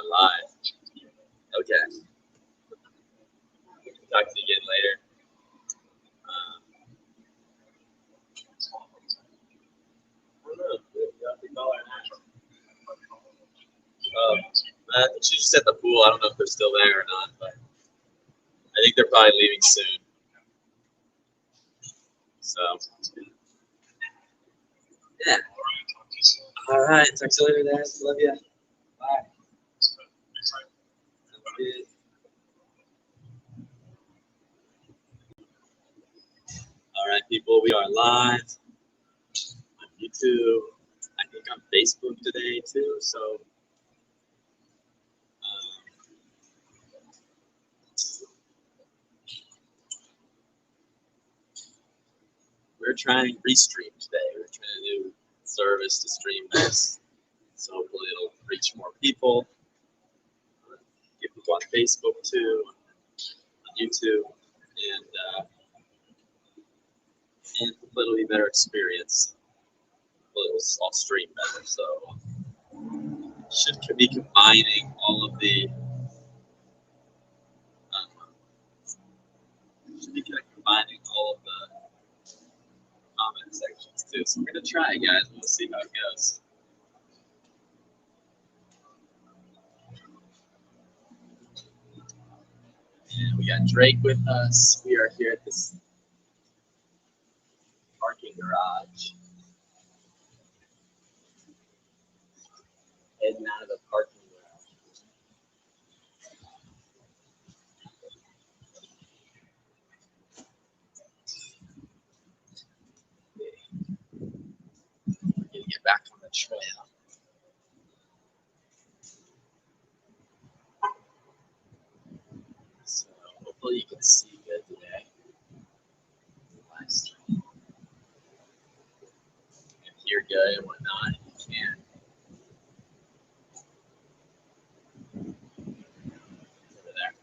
are live. Okay. Talk to you again later. I don't know. I think she just at the pool. I don't know if they're still there or not, but I think they're probably leaving soon. So, yeah. All right. Talk to you later, guys. Love you. Bye. All right, people. We are live on YouTube. I think on Facebook today too. So. We're trying Restream today. We're trying to do service to stream this, so hopefully it'll reach more people. Get people on Facebook too, on YouTube, and hopefully it'll be a better experience. Hopefully it'll all stream better. So should be combining all of the. Should be kind of combining all of the comment sections too. So we're gonna try, guys. We'll see how it goes. And we got Drake with us. We are here at this parking garage. Heading out of the parking garage. We're gonna get back on the trail. So hopefully you can see good today. Live stream. And hear good and whatnot if you can. Over there.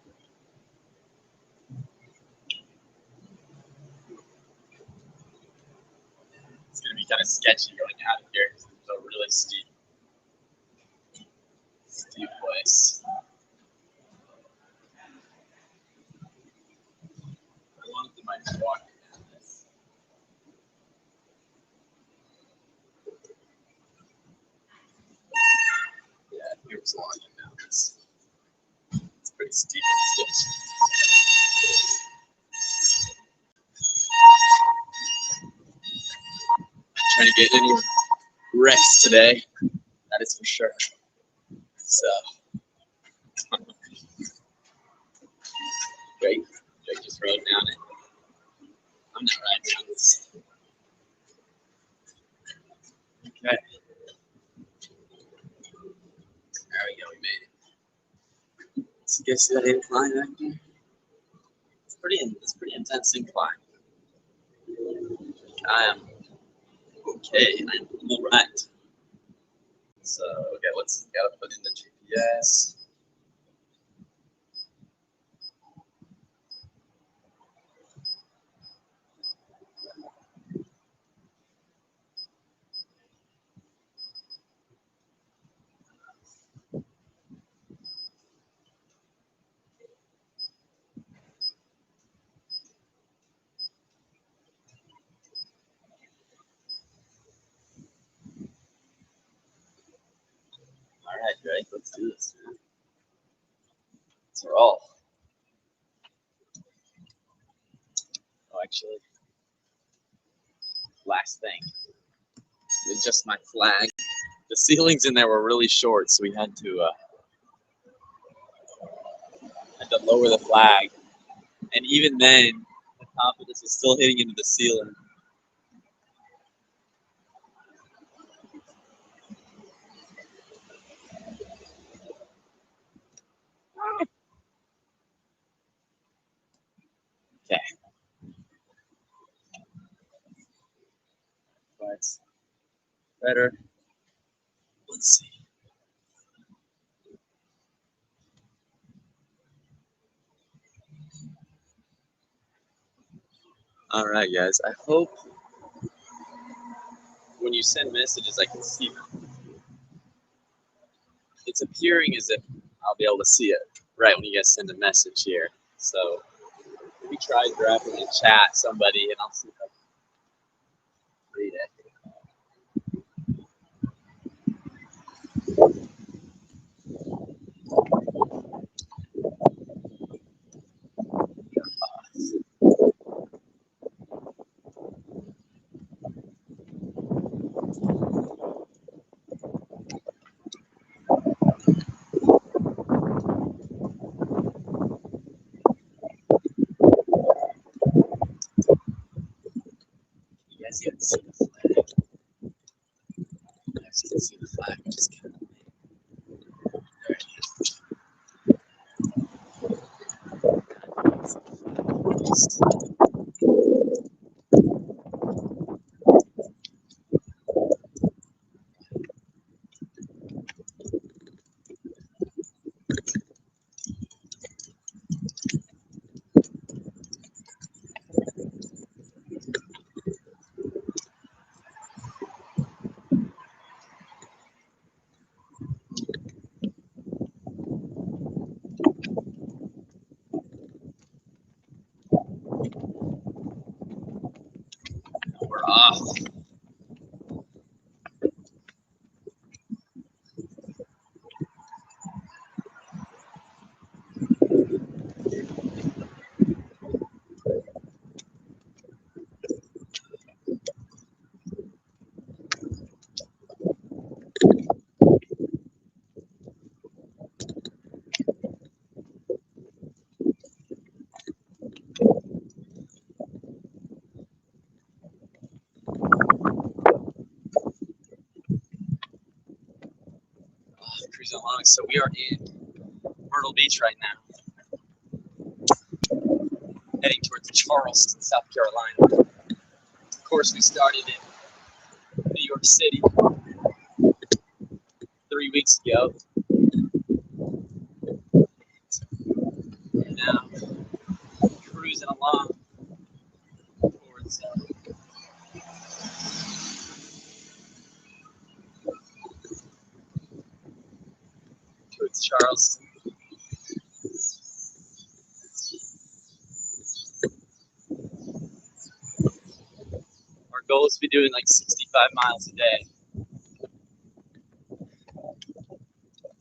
It's gonna be kind of sketchy going out of here because it's a really steep place. I wanted to might walk down this. Yeah, here's walking down this. It's pretty steep and sketchy. Trying to get any wrecks today, that is for sure. So, Drake just rode down it. I'm not riding down this. Okay. There we go, we made it. So you guys see that incline back there? It's pretty intense incline. I am okay. I'm all right. So okay, gotta put in the GPS. All right, Drake, let's do this, man. Let's roll. Oh, actually, last thing. Adjust my flag. The ceilings in there were really short, so we had to lower the flag. And even then, the top of this was still hitting into the ceiling. Okay. But better. Let's see. All right, guys. I hope when you send messages, I can see them. It's appearing as if I'll be able to see it right when you guys send a message here. So maybe try grabbing in chat somebody, and I'll see if I can read it. You guys can see the flag. You guys can see the flag, which is kind of there it is. We're off. Cruising along. So we are in Myrtle Beach right now, heading towards Charleston, South Carolina. Of course, we started in New York City 3 weeks ago. And now cruising along towards Charleston. Our goal is to be doing like 65 miles a day.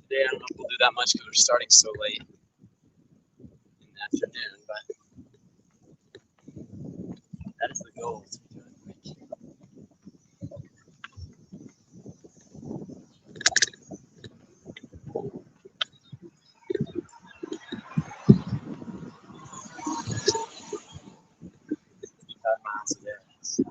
Today, I don't know if we'll do that much because we're starting so late in the afternoon, but that is the goal. To be doing like 65 miles a day. So,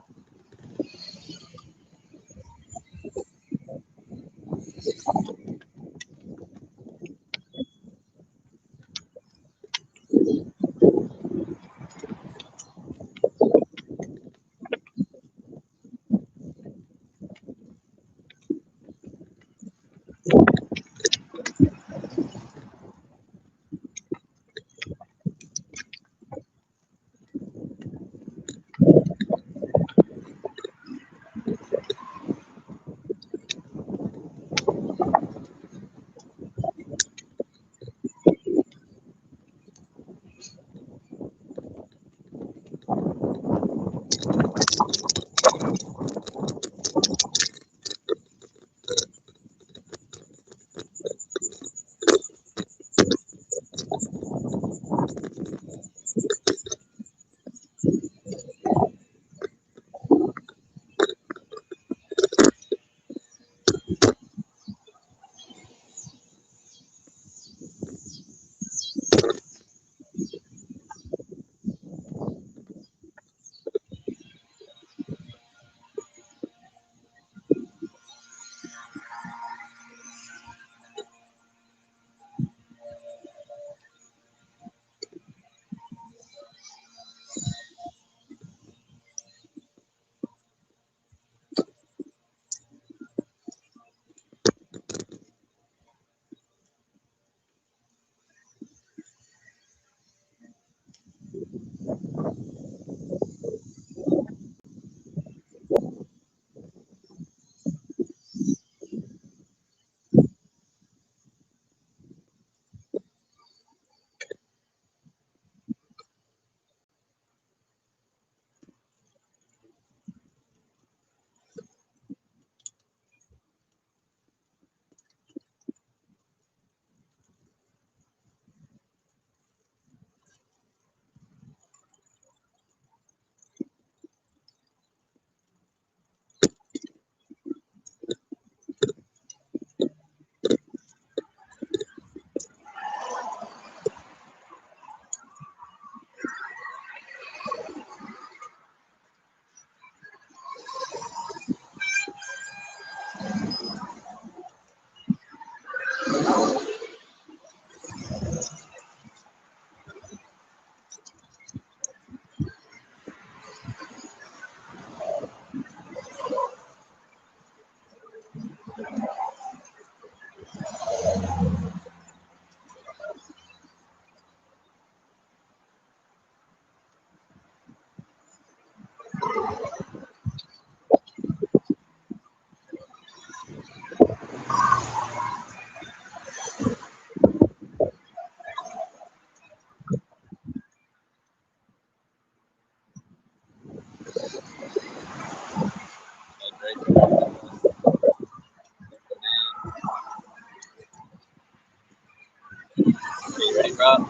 Okay, you ready, Rob?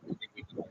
I think we can,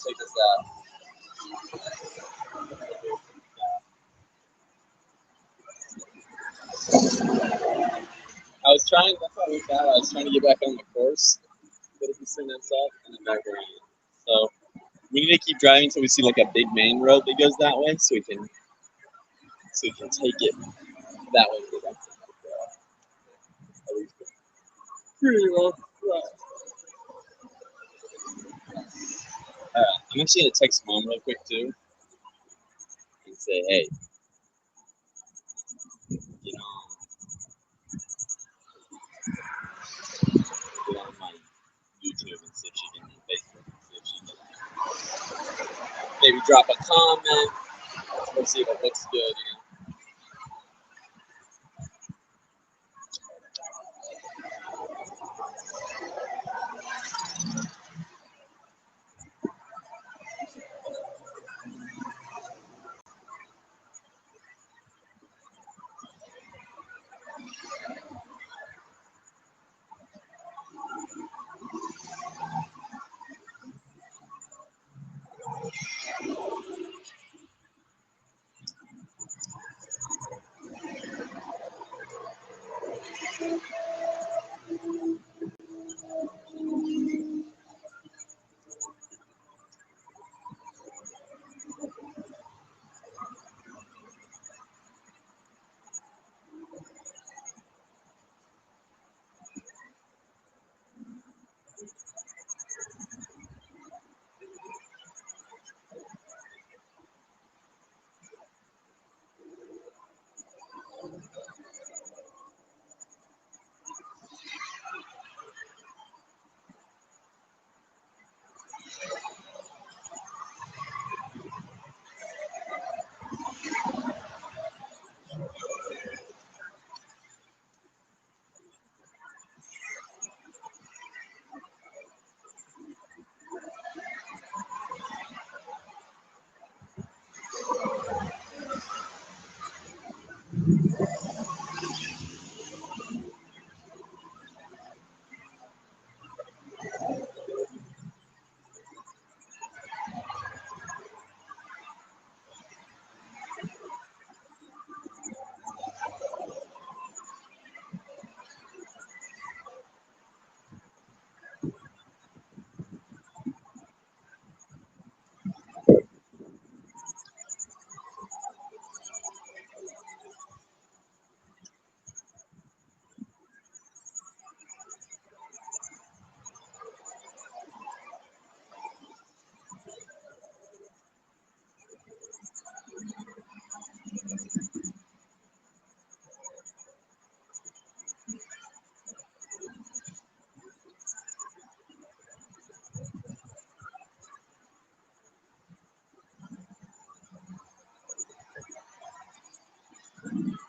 check this out. That's what I went down. I was trying to get back on the course, but if you send this up and then back around. So we need to keep driving until we see like a big main road that goes that way, so we can take it that way. Pretty well. I'm actually gonna text mom real quick too and say, hey, you know, get on my YouTube and see if she can Facebook and see if she can maybe drop a comment. Let's see if it looks good.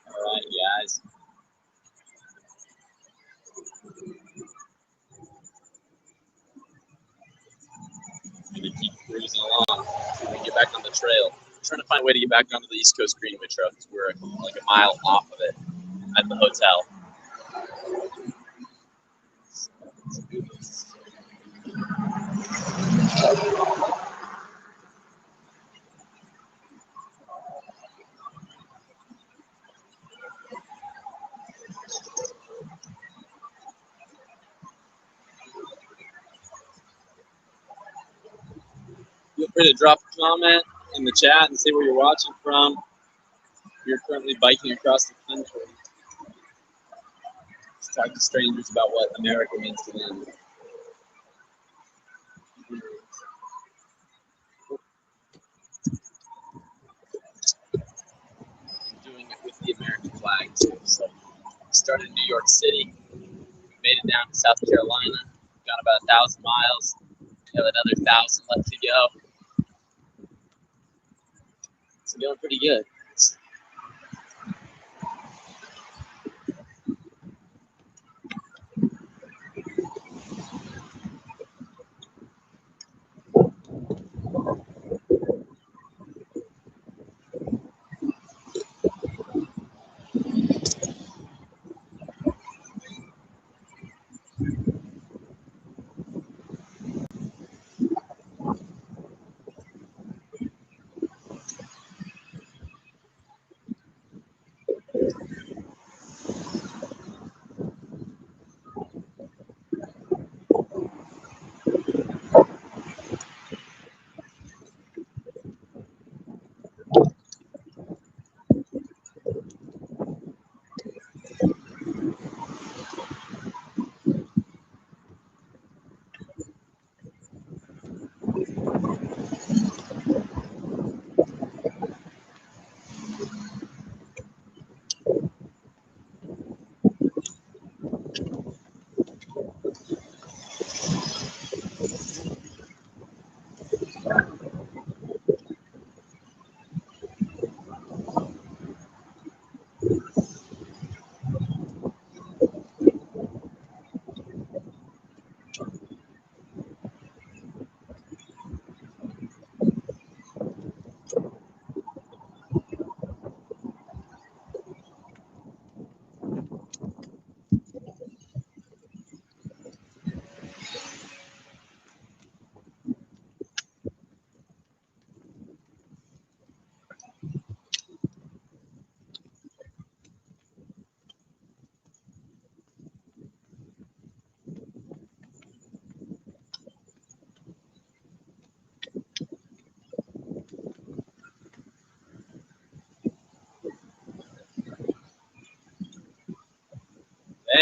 All right, guys. I'm gonna keep cruising along until we get back on the trail. I'm trying to find a way to get back onto the East Coast Greenway Trail because we're like a mile off of it at the hotel. Feel free to drop a comment in the chat and say where you're watching from. If you're currently biking across the country, let's talk to strangers about what America means to them. I'm doing it with the American flag too. So we started in New York City, made it down to South Carolina, got about 1,000 miles, got another 1,000 left to go. It's going pretty good.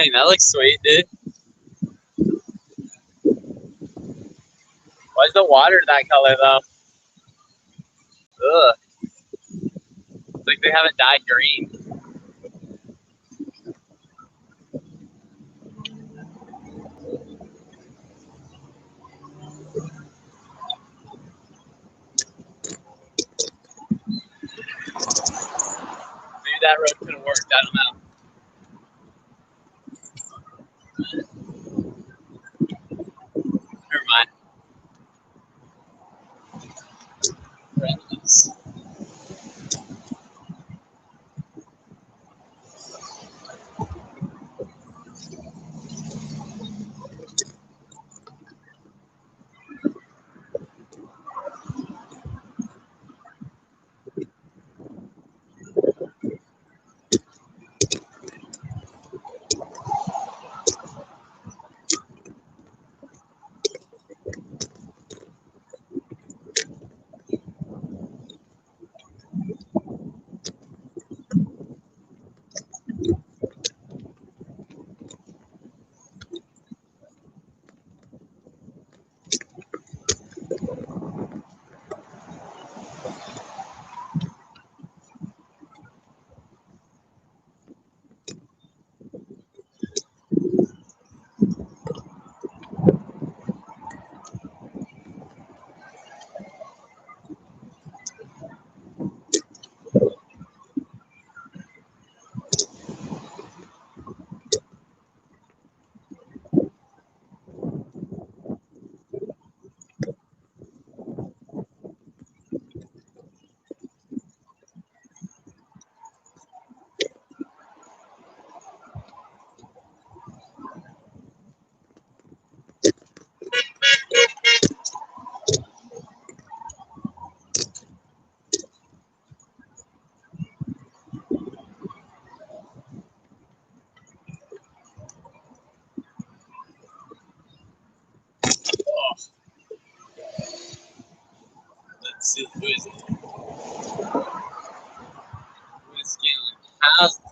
Dang, that looks sweet, dude. Why is the water that color, though? Ugh. It's like they haven't dyed green. Maybe that road could have worked, I don't know. Never mind. Friendlies. Oh, let's see, who is it? Who is Galen?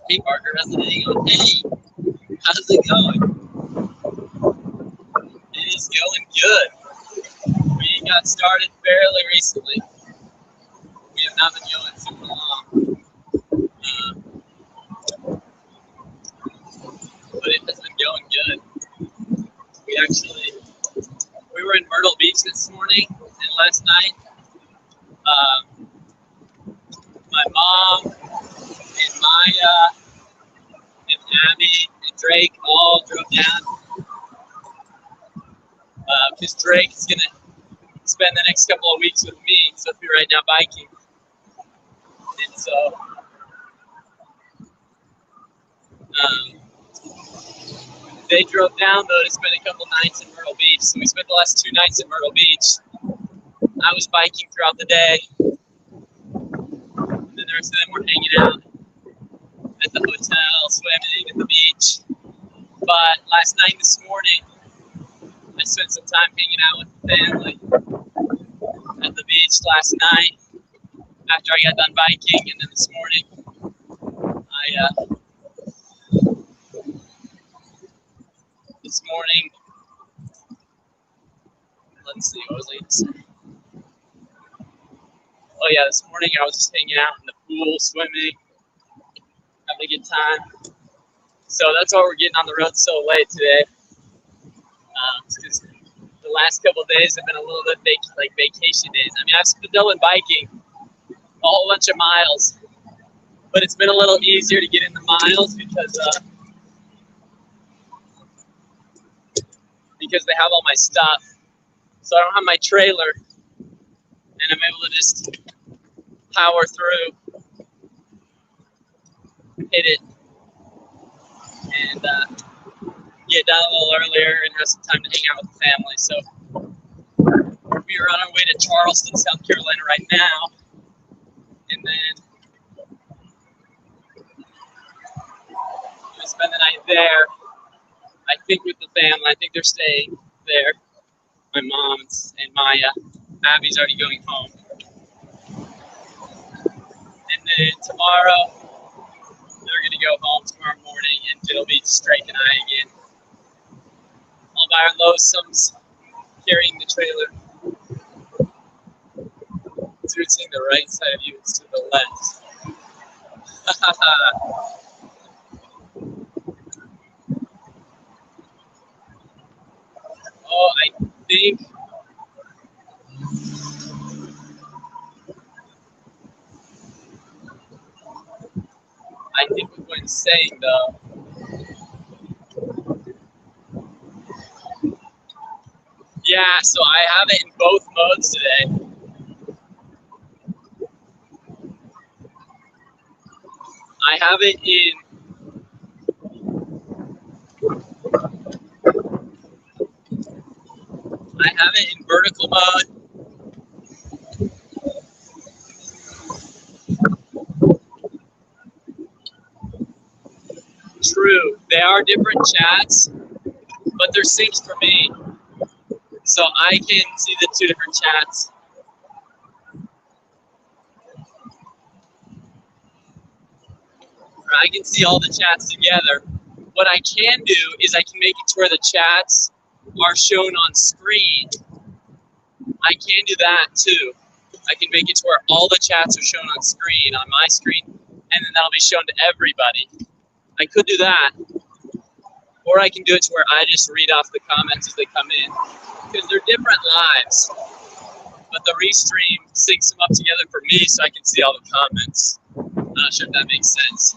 Hey, Parker, how's it going? Hey, how's it going? It is going good. We got started fairly recently. We have not been going super long. But it has been going good. We were in Myrtle Beach this morning and last night. My mom and Maya and Abby and Drake all drove down because Drake is going to spend the next couple of weeks with me, so if you're right now biking. And so they drove down, though, to spend a couple nights in Myrtle Beach. So we spent the last 2 nights in Myrtle Beach. I was biking throughout the day. And then the rest of them were hanging out at the hotel, swimming at the beach. But last night, this morning, I spent some time hanging out with the family at the beach last night after I got done biking. And then this morning, let's see, what was I going to say? Oh yeah, this morning I was just hanging out in the pool, swimming, having a good time. So that's why we're getting on the road so late today. Because the last couple of days have been a little bit like vacation days. I mean, I've still been biking a whole bunch of miles, but it's been a little easier to get in the miles because they have all my stuff. So I don't have my trailer, and I'm able to just power through, hit it, and get done a little earlier and have some time to hang out with the family. So we are on our way to Charlston, South Carolina right now, and then we'll spend the night there. I think with the family. I think they're staying there. My mom and Maya. Abby's already going home. And then tomorrow, they're going to go home. Tomorrow tomorrow morning, and it'll be just Drake and I again. All by our loathsomes, carrying the trailer. So you're seeing the right side of you, it's to the left. Oh, I think what Gwen's saying though. Yeah, so I have it in both modes today. I have it in vertical mode. True, they are different chats, but they're synced for me. So I can see the two different chats. I can see all the chats together. What I can do is I can make it to where the chats are shown on screen. I can do that too. I can make it to where all the chats are shown on screen, on my screen, and then that'll be shown to everybody. I could do that. Or I can do it to where I just read off the comments as they come in. Because they're different lives. But the restream syncs them up together for me so I can see all the comments. I'm not sure if that makes sense.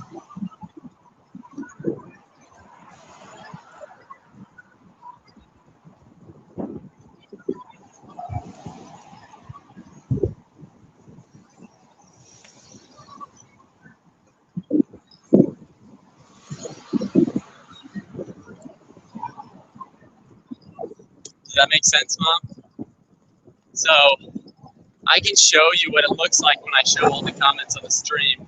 Does that make sense, Mom? So I can show you what it looks like when I show all the comments on the stream.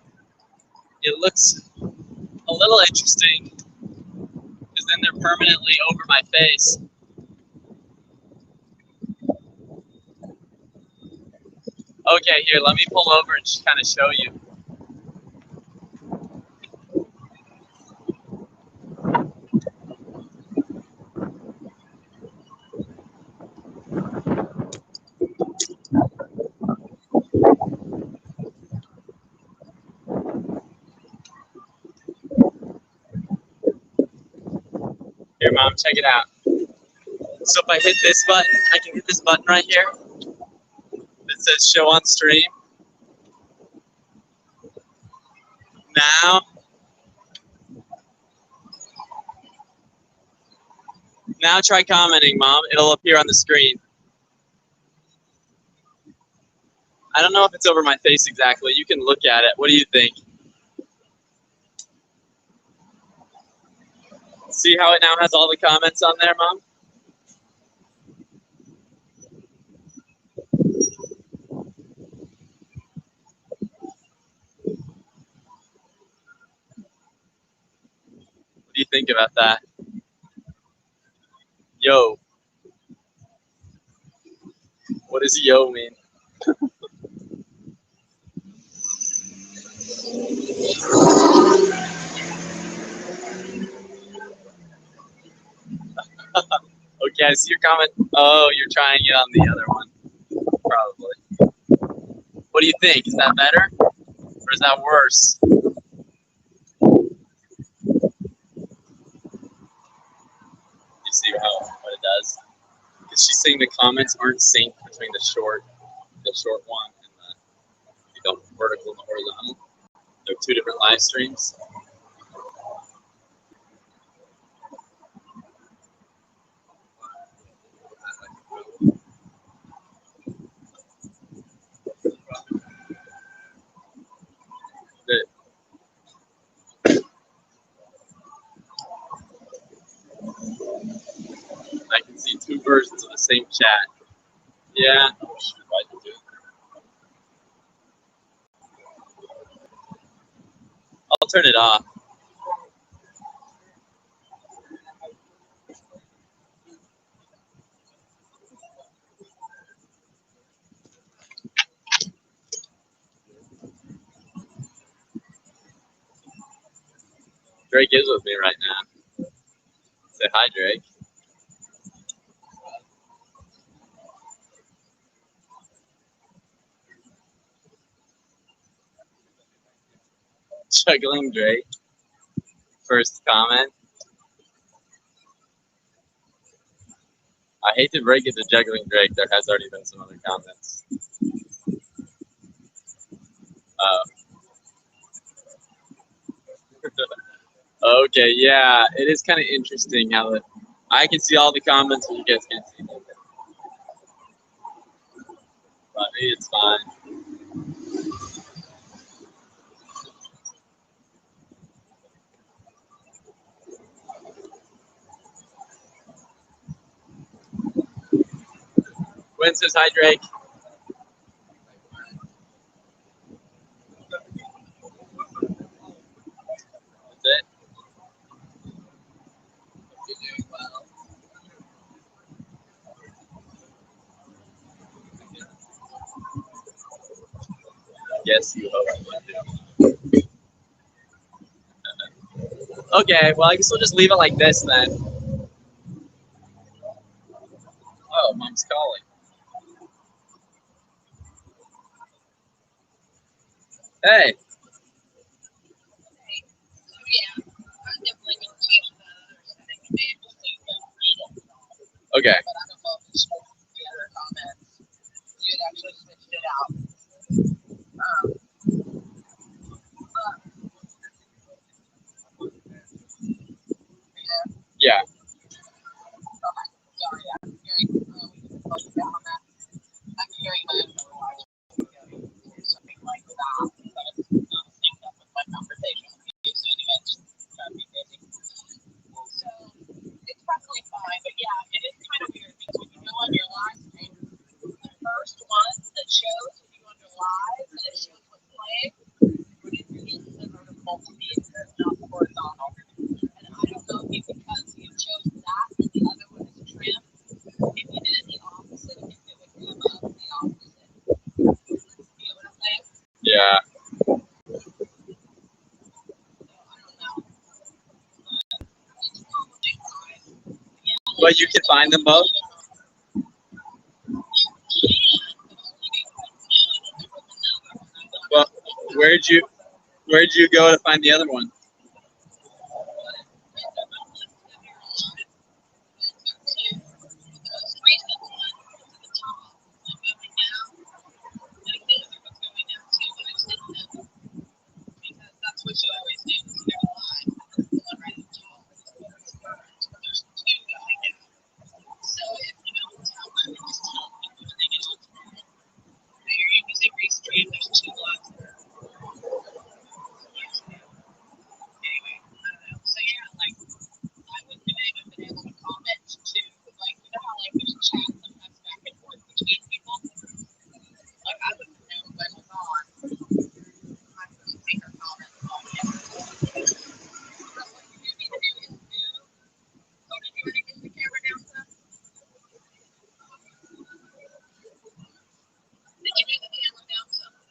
It looks a little interesting because then they're permanently over my face. Okay, here, let me pull over and just kind of show you. Here, Mom, check it out. So if I hit this button, I can hit this button right here that says show on stream. Now try commenting, Mom. It'll appear on the screen. I don't know if it's over my face exactly. You can look at it. What do you think? See how it now has all the comments on there, Mom? What do you think about that? Yo. What does yo mean? Okay, I see your comment. Oh, you're trying it on the other one. Probably. What do you think? Is that better? Or is that worse? You see what it does? Because she's saying the comments aren't synced between the short one and the vertical and the horizontal. They're two different live streams. I can see two versions of the same chat. Yeah. I'll turn it off. Drake is with me right now. Say hi, Drake. Juggling Drake. First comment. I hate to break it to Juggling Drake. There has already been some other comments. Okay, yeah, it is kind of interesting how I can see all the comments, but you guys can't see them. But maybe it's fine. Gwen says hi, Drake. That's it. You're doing well. Yes, you hope you do. Okay, well, I guess we'll just leave it like this then. Oh, Mom's calling. Hey. Okay. Yeah. Yeah. But you can find them both? Well, where'd you go to find the other one?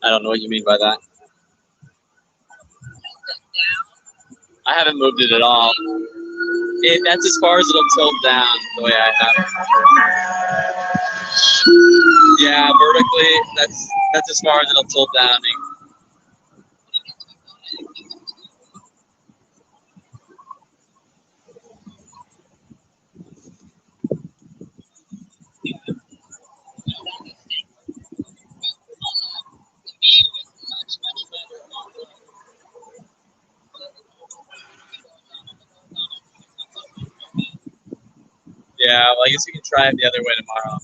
I don't know what you mean by that. I haven't moved it at all. That's as far as it'll tilt down the way I have it. Yeah, vertically, that's as far as it'll tilt down. Yeah, well, I guess we can try it the other way tomorrow.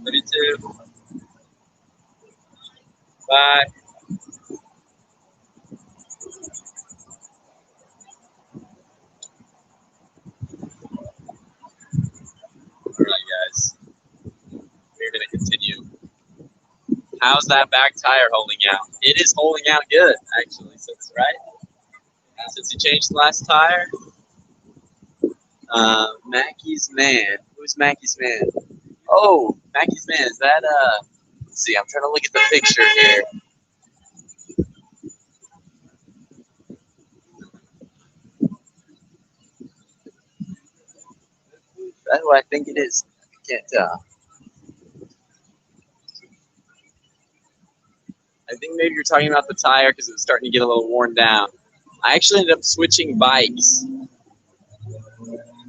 Me too. Bye. All right, guys. We're going to continue. How's that back tire holding out? It is holding out good, actually, since you changed the last tire. Mackey's man. Who's Mackey's man? Oh, Mackey's Man, is that let's see, I'm trying to look at the picture here. That's what I think it is. Can't tell. I think maybe you're talking about the tire because it was starting to get a little worn down. I actually ended up switching bikes.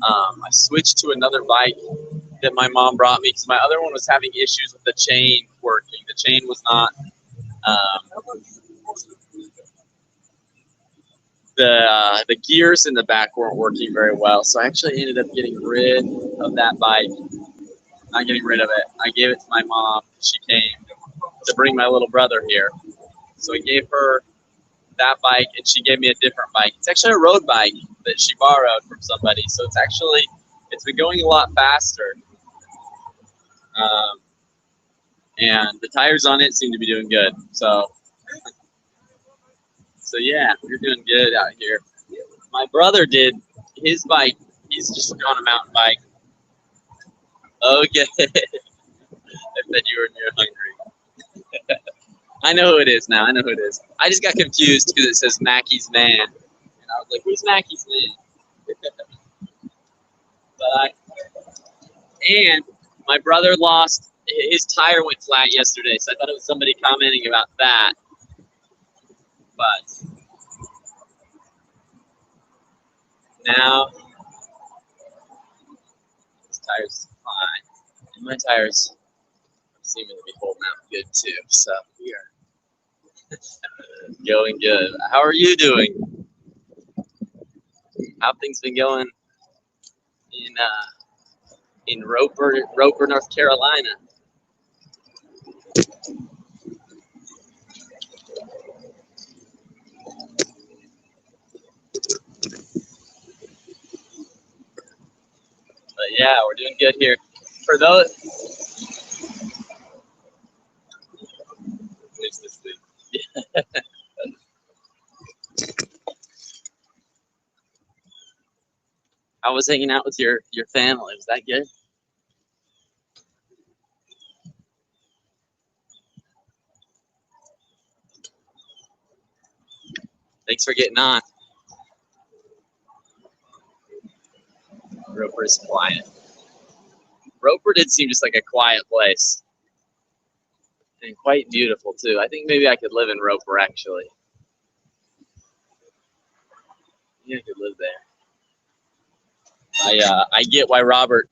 I switched to another bike that my mom brought me because my other one was having issues with the chain working. The chain was not the gears in the back weren't working very well. So I actually ended up getting rid of that bike. Not getting rid of it. I gave it to my mom. She came to bring my little brother here. So I gave her that bike, and she gave me a different bike. It's actually a road bike that she borrowed from somebody. So it's been going a lot faster. And the tires on it seem to be doing good. So yeah, we're doing good out here. My brother did his bike. He's just on a mountain bike. Okay. I bet you're hungry. I know who it is now. I know who it is. I just got confused because it says Mackey's Man. And I was like, who's Mackey's Man? And my brother lost, his tire went flat yesterday, so I thought it was somebody commenting about that. But now his tire's fine. And my tires seem to be holding out good too. So we are going good. How are you doing? How have things been going in Roper, North Carolina? But yeah, we're doing good here. For those, where's this thing? I was hanging out with your family. Was that good? Thanks for getting on. Roper's quiet. Roper did seem just like a quiet place. And quite beautiful too. I think maybe I could live in Roper actually. Yeah, I could live there. I get why Robert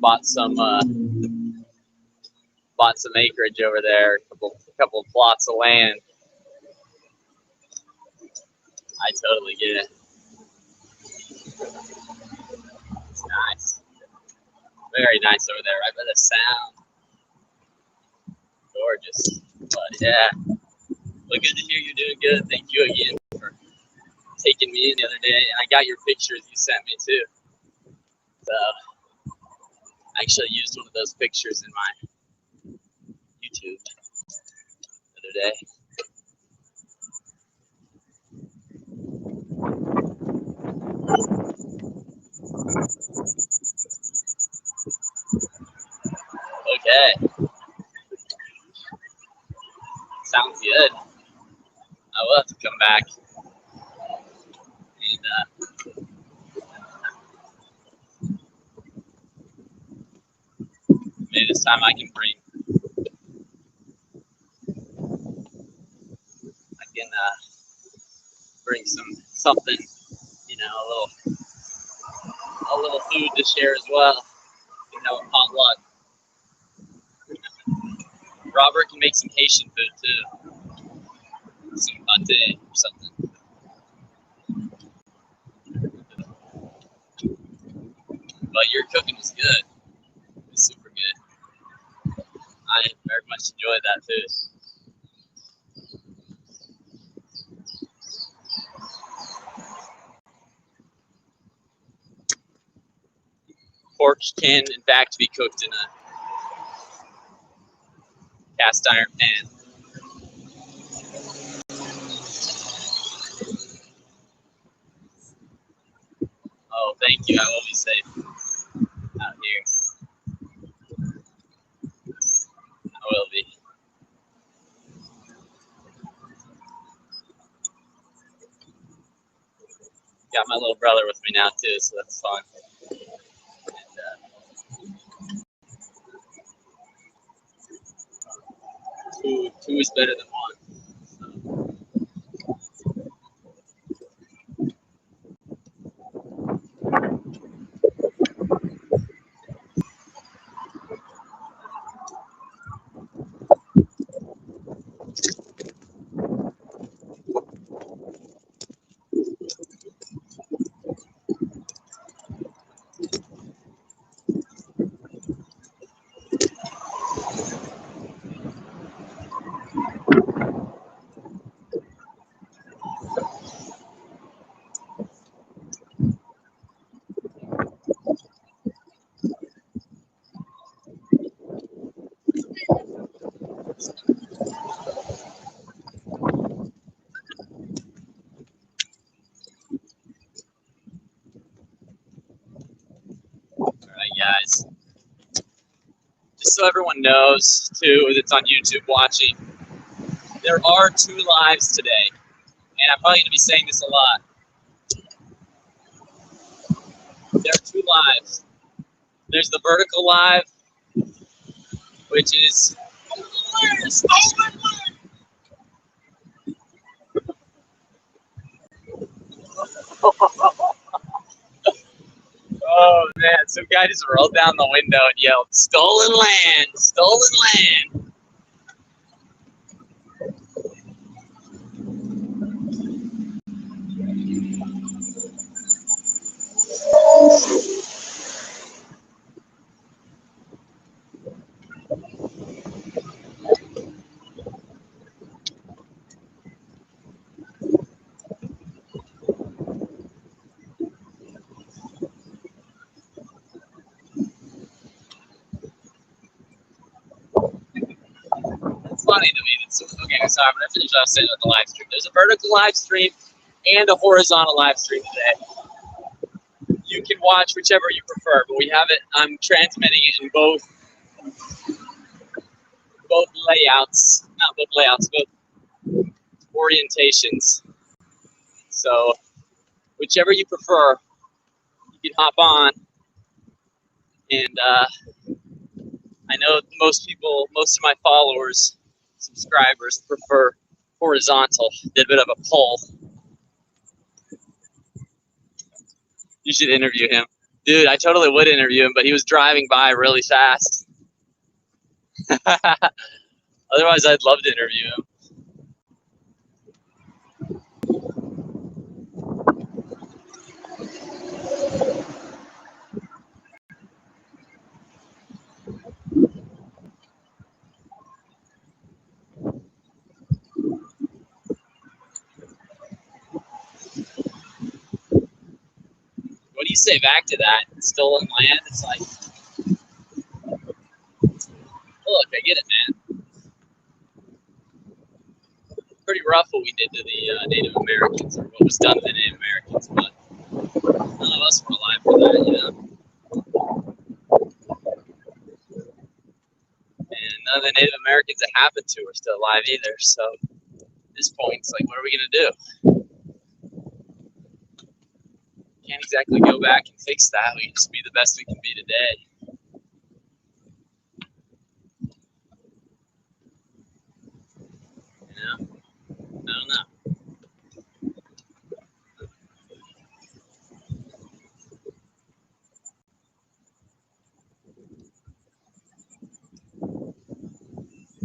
bought some acreage over there, a couple of plots of land. I totally get it. It's nice. Very nice over there, right by the sound. Gorgeous. But yeah. Well, good to hear you're doing good. Thank you again for taking me in the other day. And I got your pictures you sent me too. So I actually used one of those pictures in my YouTube the other day. Okay. Sounds good. I will have to come back. And maybe this time I can bring something, a little food to share as well. You know, potluck. Robert can make some Haitian food too. Some pate or something. But your cooking was good. It was super good. I very much enjoyed that food. Pork can, in fact, be cooked in a cast iron pan. Oh, thank you. I will be safe. got my little brother with me now too, so that's fun. And, two is better than one. Alright, guys. Just so everyone knows, too, that's on YouTube watching, there are 2 lives today. And I'm probably going to be saying this a lot. There are 2 lives. There's the vertical live, which is oh man, some guy just rolled down the window and yelled, "Stolen land! Stolen land!" It's funny to me that okay, so I'm gonna finish off saying about the live stream. There's a vertical live stream and a horizontal live stream today. You can watch whichever you prefer, but we have it. I'm transmitting it in both layouts, not both layouts, both orientations. So whichever you prefer, you can hop on. And I know most of my followers, subscribers, prefer horizontal. Did a bit of a poll. You should interview him. Dude, I totally would interview him, but he was driving by really fast. Otherwise, I'd love to interview him. What do you say back to that? Stolen land? It's like, look, I get it, man. Pretty rough what we did to the Native Americans, or what was done to the Native Americans, but none of us were alive for that, you know? And none of the Native Americans that happened to are still alive either, so at this point, it's like, what are we going to do? Can't exactly go back and fix that. We can just be the best we can be today. You know? I don't know.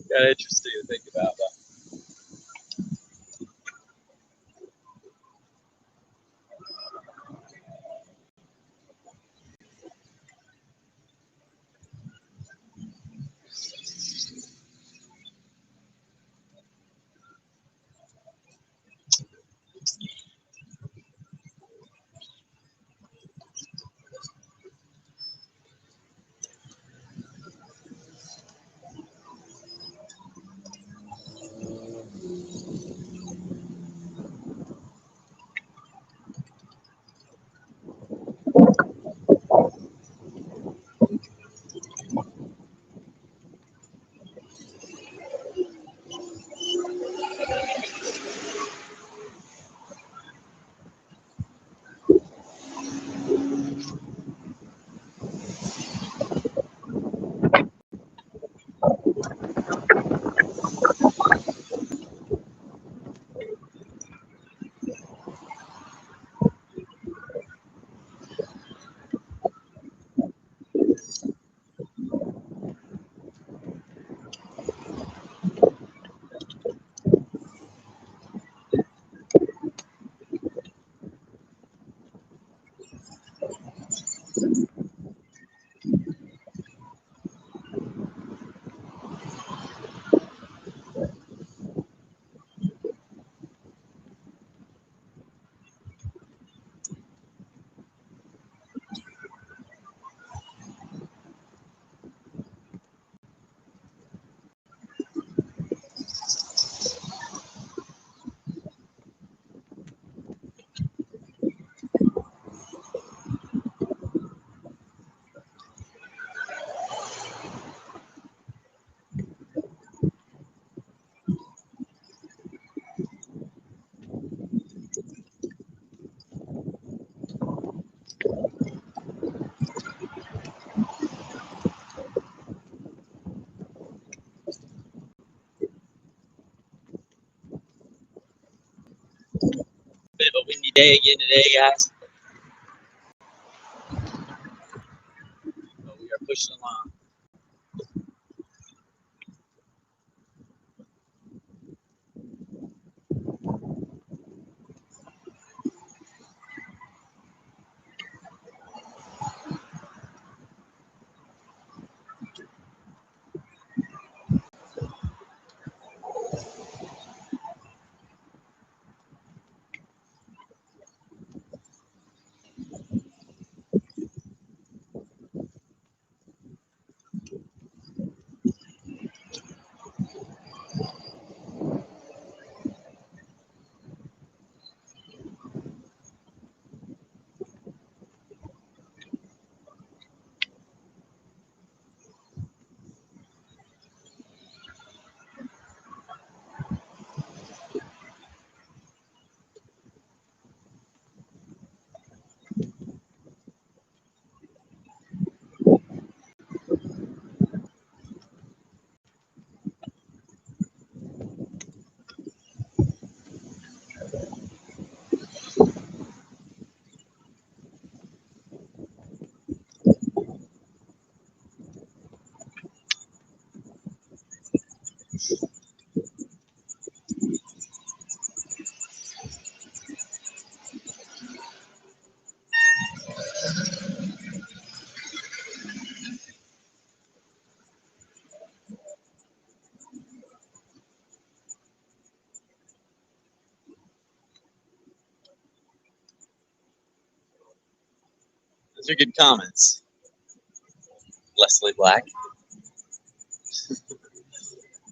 Kind of interesting to think about that. Bit of a windy day again today, guys. But we are pushing along. Those are good comments. Leslie Black.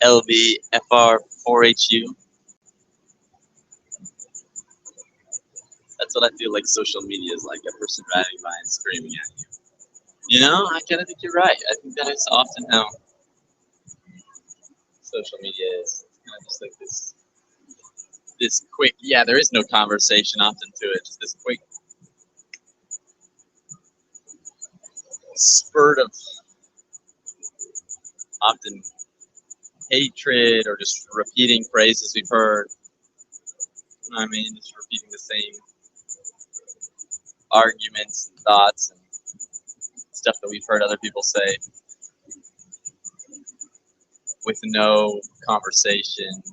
LBFR4HU. That's what I feel like social media is like, a person driving by and screaming at you. You know, I kind of think you're right. I think that is often how social media is. It's kind of just like this quick, yeah, there is no conversation often to it, just this quick spurt of often hatred or just repeating phrases we've heard. I mean, just repeating the same arguments and thoughts and stuff that we've heard other people say with no conversation,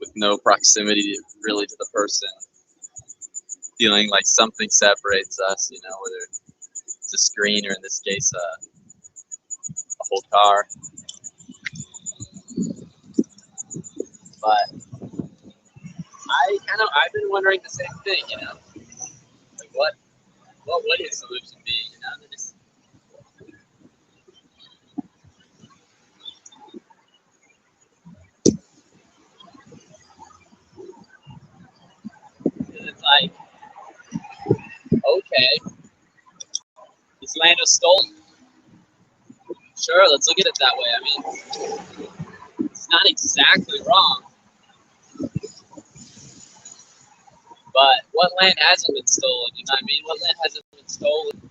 with no proximity really to the person, feeling like something separates us, you know, whether it's a screen or in this case a whole car. But I've been wondering the same thing, you know, like what would his solution be, you know? It's like, okay, this land was stolen. Sure, let's look at it that way. I mean, it's not exactly wrong, but what land hasn't been stolen? You know what I mean? What land hasn't been stolen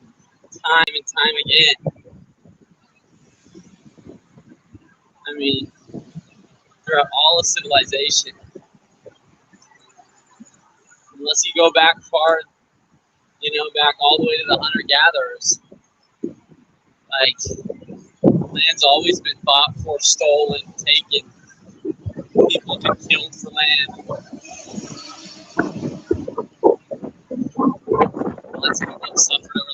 time and time again? I mean, throughout all of civilization, unless you go back far, you know, back all the way to the hunter-gatherers, like, land's always been fought for, stolen, taken. People have been killed for land. Lots of people have suffered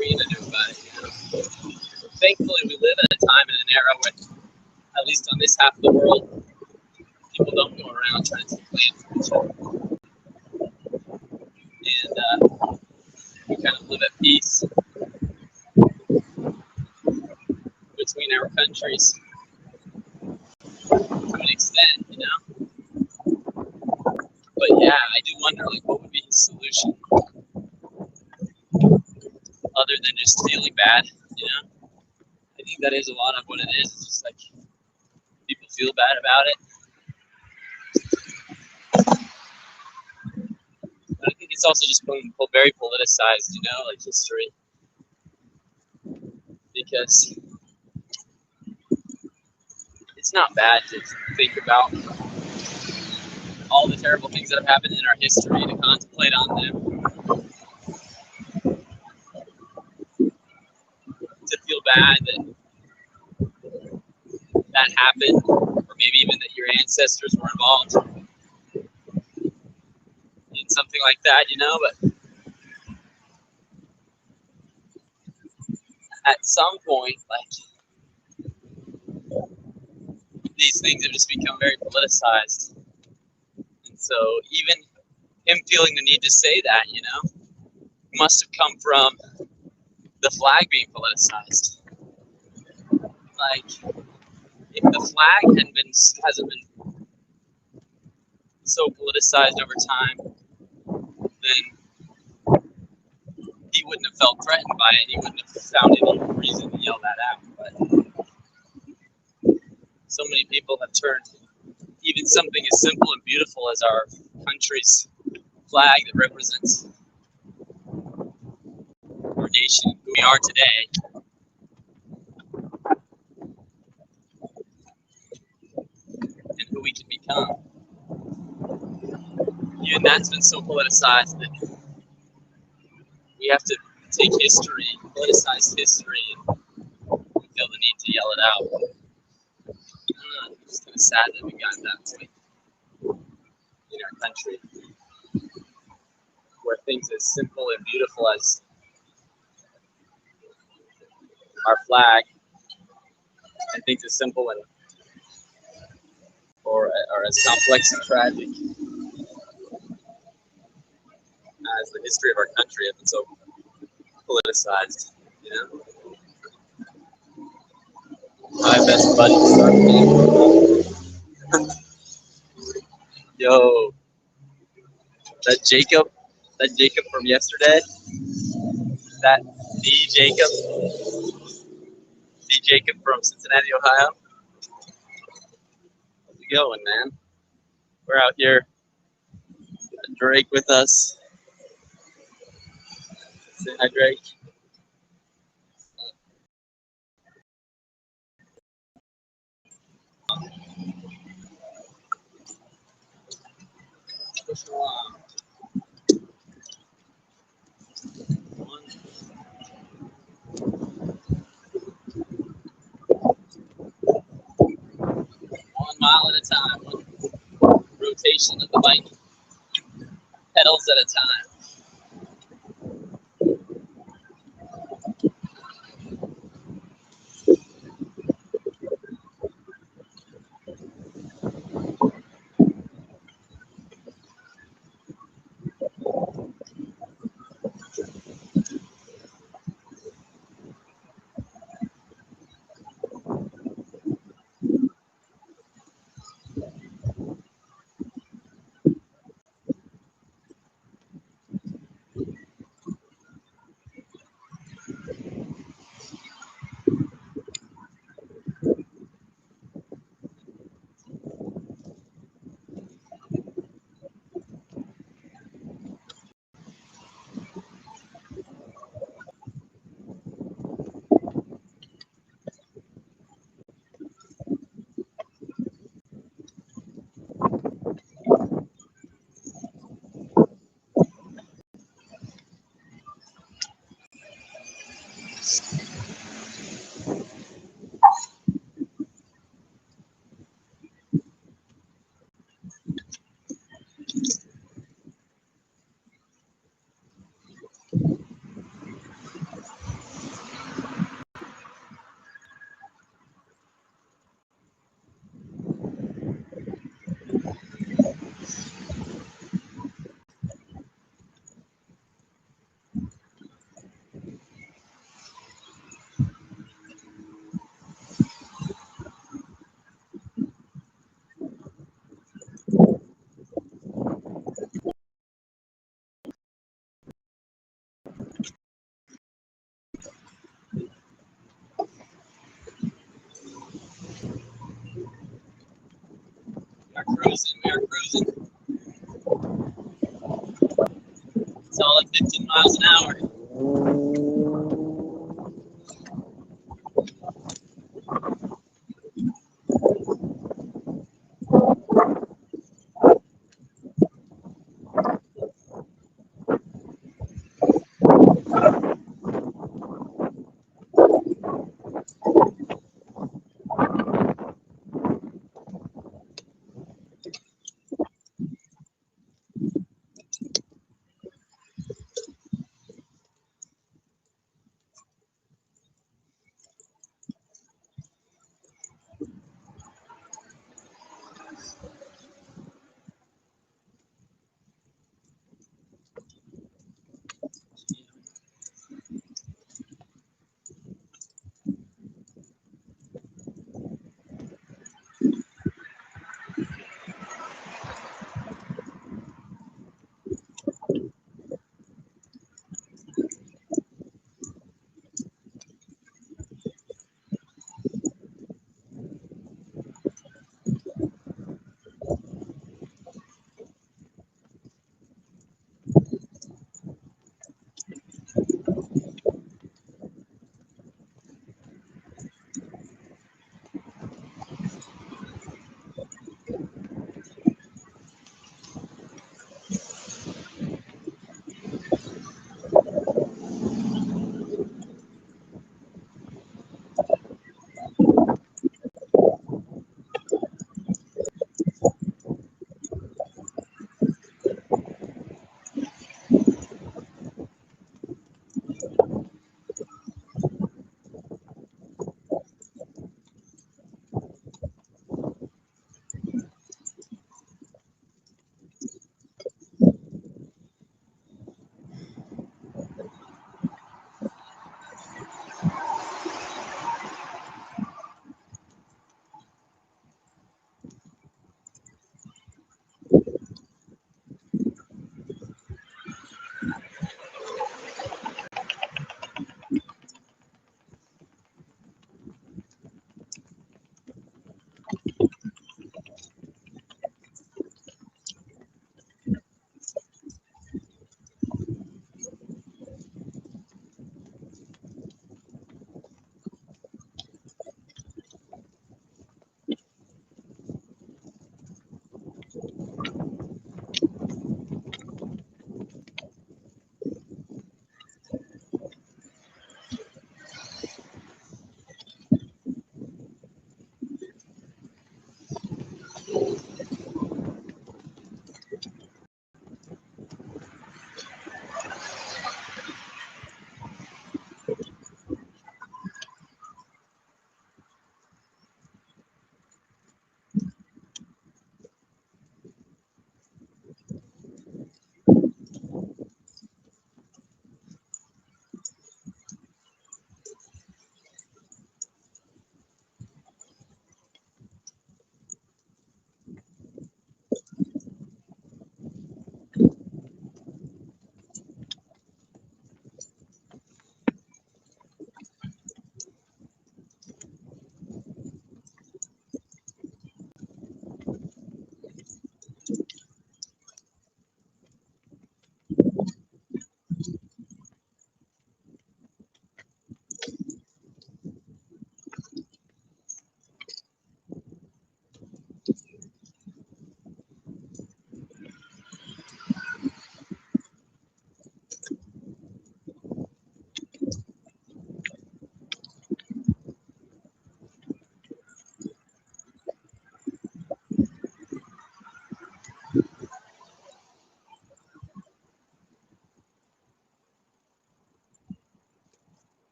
we gonna do about it? You know? Thankfully, we live at a time in an era where, at least on this half of the world, people don't go around trying to take land from each other, and we kind of live at peace between our countries to an extent, you know. But yeah, I do wonder, like, what would be his solution other than just feeling bad, you know? I think that is a lot of what it is. It's just like people feel bad about it. But I think it's also just very politicized, you know, like history, because it's not bad to think about all the terrible things that have happened in our history, to contemplate on them, to feel bad that that happened, or maybe even that your ancestors were involved in something like that, you know. But at some point, like, these things have just become very politicized, and so even him feeling the need to say that, you know, must have come from the flag being politicized. Like, if the flag hasn't been so politicized over time, then he wouldn't have felt threatened by it. He wouldn't have found any reason to yell that out. But so many people have turned even something as simple and beautiful as our country's flag that represents our nation, who we are today, and who we can become. Even that's been so politicized that we have to take history, politicize history, and we feel the need to yell it out. It's kind of sad that we got to that point in our country, where things as simple and beautiful as our flag, and things as simple and or as complex and tragic as the history of our country have been so politicized, you know. My best buddy Yo, that Jacob from yesterday, that the Jacob from Cincinnati, Ohio. How's it going, man? We're out here. Got Drake with us. Say hi, Drake. Push along. One mile at a time. One rotation of the bike. Pedals at a time. cruising. We are cruising. Solid 15 miles an hour.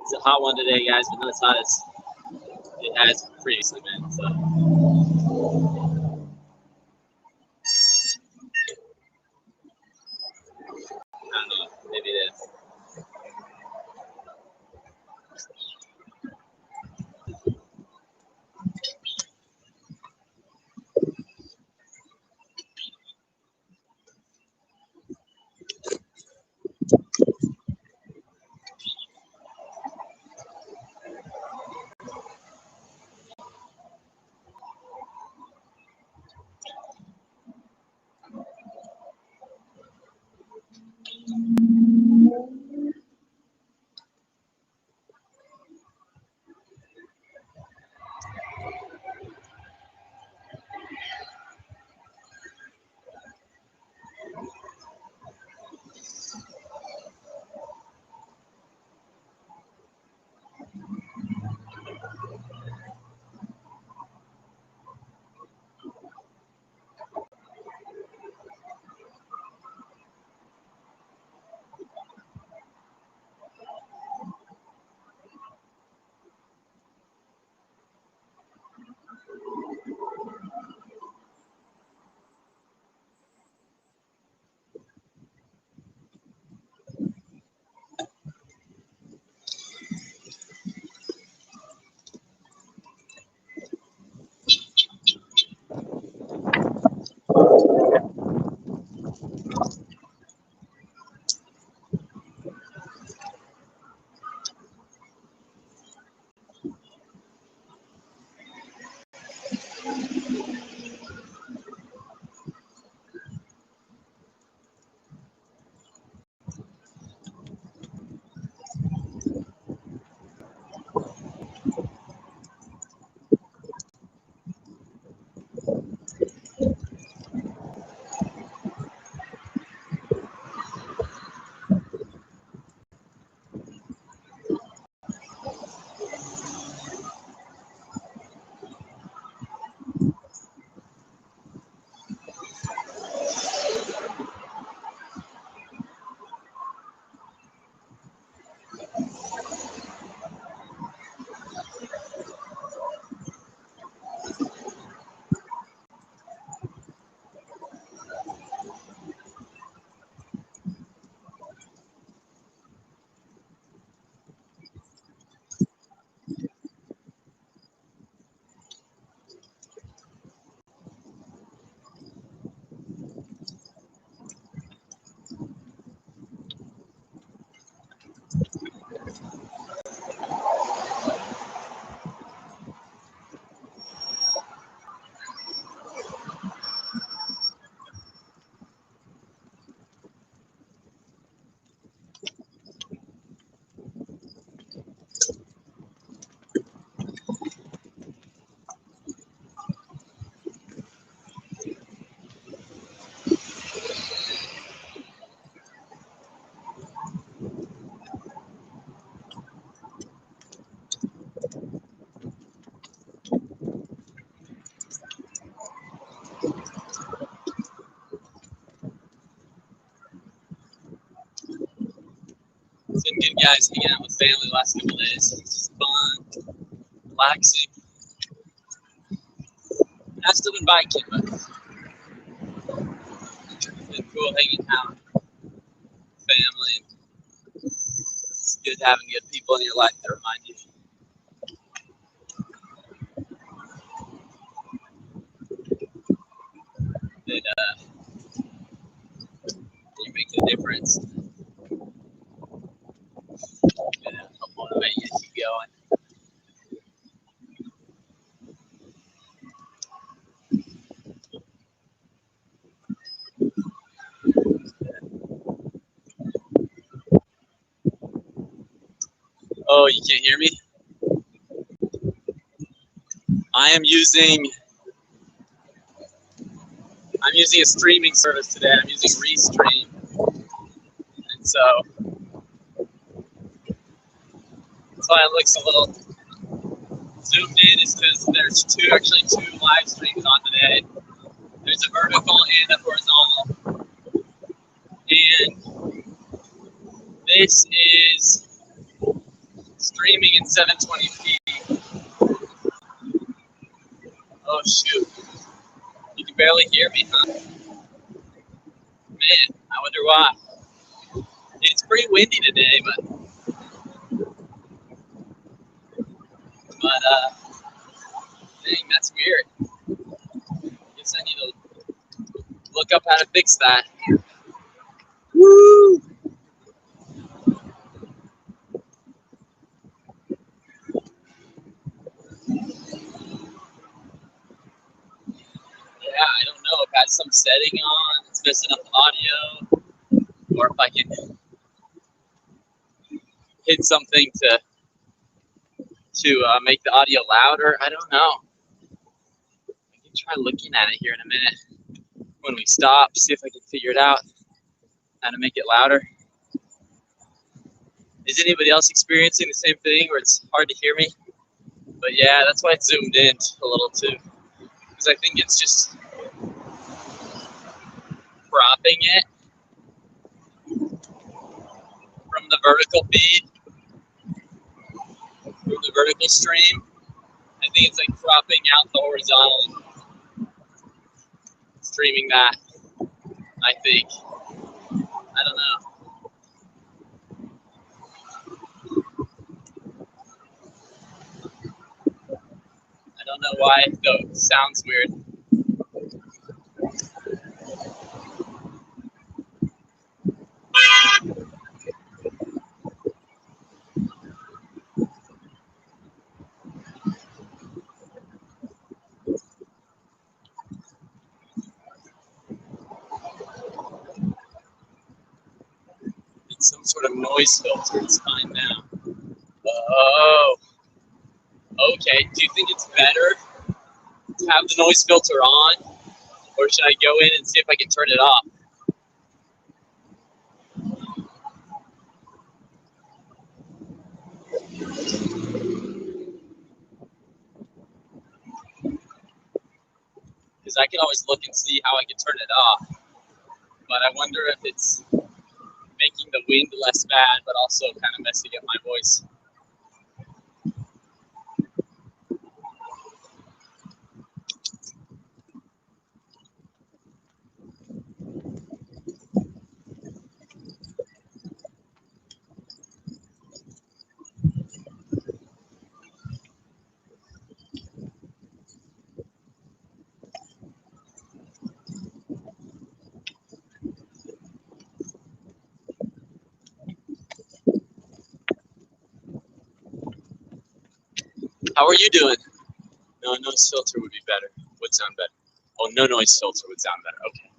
It's a hot one today, guys, but not as hot as it has previously been. So I don't know, maybe it is. guys hanging out with family the last couple days. It's just fun, relaxing. I've still been biking, but it's been cool hanging out with family. It's good having good people in your life that remind you. That you make a difference. And help motivate you to keep going. Oh, you can't hear me? I'm using a streaming service today. I'm using Restream. And so that's why it looks a little zoomed in, is because there's two live streams on today. There's a vertical and a horizontal. And this is streaming in 720p. Oh shoot. You can barely hear me, huh? Man, I wonder why. It's pretty windy today, but dang, that's weird. Guess I need to look up how to fix that. Woo! Yeah, I don't know if it has some setting on that's messing up the audio, or if I can hit something to make the audio louder. I don't know. I can try looking at it here in a minute when we stop, see if I can figure it out, how to make it louder. Is anybody else experiencing the same thing where it's hard to hear me? But yeah, that's why it's zoomed in a little too, because I think it's just cropping it from the vertical feed, from the vertical stream. I think it's like cropping out the horizontal and streaming that, I think. I don't know. I don't know why, though. It sounds weird. It's some sort of noise filter. It's fine now. Oh, okay. Do you think it's better to have the noise filter on, or should I go in and see if I can turn it off? Because I can always look and see how I can turn it off, but I wonder if it's making the wind less bad, but also kind of messing up my voice. How are you doing? No, noise filter would be better. Would sound better. Oh, no noise filter would sound better. Okay.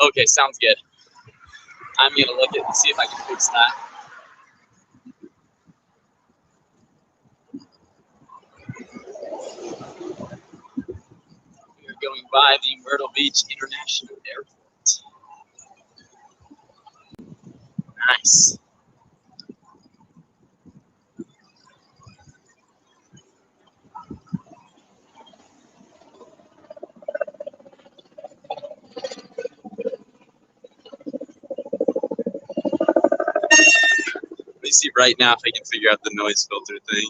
Okay, sounds good. I'm going to look at and see if I can fix that. We're going by the Myrtle Beach International Airport. Nice. Let me see see right now if I can figure out the noise filter thing.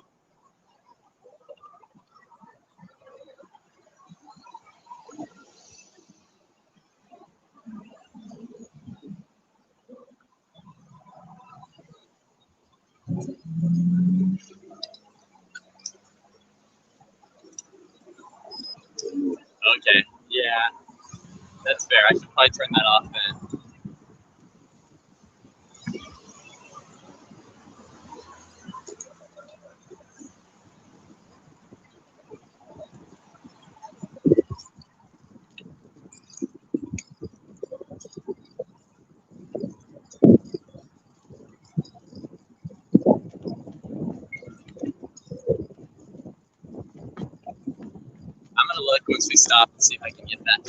Okay, yeah, that's fair. I should probably turn that off then. I'm gonna look once we stop and see if I can get that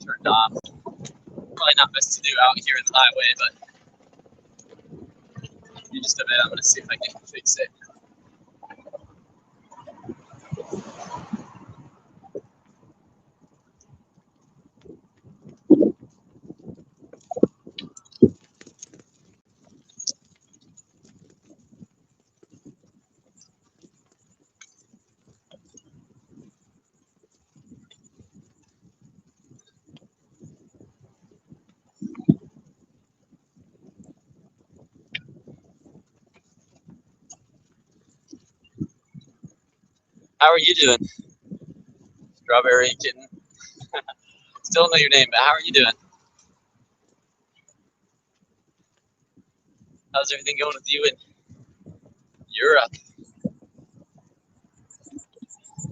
turned off. Probably not best to do out here in the highway, but in just a bit, I'm gonna see if I can fix it. How are you doing? Strawberry kitten. Still don't know your name, but how are you doing? How's everything going with you in Europe?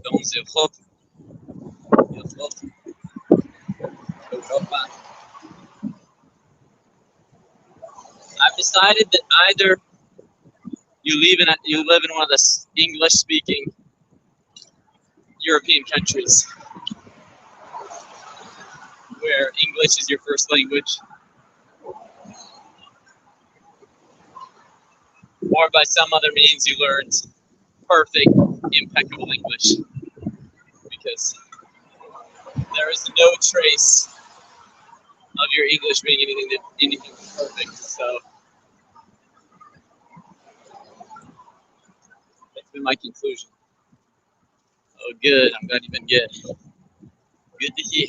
Dans Europe. Europa. I've decided that either you live in one of the English-speaking European countries where English is your first language, or by some other means you learned perfect, impeccable English, because there is no trace of your English being anything perfect. So that's been my conclusion. Oh, good. I'm glad you've been good. Good to hear.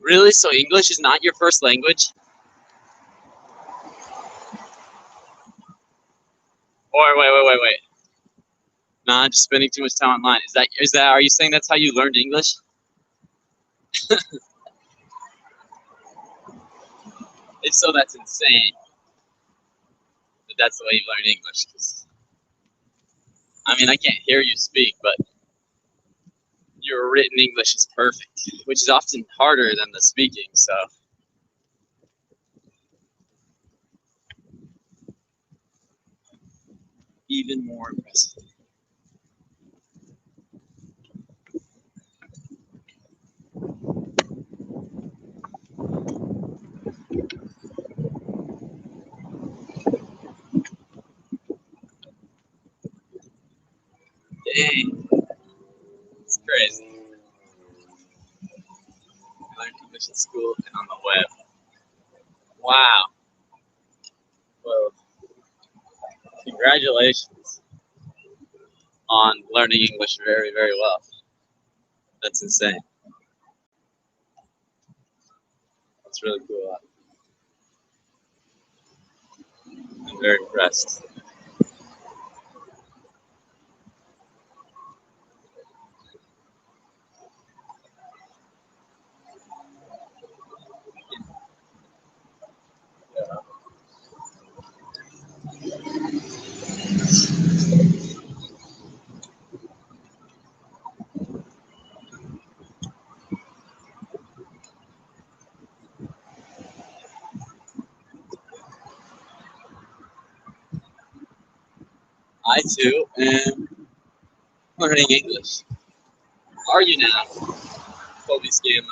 Really? So English is not your first language? Or wait. Nah, just spending too much time online. Are you saying that's how you learned English? If so, that's insane. But that's the way you learn English. 'Cause, I mean, I can't hear you speak, but your written English is perfect, which is often harder than the speaking, so. Even more impressive. Dang, it's crazy. I learned English in school and on the web. Wow. Well, congratulations on learning English very, very well. That's insane. That's really cool. I'm very impressed. I too am learning English. Are you now, Colby Scanlon?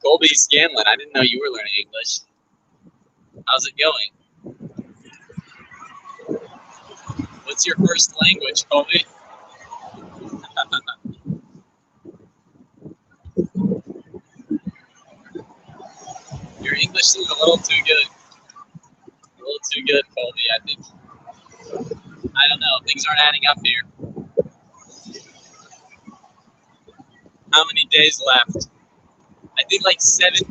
Colby Scanlon, I didn't know you were learning English. How's it going? What's your first language, Colby? Your English seems a little too good. A little too good, Colby, I think. I don't know, things aren't adding up here. How many days left? I think like 17.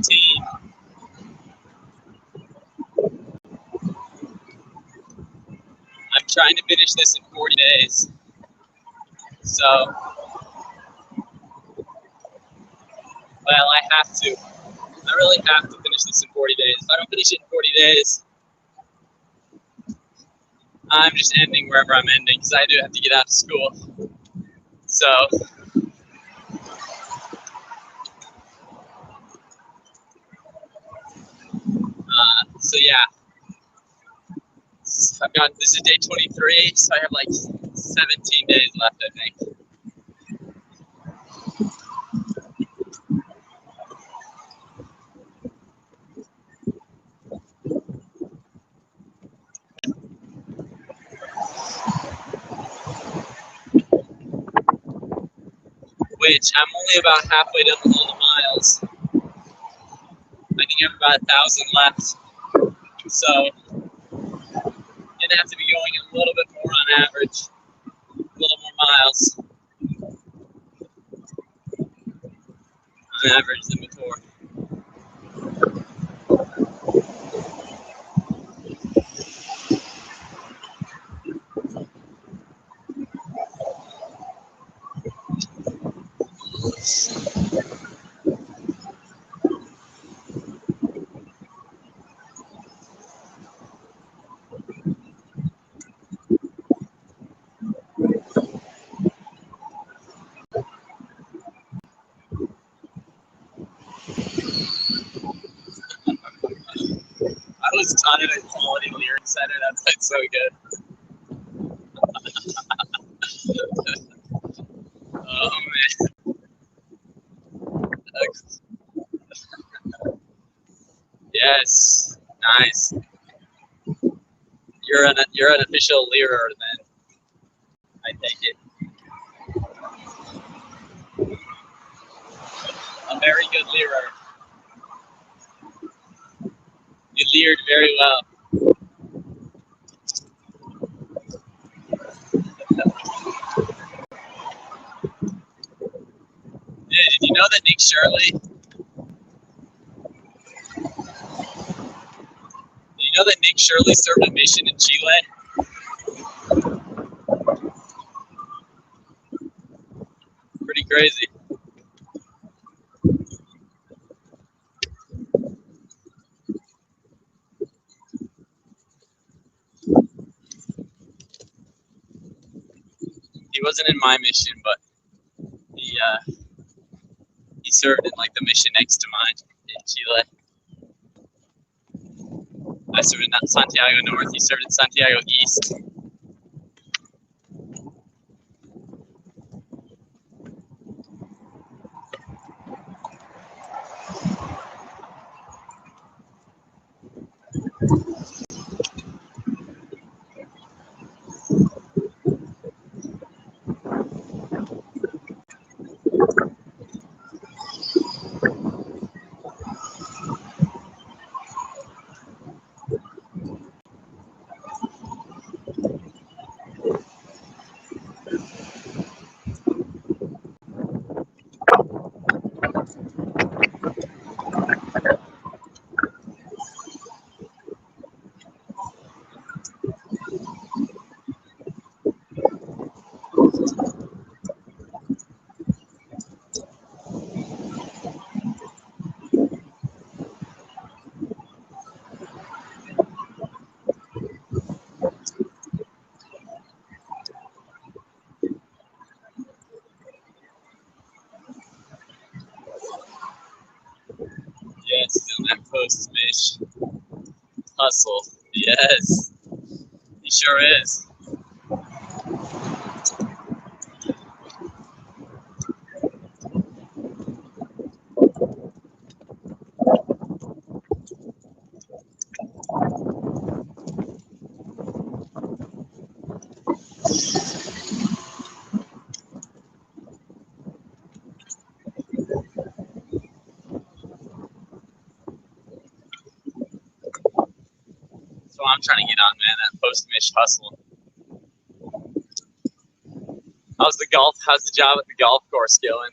I'm trying to finish this in 40 days. So, well, I have to. I really have to finish this in 40 days. If I don't finish it in 40 days, I'm just ending wherever I'm ending because I do have to get out of school. So yeah. This is day 23, so I have like 17 days left, I think. Which I'm only about halfway down all the miles. I think I have about 1,000 left. So gonna have to be going a little bit more on average, a little more miles on average than before. I was taught it at Quality Lyric Center. That's like so good. Oh man. Yes. Nice. You're an official lyrer then. I take it. A very good lyrer. You leered very well. Did you know that Nick Shirley? Did you know that Nick Shirley served a mission in Chile? Pretty crazy. He wasn't in my mission, but he served in like the mission next to mine in Chile. I served in Santiago North. He served in Santiago East. Yes, doing that post-mish hustle. Yes, he sure is. That's what I'm trying to get on, man. That post-mish hustle. How's the golf? How's the job at the golf course going?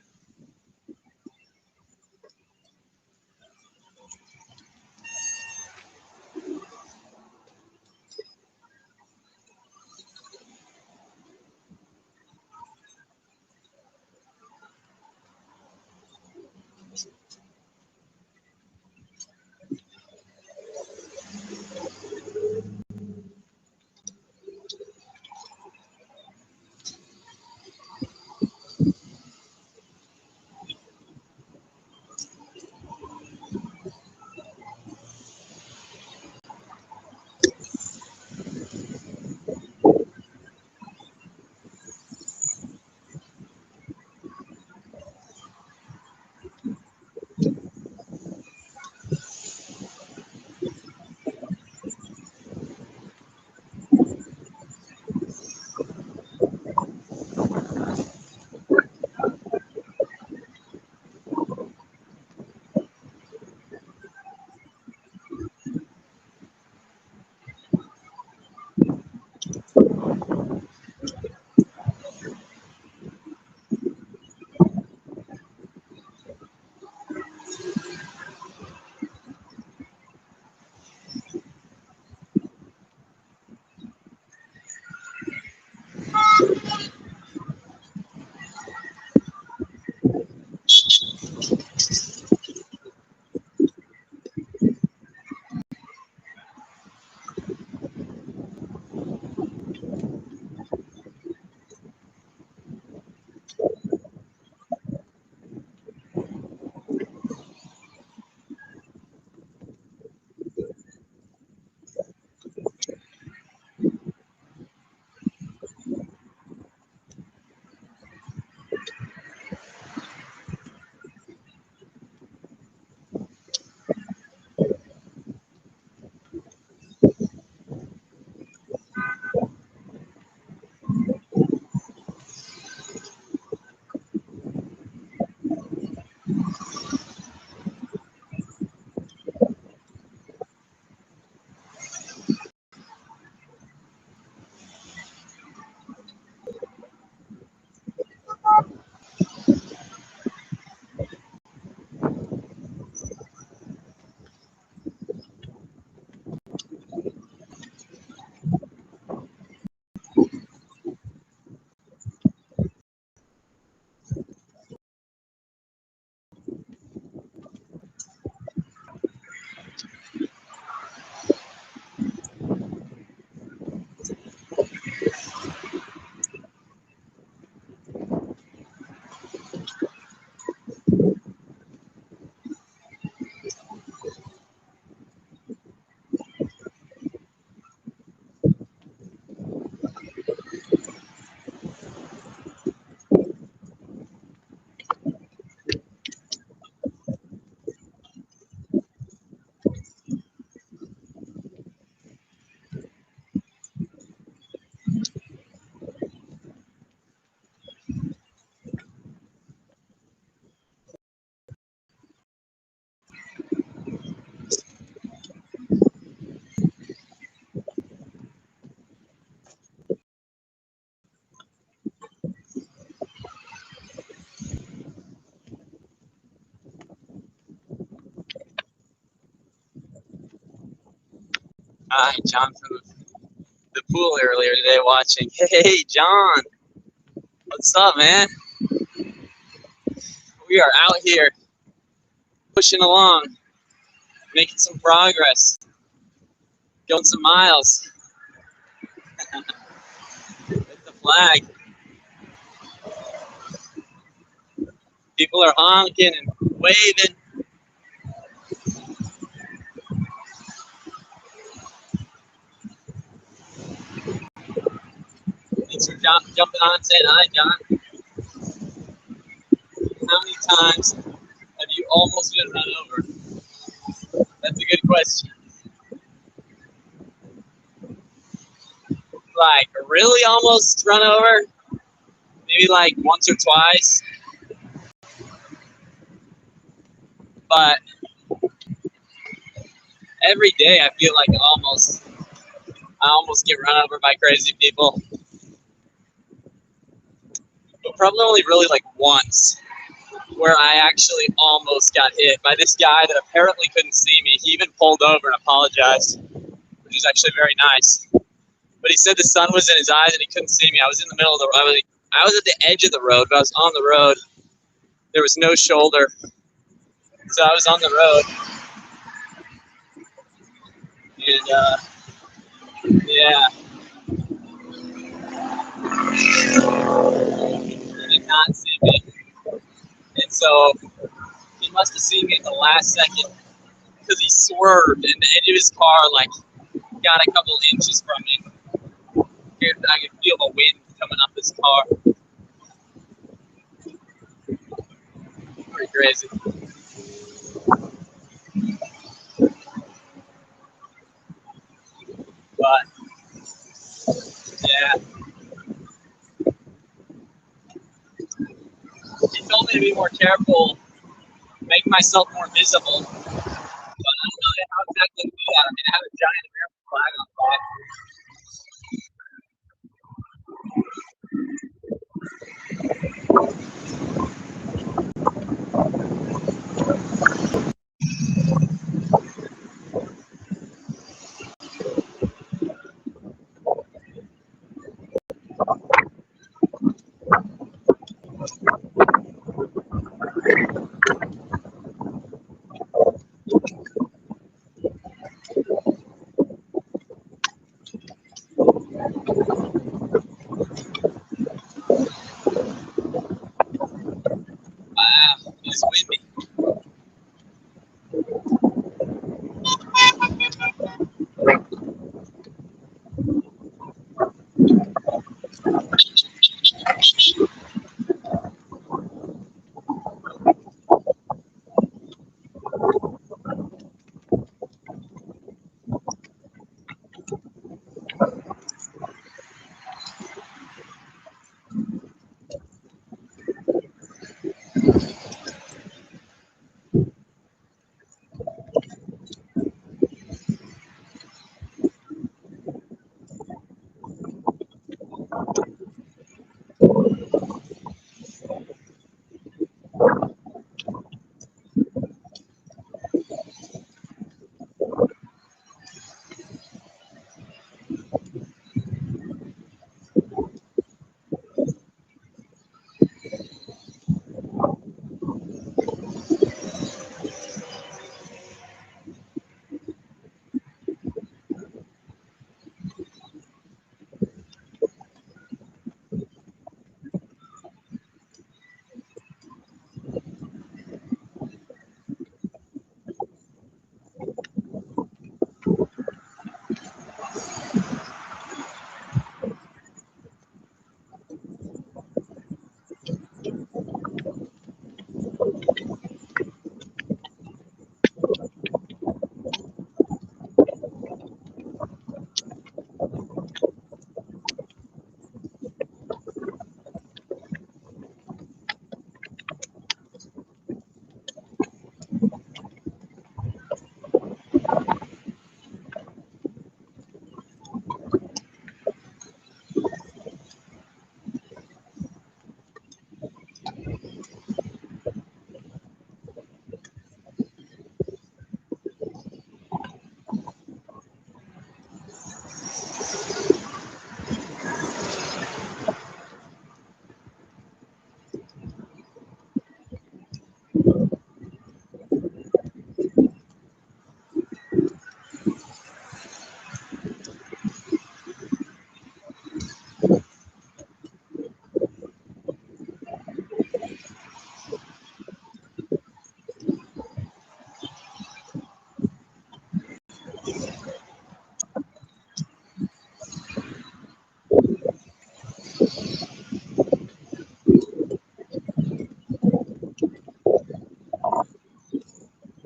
Hi, John from the pool earlier today watching. Hey, John. What's up, man? We are out here pushing along, making some progress, going some miles with the flag. People are honking and waving. Thanks for jumping on and saying hi, John. How many times have you almost been run over? That's a good question. Like, really almost run over? Maybe like once or twice. But every day I feel like I almost get run over by crazy people. But probably only really like once where I actually almost got hit by this guy that apparently couldn't see me. He even pulled over and apologized, which is actually very nice. But he said the sun was in his eyes and he couldn't see me. I was in the middle of the road. I was at the edge of the road, but I was on the road. There was no shoulder. So I was on the road. And, yeah. He did not see me. And so he must have seen me at the last second because he swerved and the edge of his car, like, got a couple inches from me. I could feel the wind coming up his car. Pretty crazy. But, yeah. He told me to be more careful, make myself more visible. But I don't know how exactly to do that. I mean, I have a giant American flag on the back. Wow, it's windy.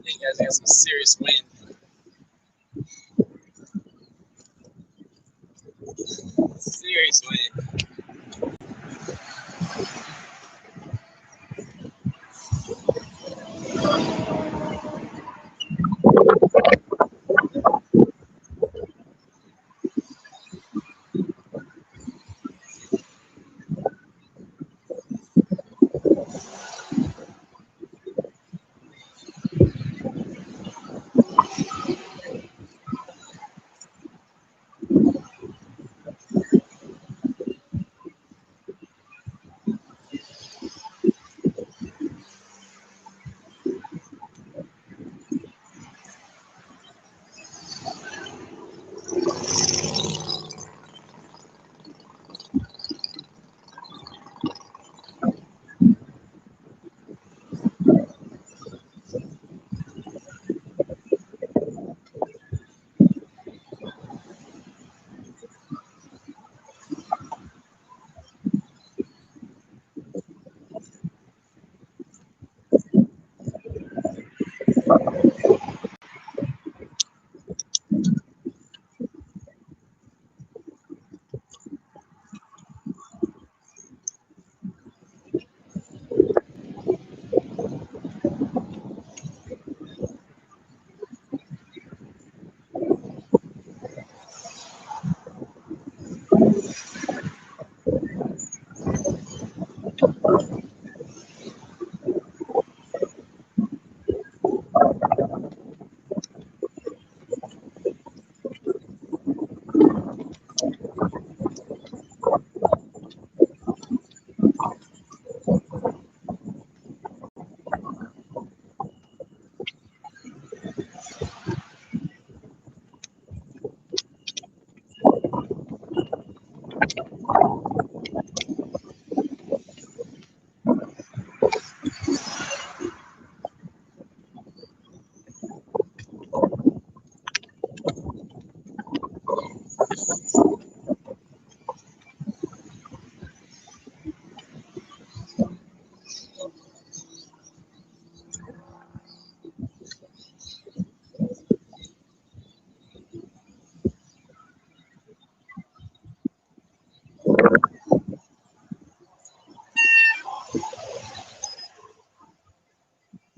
Hey guys, I got some serious wind. Serious wind.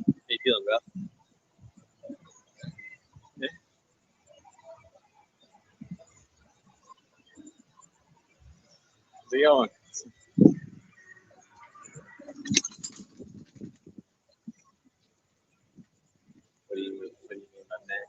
How you feeling, bro? Yeah. How's it going? What do you mean by neck?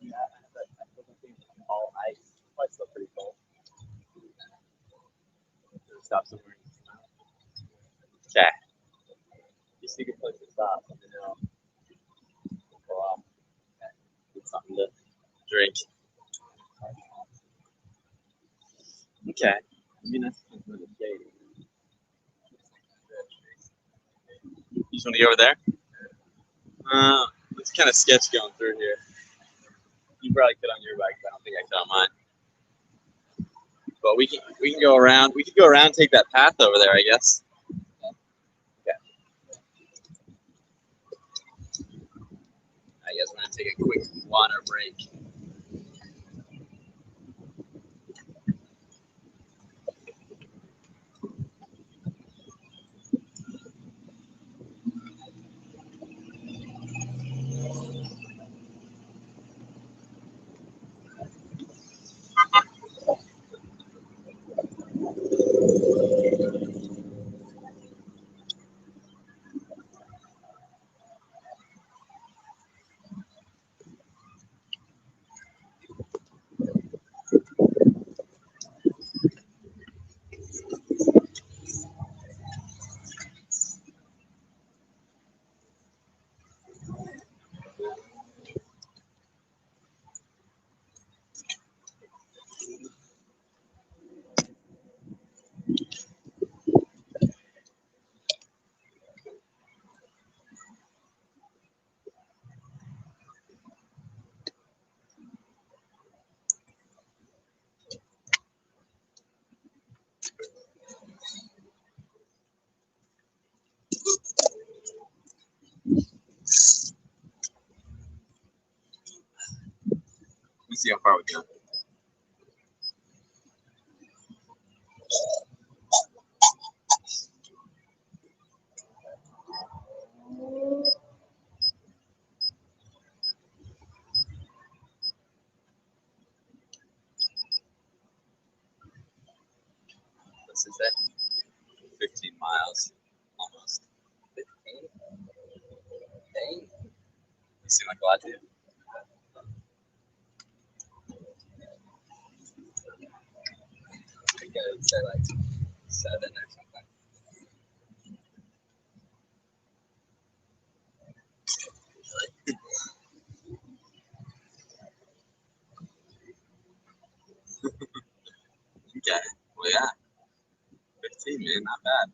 Yeah, I think all ice. It's still pretty cold. Stop somewhere. Okay. You see a good place to stop. And then go off. Okay. Get something to drink. Okay. I mean, that's really shady. You just want to go over there? It's kind of sketch going through here. You probably could on your bike, but I don't think I could on mine. But we can go around. We could go around and take that path over there, I guess. Okay. I guess we're gonna take a quick water break. Let's see how far we go. This is it. 15 miles, almost. 15? Dang. You seem like a lot, dude. I think I would say like 7 or something. Okay. Well, yeah. 15, man, not bad.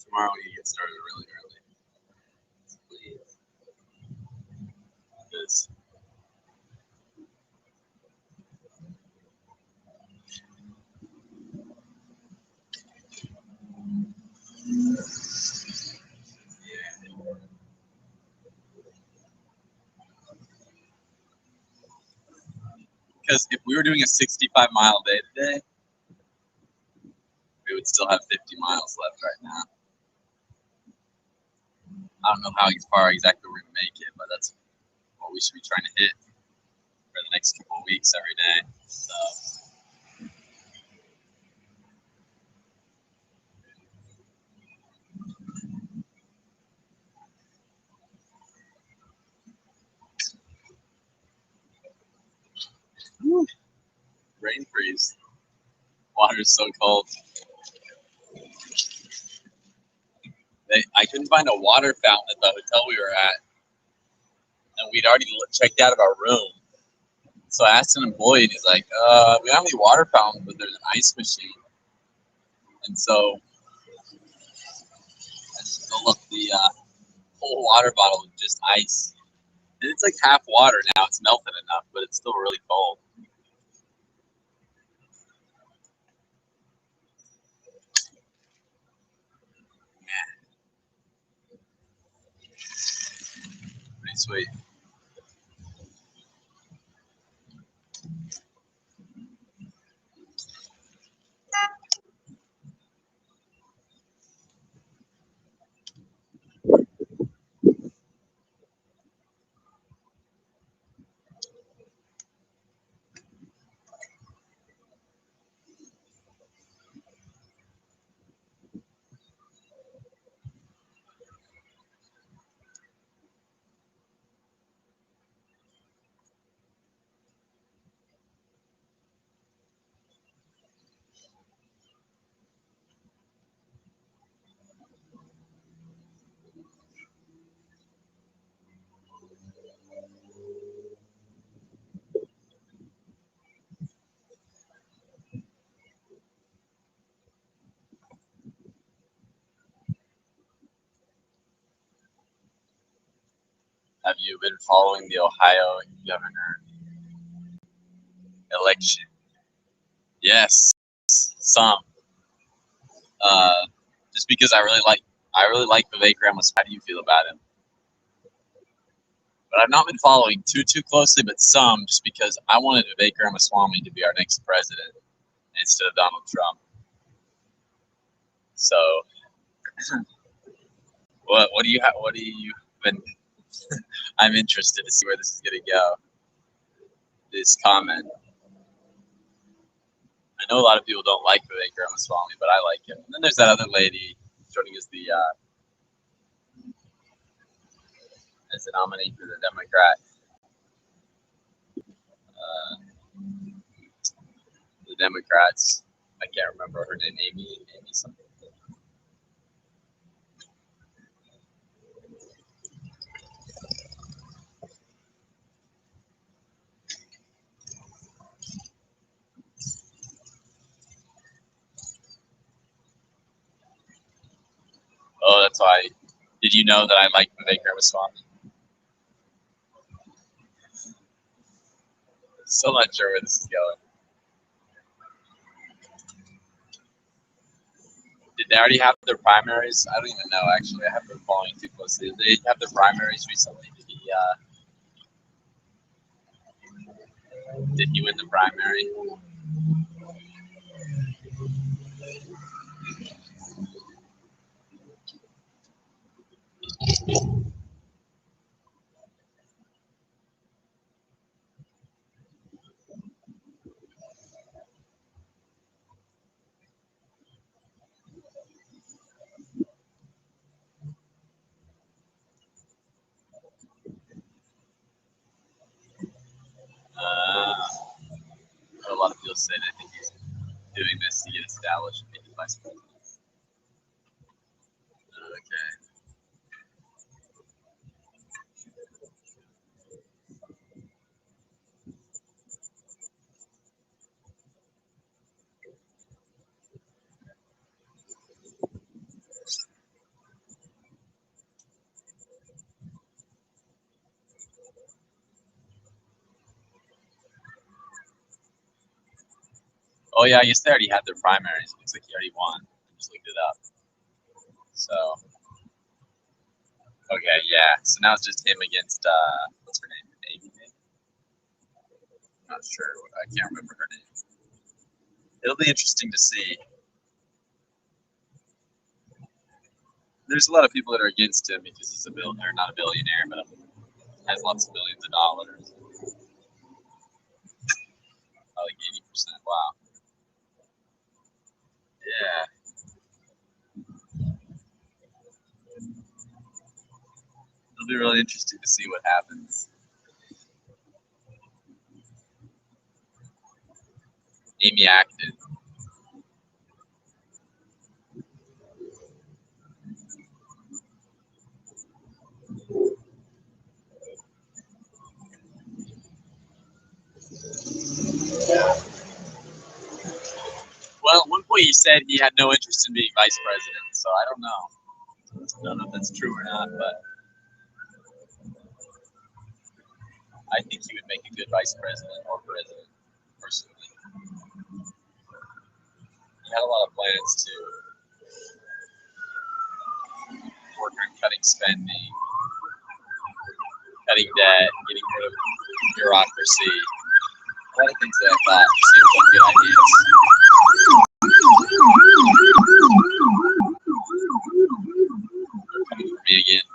Tomorrow we get started really early. Please. Because if we were doing a 65-mile day today, we would still have 50 miles left right now. I don't know how far exactly we're going to make it, but that's what we should be trying to hit for the next couple of weeks every day. So. Woo. Rain freeze. Water is so cold. I couldn't find a water fountain at the hotel we were at, and we'd already checked out of our room. So I asked an employee, and he's like, "We don't have any water fountain, but there's an ice machine." And so I just filled up the whole water bottle with just ice, and it's like half water now. It's melted enough, but it's still really cold. Sweet. Have you been following the Ohio governor election? Yes, some. Uh, just because I really like Vivek Ramaswamy. How do you feel about him? But I've not been following too closely, but some, just because I wanted Vivek Ramaswamy to be our next president instead of Donald Trump. So, what do you have? What do you been? I'm interested to see where this is gonna go. This comment. I know a lot of people don't like Vivek Ramaswamy, but I like him. And then there's that other lady joining as the nominee for the Democrat. The Democrats. I can't remember her name. Amy something. Oh, that's why. Did you know that I like Vivek Ramaswamy? Still not sure where this is going. Did they already have their primaries? I don't even know, actually. I haven't been following too closely. Did they have their primaries recently? Did he win the primary? A lot of people say they think he's doing this to get established and make the vice president. Okay. Oh yeah, I guess they already had their primaries. It looks like he already won. I just looked it up. So okay, yeah. So now it's just him against what's her name? Amy? I'm not sure. I can't remember her name. It'll be interesting to see. There's a lot of people that are against him because he's a billionaire, not a billionaire, but has lots of billions of dollars. Like 80%. Wow. Yeah. It'll be really interesting to see what happens. Amy acted. Well, at one point he said he had no interest in being vice president, so I don't know. I don't know if that's true or not, but I think he would make a good vice president or president, personally. He had a lot of plans to work on cutting spending, cutting debt, getting rid of bureaucracy. A lot of things that I thought seemed like good ideas. Coming for me again.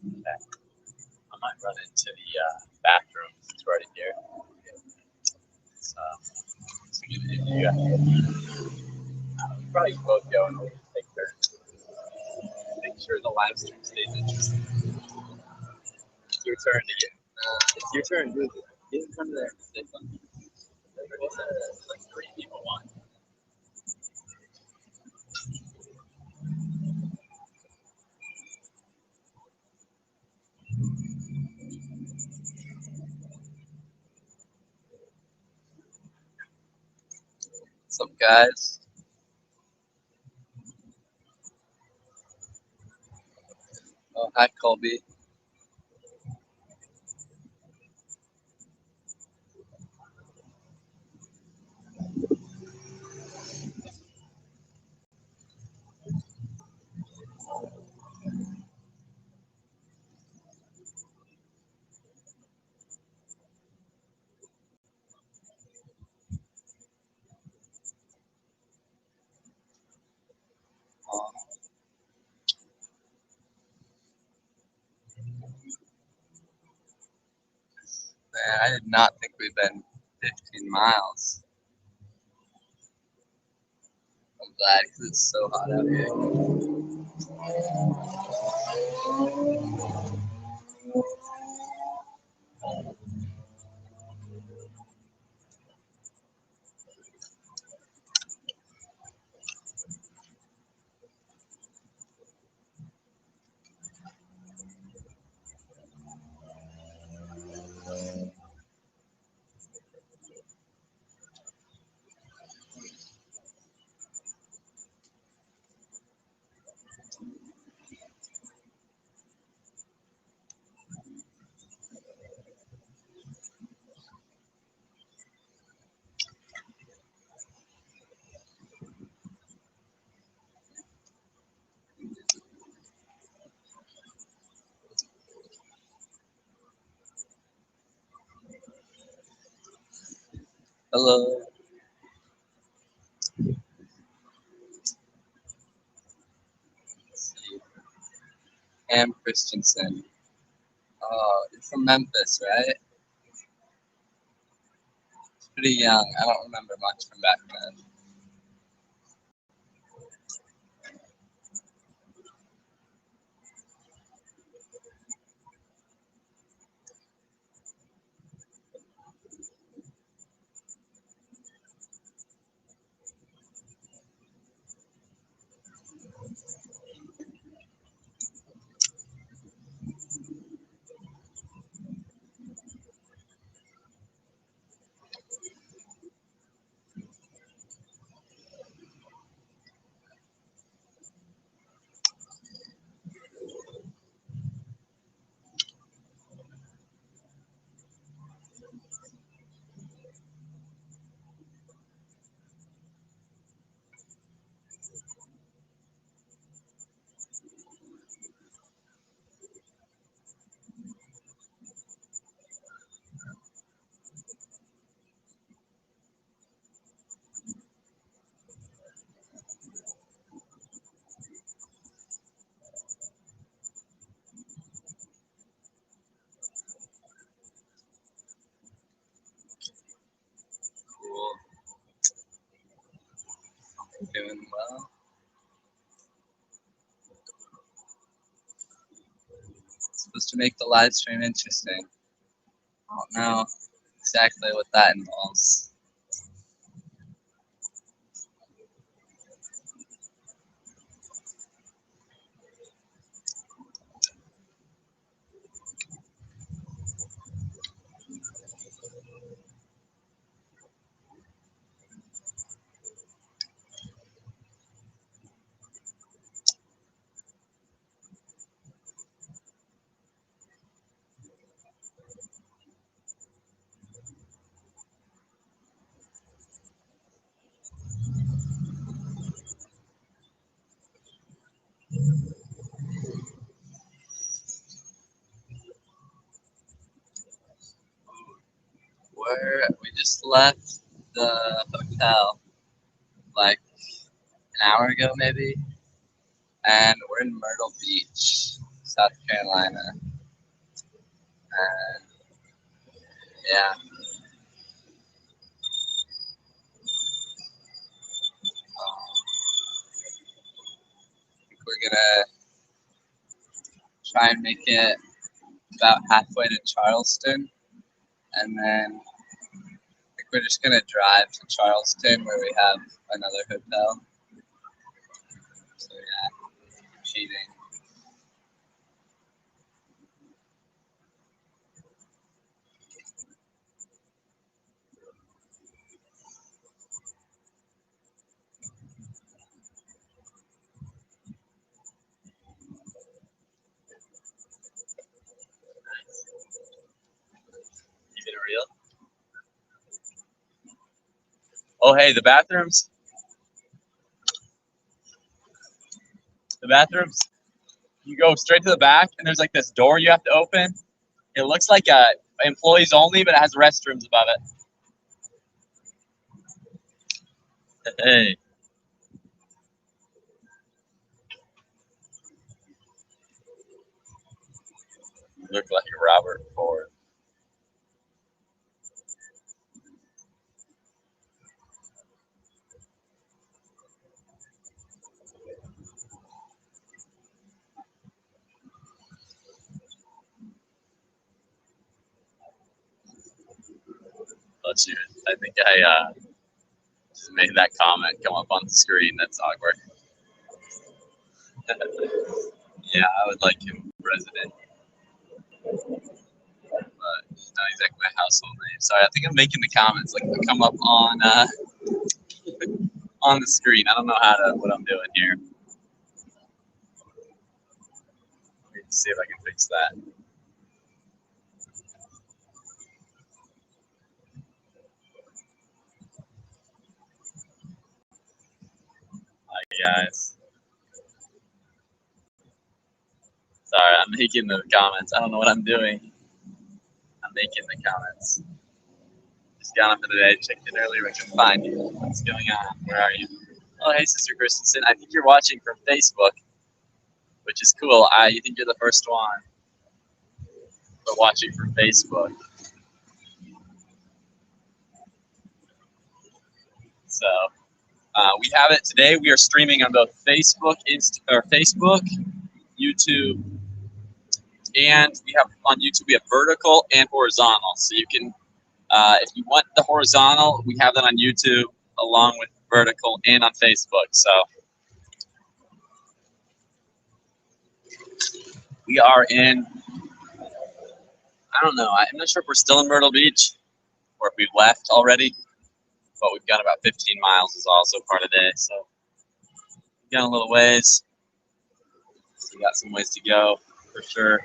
Okay. I might run into the bathroom since we're already here. So, probably both go and we'll take turns. Make sure the live stream stays interesting. It's your turn to get. It's your turn. Get in front of there and say something. Everybody said like 3 people want. What's up, guys? Oh, hi, Colby. Man, I did not think we'd been 15 miles. I'm glad because it's so hot out here. Hello. Let's see. Cam Christensen. Oh, you're from Memphis, right? It's pretty young. I don't remember much from back then. Cool. Doing well. It's supposed to make the live stream interesting. I don't know exactly what that involves. We just left the hotel like an hour ago, maybe, and we're in Myrtle Beach, South Carolina. And yeah, I think we're gonna try and make it about halfway to Charleston, and then I think we're just gonna drive to Charleston where we have another hotel. So yeah, cheating. Keep it real. Oh hey, the bathrooms. The bathrooms. You go straight to the back, and there's like this door you have to open. It looks like employees only, but it has restrooms above it. Hey, you look like a Robert Ford. Let's see. I think I just made that comment come up on the screen. That's awkward. Yeah, I would like him president, but not exactly my household name. Sorry, I think I'm making the comments like they come up on the screen. I don't know what I'm doing here. Let me see if I can fix that. Hi guys. Sorry, I'm making the comments. I don't know what I'm doing. I'm making the comments. Just got up for the day, checked in earlier, I couldn't find you. What's going on? Where are you? Oh, hey, Sister Christensen. I think you're watching from Facebook, which is cool. You think you're the first one, but watching from Facebook. So we have it today. We are streaming on both Facebook, YouTube, and we have on YouTube we have vertical and horizontal. So you can, if you want the horizontal, we have that on YouTube along with vertical and on Facebook. So we are in. I don't know. I'm not sure if we're still in Myrtle Beach or if we've left already, but we've got about 15 miles is also part of the day. So we've got a little ways. So we got some ways to go for sure.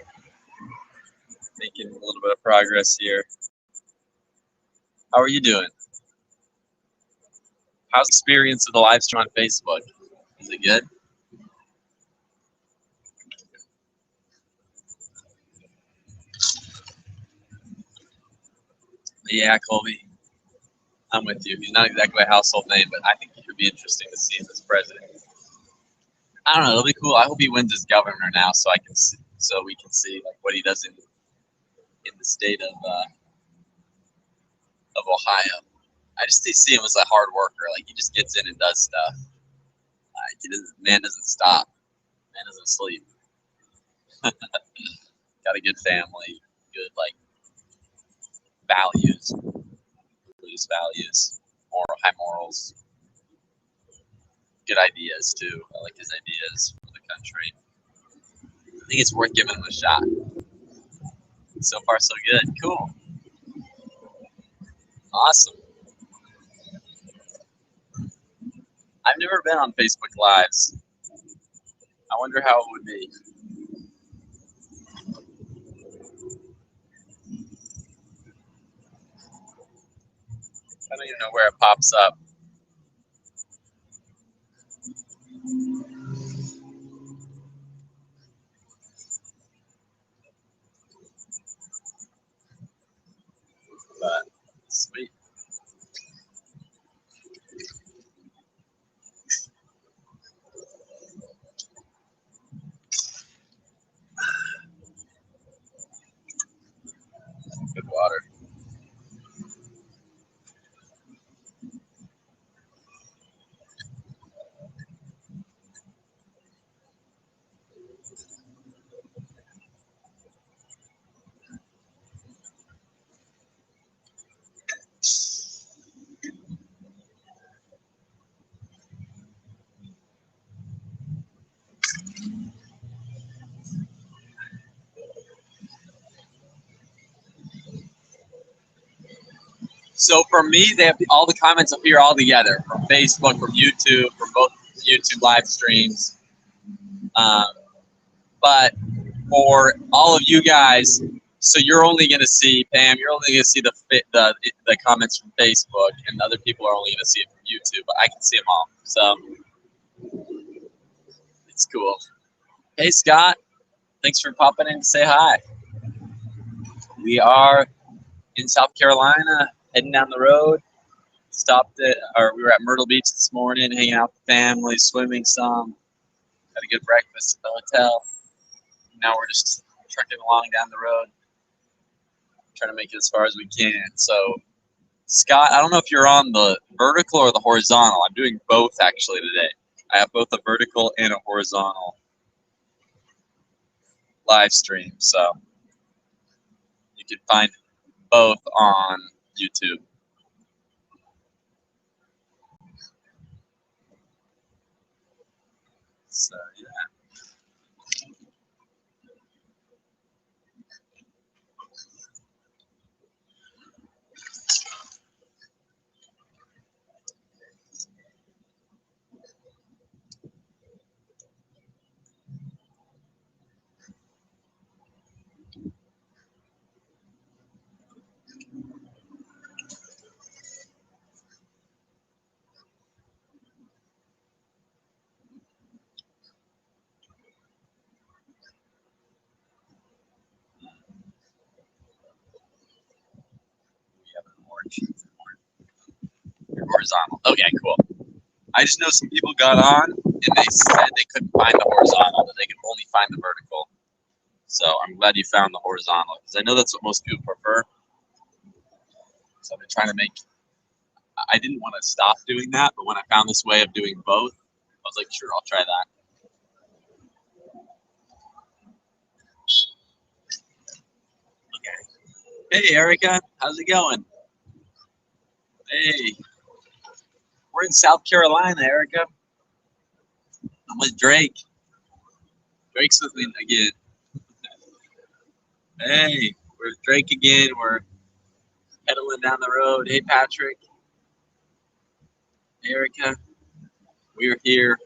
Making a little bit of progress here. How are you doing? How's the experience of the live stream on Facebook? Is it good? Yeah, Colby, I'm with you. He's not exactly a household name, but I think he could be interesting to see him as president. I don't know. It'll be cool. I hope he wins as governor now, so I can see, so we can see like what he does in the state of Ohio. I just see him as a hard worker. Like he just gets in and does stuff. Man doesn't stop. Man doesn't sleep. Got a good family. Good like values. Blues values. High morals. Good ideas too. I like his ideas for the country. I think it's worth giving him a shot. So far, so good. Cool. Awesome. I've never been on Facebook Lives. I wonder how it would be. I don't even know where it pops up. So for me, they have all the comments appear all together from Facebook, from YouTube, from both YouTube live streams. Um, but for all of you guys, so you're only going to see Pam. You're only going to see the comments from Facebook, and other people are only going to see it from YouTube. But I can see them all, so it's cool. Hey Scott, thanks for popping in to say hi. We are in South Carolina, heading down the road. We were at Myrtle Beach this morning, hanging out with the family, swimming some. Had a good breakfast at the hotel. Now we're just trucking along down the road, trying to make it as far as we can. So, Scott, I don't know if you're on the vertical or the horizontal. I'm doing both actually today. I have both a vertical and a horizontal live stream, so you can find both on YouTube. So, yeah. We have an orange. Horizontal. Okay, cool. I just know some people got on and they said they couldn't find the horizontal, that they could only find the vertical. So I'm glad you found the horizontal because I know that's what most people prefer. So I've been trying to I didn't want to stop doing that, but when I found this way of doing both, I was like, sure, I'll try that. Okay. Hey, Erica, how's it going? Hey, we're in South Carolina, Erica. I'm with Drake. Drake's with me again. Hey, we're with Drake again. We're pedaling down the road. Hey, Patrick, Erica, we're here.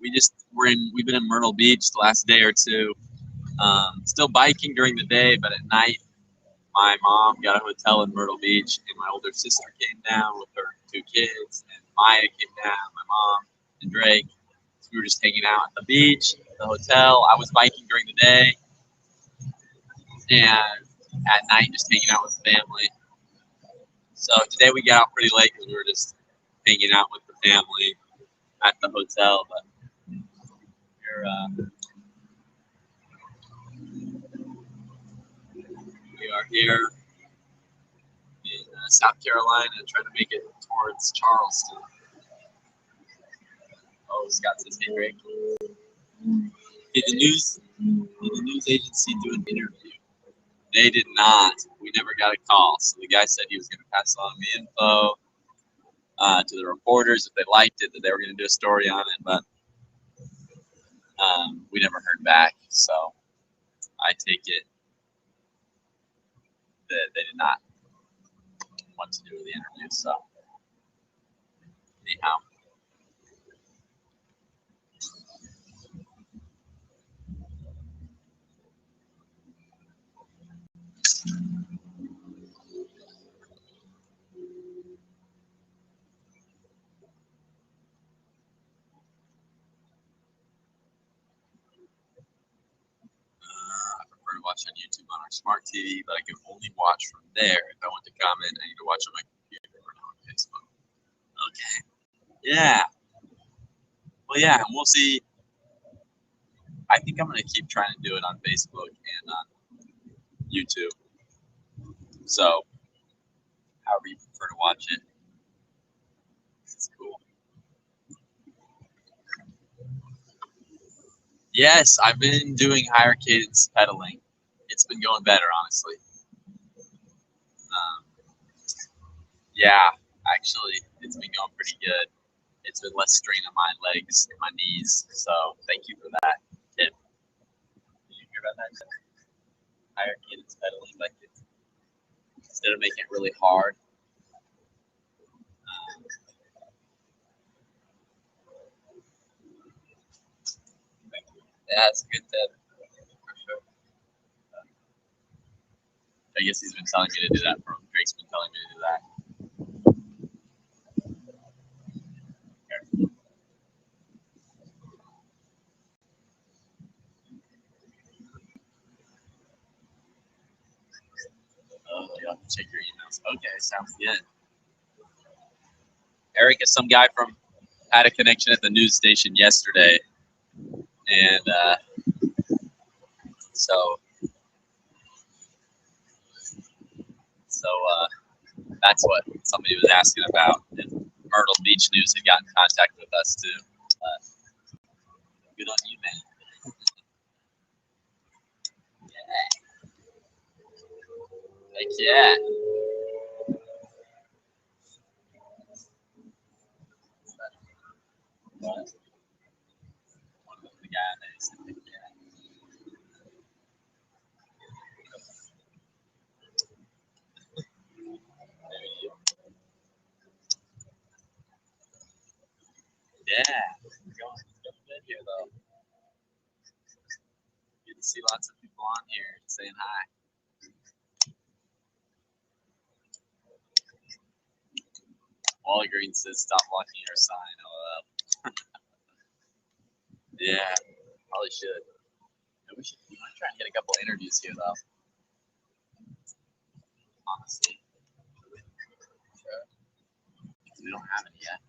We've been in Myrtle Beach the last day or two. Still biking during the day, but at night, my mom got a hotel in Myrtle Beach, and my older sister came down with her 2 kids, and Maya came down, my mom, and Drake. So we were just hanging out at the beach, the hotel. I was biking during the day, and at night, just hanging out with the family. So today we got out pretty late because we were just hanging out with the family at the hotel. But we are here in South Carolina, trying to make it towards Charlston. Oh, Scott says, "Hey, Rick, did the news agency do an interview?" They did not. We never got a call. So the guy said he was going to pass along the info to the reporters if they liked it, that they were going to do a story on it, but we never heard back. So I take it that they did not want to do the interview. So anyhow. I prefer to watch on YouTube on our smart TV, but I can only watch from there. If I want to comment, I need to watch on my computer or on Facebook. Okay. Yeah. Well, yeah, and we'll see. I think I'm going to keep trying to do it on Facebook and on YouTube. So, however you prefer to watch it, it's cool. Yes, I've been doing higher cadence pedaling. It's been going better, honestly. Um, yeah, actually, it's been going pretty good. It's been less strain on my legs and my knees. So thank you for that tip. Did you hear about that? Higher cadence pedaling, like instead of making it really hard. Um, yeah, it's a good tip for sure. I guess he's been telling me to do that. Drake's been telling me to do that. Oh, you have to check your emails. Okay, sounds good. Eric is some guy from had a connection at the news station yesterday, and so so that's what somebody was asking about. If Myrtle Beach News had gotten in contact with us too. Good on you, man. Heck yeah. One of the guys. Heck yeah. Yeah. It's going good here though. Good to see lots of people on here saying hi. Walgreens says stop blocking your sign. Oh, yeah. Probably should. We might try and get a couple interviews here though. Honestly. Sure. We don't have any yet.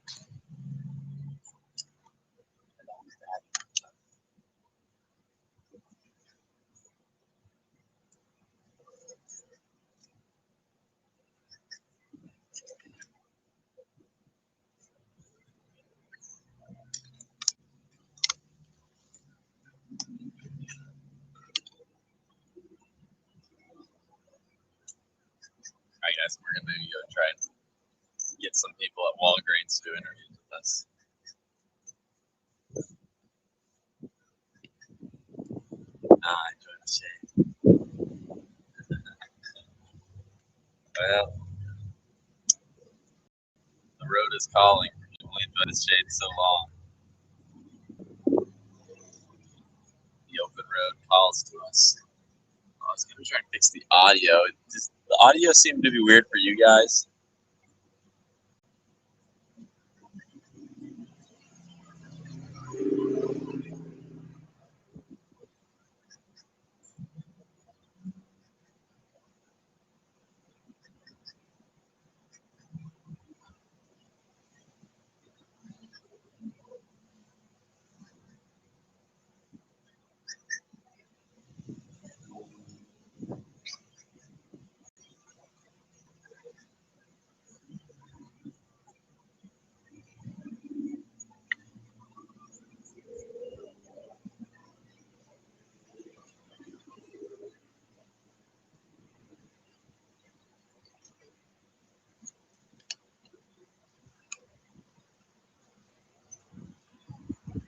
Alright guys, we're gonna maybe go try and get some people at Walgreens to do interviews with us. I enjoy the shade. Well, the road is calling. We've only enjoyed the shade so long. The open road calls to us. I was gonna try and fix the audio. The audio seemed to be weird for you guys.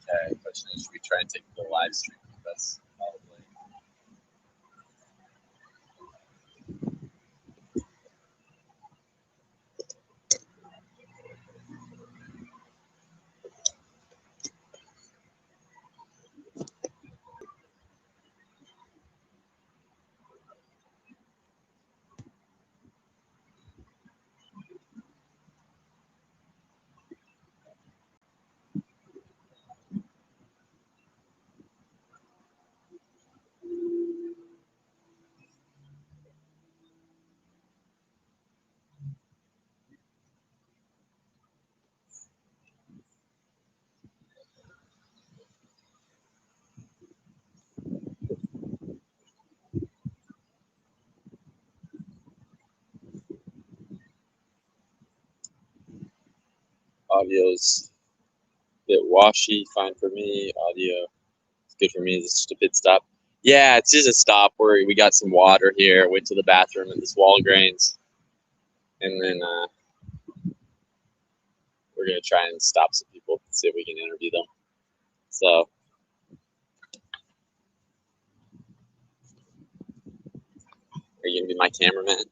Okay, question is, should we try and take the live stream with us? Probably. Audio's a bit washy, fine for me. Audio good for me. It's just a pit stop. Yeah, it's just a stop where we got some water here. Went to the bathroom at this Walgreens, and then we're gonna try and stop some people, see if we can interview them. So, are you gonna be my cameraman?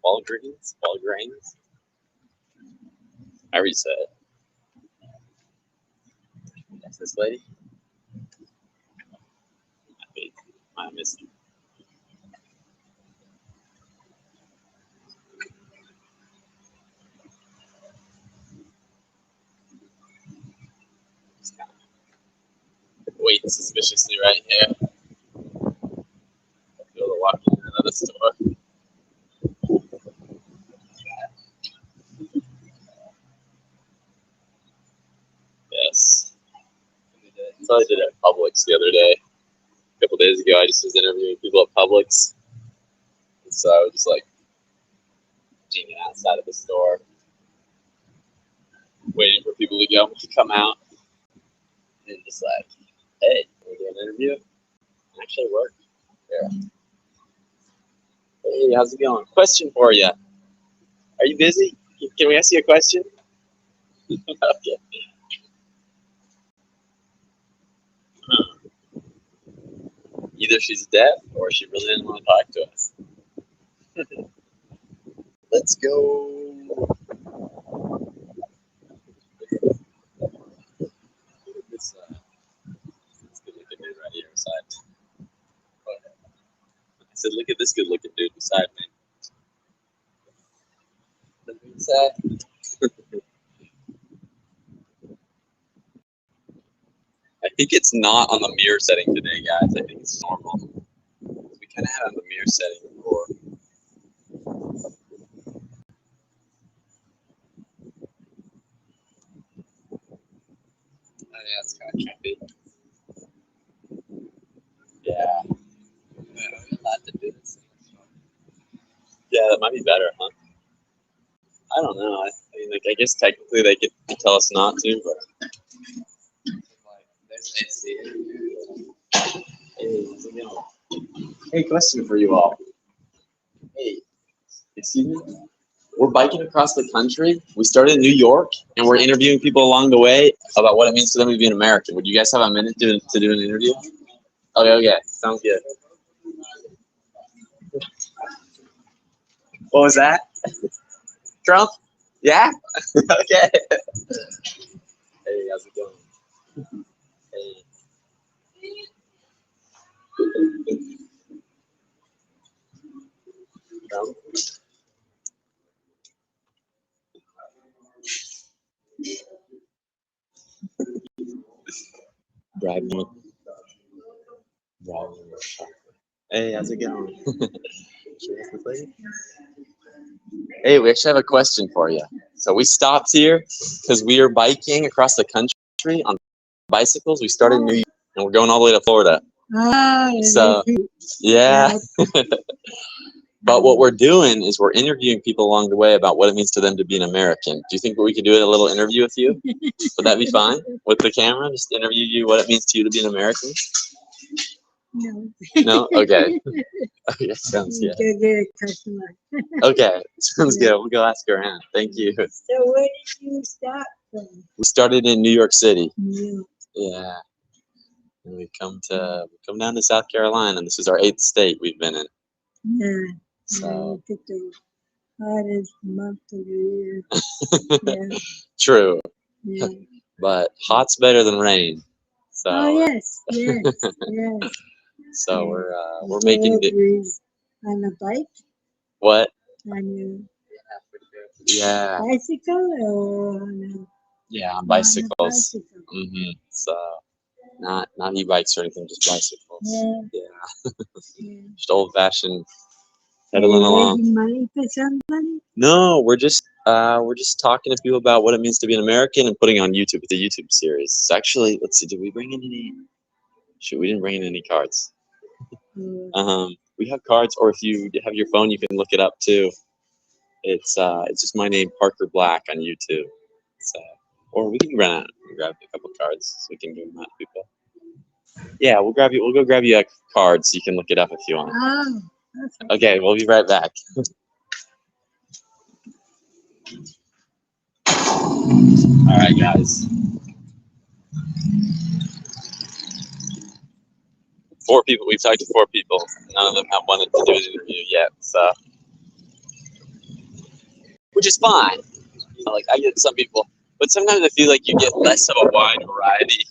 Walgreens. Walgreens. I already said it. That's this lady. I missed it. Waiting suspiciously right here. I feel the walking in another store. Yes. So I did at Publix the other day. A couple days ago, I just was interviewing people at Publix. And so I was just like hanging outside of the store, waiting for people to come out. And just like, hey, can we do an interview? Actually work. Yeah. Hey, how's it going? Question for you. Are you busy? Can we ask you a question? Okay. Either she's deaf or she really didn't want to talk to us. Let's go. This good looking dude right here beside me. I said, look at this good looking dude beside me. I think it's not on the mirror setting today, guys. I think it's normal. We kind of had it on the mirror setting before. Oh, yeah, it's kind of trippy. Yeah. We're allowed to do this. Yeah, that might be better, huh? I don't know. I mean, like, I guess technically they could tell us not to, but. Hey, how's it going? Hey, question for you all. Hey, excuse me? We're biking across the country. We started in New York, and we're interviewing people along the way about what it means to them to be an American. Would you guys have a minute to do an interview? Okay, sounds good. What was that? Trump? Yeah? Okay. Hey, how's it going? Hey. Trump? Bribe me. Hey, how's it going? Hey, we actually have a question for you. So we stopped here because we are biking across the country on bicycles. We started in New York and we're going all the way to Florida. So, yeah. But what we're doing is we're interviewing people along the way about what it means to them to be an American. Do you think we could do a little interview with you? Would that be fine with the camera? Just interview you what it means to you to be an American? No. No? Okay. Okay, sounds good. Go get a customer. Okay, sounds good. We'll go ask around. Thank you. So where did you start from? We started in New York City. New York. Yeah. And we come down to South Carolina, and this is our 8th state we've been in. Yeah. So. Look at the hottest month of the year. Yeah. True. Yeah. But hot's better than rain. So. Oh yes, yes, yes. So Yeah. we're making deliveries on a bike. What? On your Yeah. bicycle or on Yeah, on a bicycles. bicycle. So Not e-bikes or anything, just bicycles. Yeah. Yeah. Yeah. Just old-fashioned Are pedaling you along. raising money for somebody? No, we're just talking to people about what it means to be an American and putting on YouTube with the YouTube series. So actually, let's see, did we bring in any? Shoot, we didn't bring in any cards. We have cards, or if you have your phone, you can look it up too. It's just my name, Parker Black, on YouTube. So, or we can run out and grab a couple cards so we can give them out to people. Yeah, we'll grab you. We'll go grab you a card so you can look it up if you want. Oh, okay. Okay, we'll be right back. All right, guys. 4 people. We've talked to 4 people. None of them have wanted to do an interview yet, so which is fine. You know, like I get some people, but sometimes I feel like you get less of a wide variety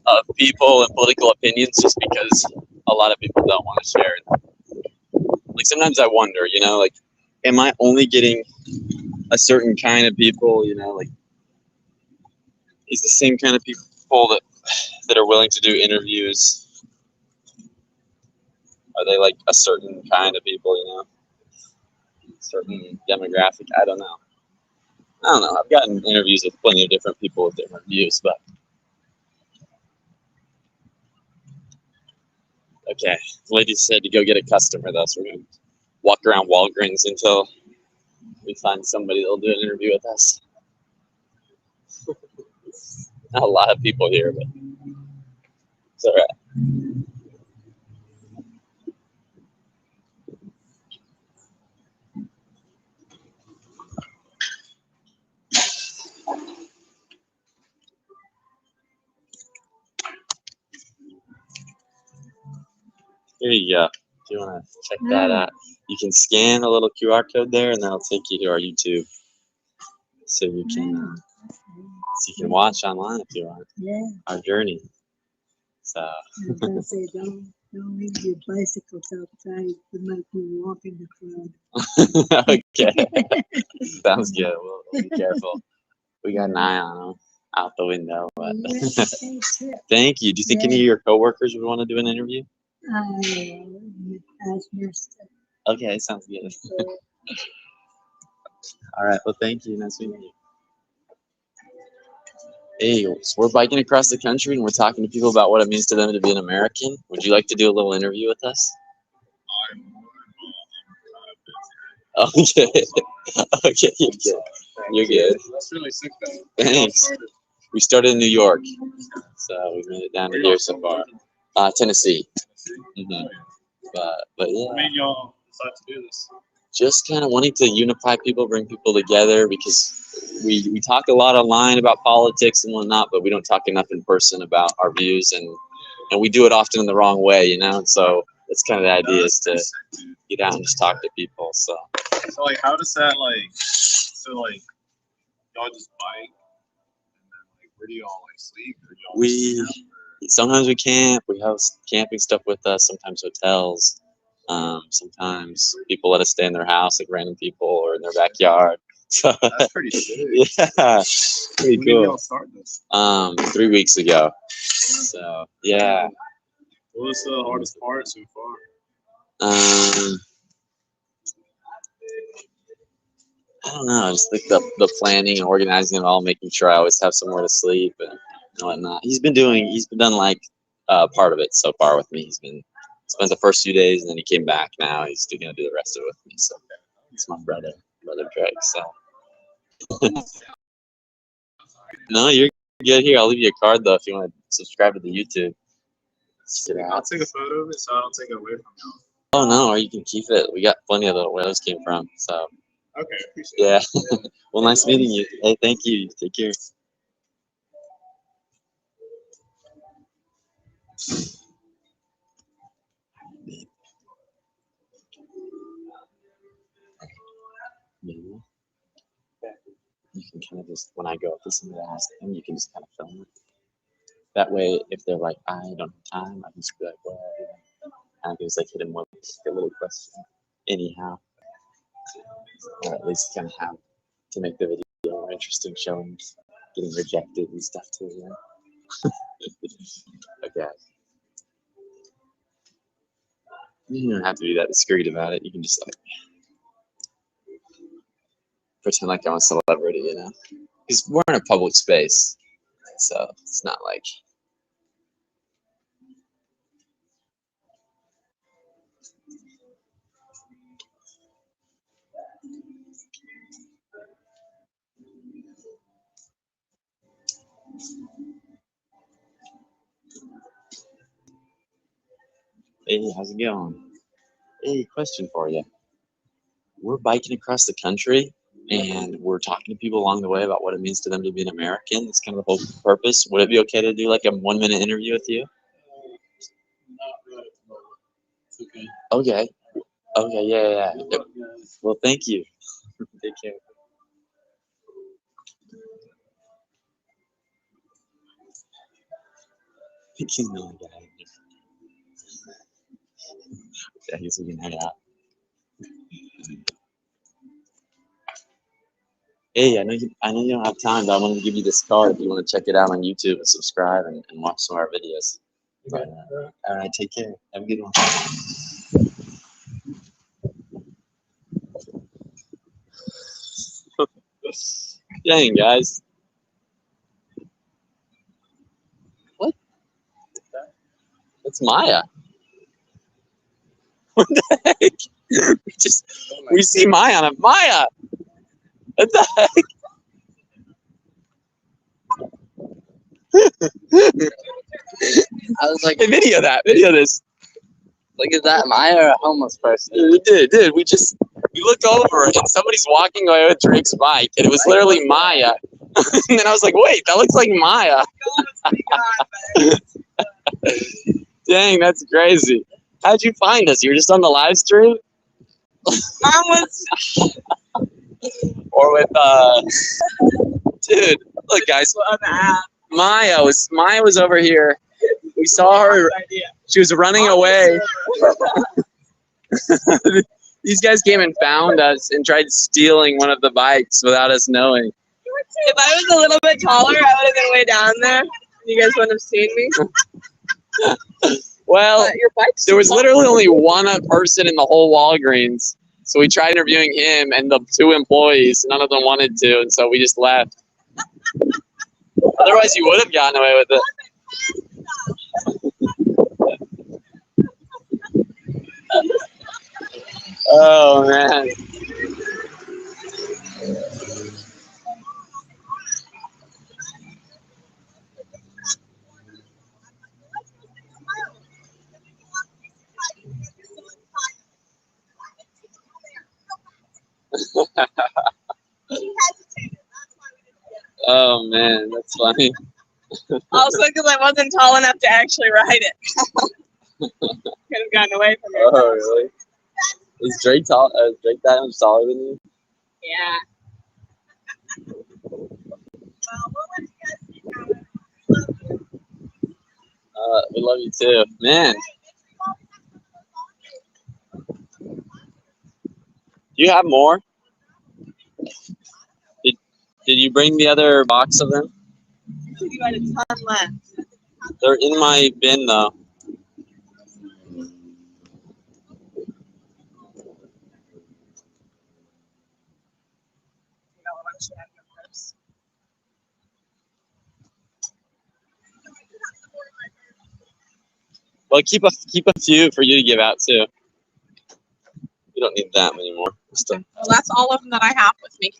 of people and political opinions just because a lot of people don't want to share it. Like sometimes I wonder, you know, like am I only getting a certain kind of people? You know, like is the same kind of people that are willing to do interviews? Are they like a certain kind of people, you know? Certain demographic? I don't know. I've gotten interviews with plenty of different people with different views, but okay. The lady said to go get a customer though, so we're gonna walk around Walgreens until we find somebody that'll do an interview with us. Not a lot of people here, but it's all right. Here you go. Do you want to check that out? You can scan a little QR code there, and that'll take you to our YouTube, so you can watch online if you want. Yeah. Our journey. So. I was gonna say, don't leave your bicycles outside. It might be walking the crowd. Okay. Sounds good. We'll be careful. We got an eye on them out the window. But thank you. Do you think any of your coworkers would want to do an interview? Okay, sounds good. All right. Well, thank you. Nice meeting you. Hey, so we're biking across the country and we're talking to people about what it means to them to be an American. Would you like to do a little interview with us? Okay. Okay, you're good. You're good. That's really sick though. Thanks. We started in New York, so we made it down to here so far. Tennessee. But yeah. What made y'all decide to do this? Just kind of wanting to unify people, bring people together, because we talk a lot online about politics and whatnot, but we don't talk enough in person about our views, and we do it often in the wrong way, you know. And so that's kind of the idea, is to get out and just talk to people. So like, how does that like y'all just bike, and then like where do y'all like sleep? Or y'all sometimes we camp. We have camping stuff with us. Sometimes hotels. Sometimes people let us stay in their house, like random people, or in their backyard. So that's pretty sick. Yeah, pretty when cool. did y'all start this? 3 weeks ago. So yeah. What was the hardest part so far? I don't know. Just like the planning and organizing it all, making sure I always have somewhere to sleep and whatnot. He's been done like part of it so far with me. He's been spent the first few days and then he came back. Now he's still gonna do the rest of it with me. So it's my brother Greg. So no, you're good here. I'll leave you a card though if you want to subscribe to the YouTube. I'll take a photo of it so I don't take it away from y'all. Oh no, or you can keep it. We got plenty of where those came from. So okay, appreciate it. Yeah. Well, nice meeting you. Hey, thank you. Take care. You can kind of just, when I go up to somebody to ask them, you can just kind of film it. That way, if they're like, I don't have time, I can just be like, well, I can just like hit them with a little question anyhow. Or at least kind of have to make the video more interesting, showing getting rejected and stuff too. Yeah. Okay. You don't have to be that discreet about it. You can just like pretend like I'm a celebrity, you know? Because we're in a public space, so it's not like. Hey, how's it going? Hey, question for you. We're biking across the country and we're talking to people along the way about what it means to them to be an American. That's kind of the whole purpose. Would it be okay to do like a 1-minute interview with you? Not really at the moment. It's okay. Okay. Okay, yeah. Good luck, guys. Well, thank you. Take care. He's the only guy. Yeah, he's looking hang out. Hey, I know you don't have time, but I wanted to give you this card if you want to check it out on YouTube and subscribe and watch some of our videos. Okay. All right, take care. Have a good one. Dang, guys. What? That's Maya. What the heck? We see Maya on it. Maya! What the heck? I was like, Hey, video this. like, is that Maya or a homeless person? Dude, we looked over and somebody's walking away with Drake's bike, and it was literally Maya. And then I was like, wait, that looks like Maya. Dang, that's crazy. How'd you find us? You were just on the live stream? Mom was Or with, dude, look, guys, on the app. Maya was over here. We saw her. She was running away. These guys came and found us and tried stealing one of the bikes without us knowing. If I was a little bit taller, I would have been way down there. You guys wouldn't have seen me. Well, But your bike's there was literally only one person in the whole Walgreens. So we tried interviewing him and the 2 employees. None of them wanted to, and so we just left. Otherwise, you would have gotten away with it. Oh, man. Oh, man, that's funny. also because I wasn't tall enough to actually ride it. Could have gotten away from it. Oh, really? Is Drake Drake that much taller than you? Yeah. We love you too. Man. Do you have more? Did you bring the other box of them? You had a ton left. They're in my bin though. Well, keep a few for you to give out too. You don't need that many more. Well, that's all of them that I have with me.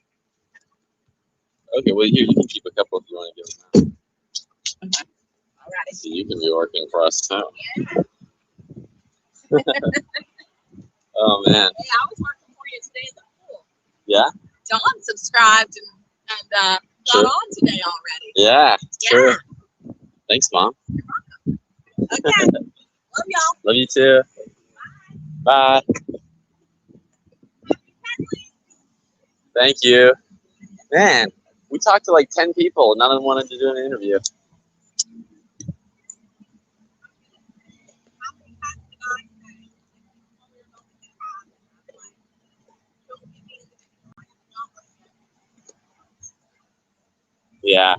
Okay, well here you can keep a couple if you want to give them out. Okay. Alrighty. So you can be working for us too. Oh man. Hey, I was working for you today at the pool. Yeah? John subscribed and got Sure. on today already. Yeah. Yeah. True. Thanks, Mom. Okay. Love y'all. Love you too. Bye. Thank you. Man, we talked to like 10 people. None of them wanted to do an interview. Yeah.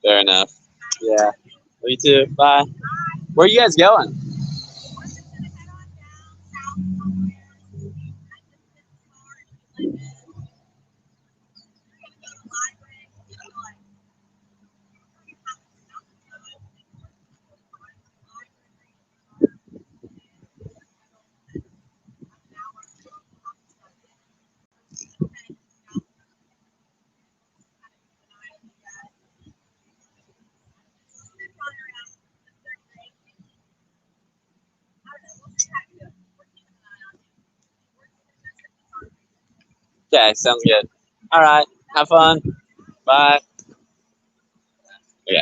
Fair enough. Yeah. Me too. Bye. Where are you guys going? Okay, sounds good. All right. Have fun. Bye. Okay.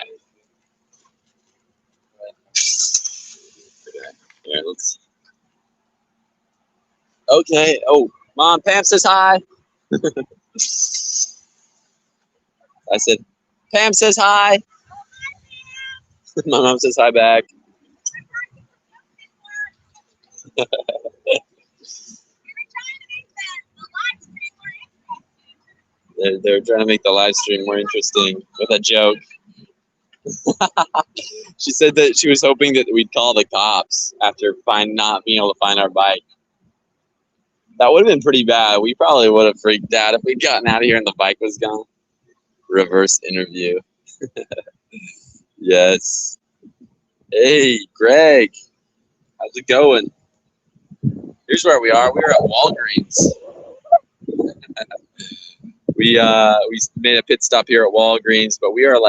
Okay. Here, let's. Okay. Oh, Mom, Pam says hi. I said, Pam says hi. My mom says hi back. They're trying to make the live stream more interesting with a joke. She said that she was hoping that we'd call the cops after not being able to find our bike. That would have been pretty bad. We probably would have freaked out if we'd gotten out of here and the bike was gone. Reverse interview. Yes. Hey, Greg. How's it going? Here's where we are. We are at Walgreens. We made a pit stop here at Walgreens, but we are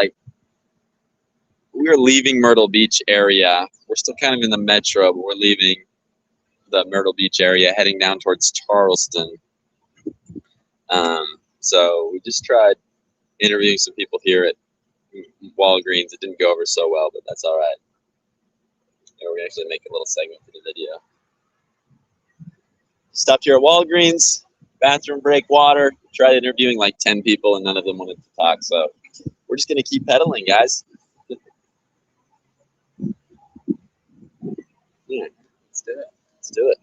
leaving Myrtle Beach area. We're still kind of in the metro, but we're leaving the Myrtle Beach area, heading down towards Charlston. So we just tried interviewing some people here at Walgreens. It didn't go over so well, but that's all right. And we're gonna actually make a little segment for the video. Stopped here at Walgreens, bathroom break, water. Tried interviewing like 10 people, and none of them wanted to talk. So we're just gonna keep pedaling, guys. Yeah, let's do it. Let's do it.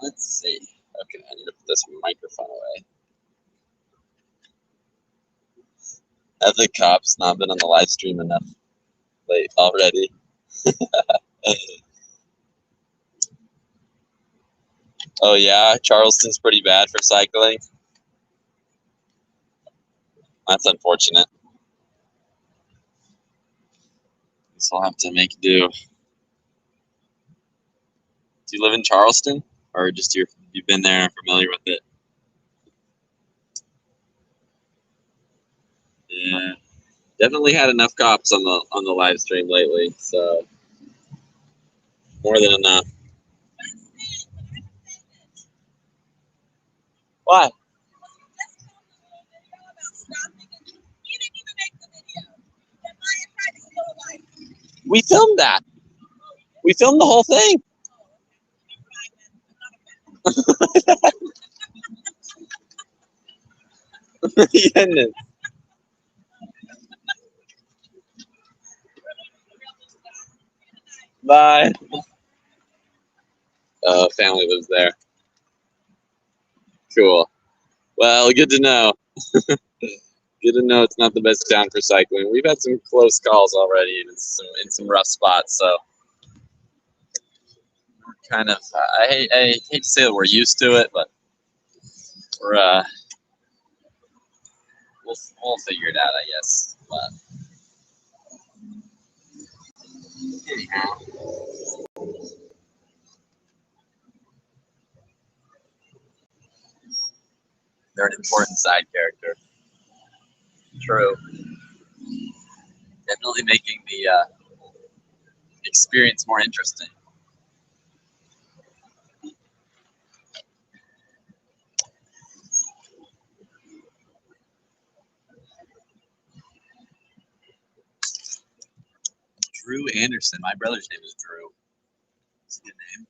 Let's see. Okay, I need to put this microphone away. Have the cops not been on the live stream enough late already? Oh yeah, Charleston's pretty bad for cycling. That's unfortunate. Guess I'll have to make do. Do you live in Charleston, or just you've been there and familiar with it? Yeah, definitely had enough cops on the live stream lately, so more than enough. Why? We filmed that. We filmed the whole thing. Yeah. Bye. Family lives there. Cool. Well, good to know. Good to know it's not the best town for cycling. We've had some close calls already, and it's in some rough spots. So, kind of, I hate to say that we're used to it, but we're we'll figure it out, I guess. But anyhow, they're an important side character. True. Definitely making the experience more interesting. Drew Anderson. My brother's name is Drew. That's a good name.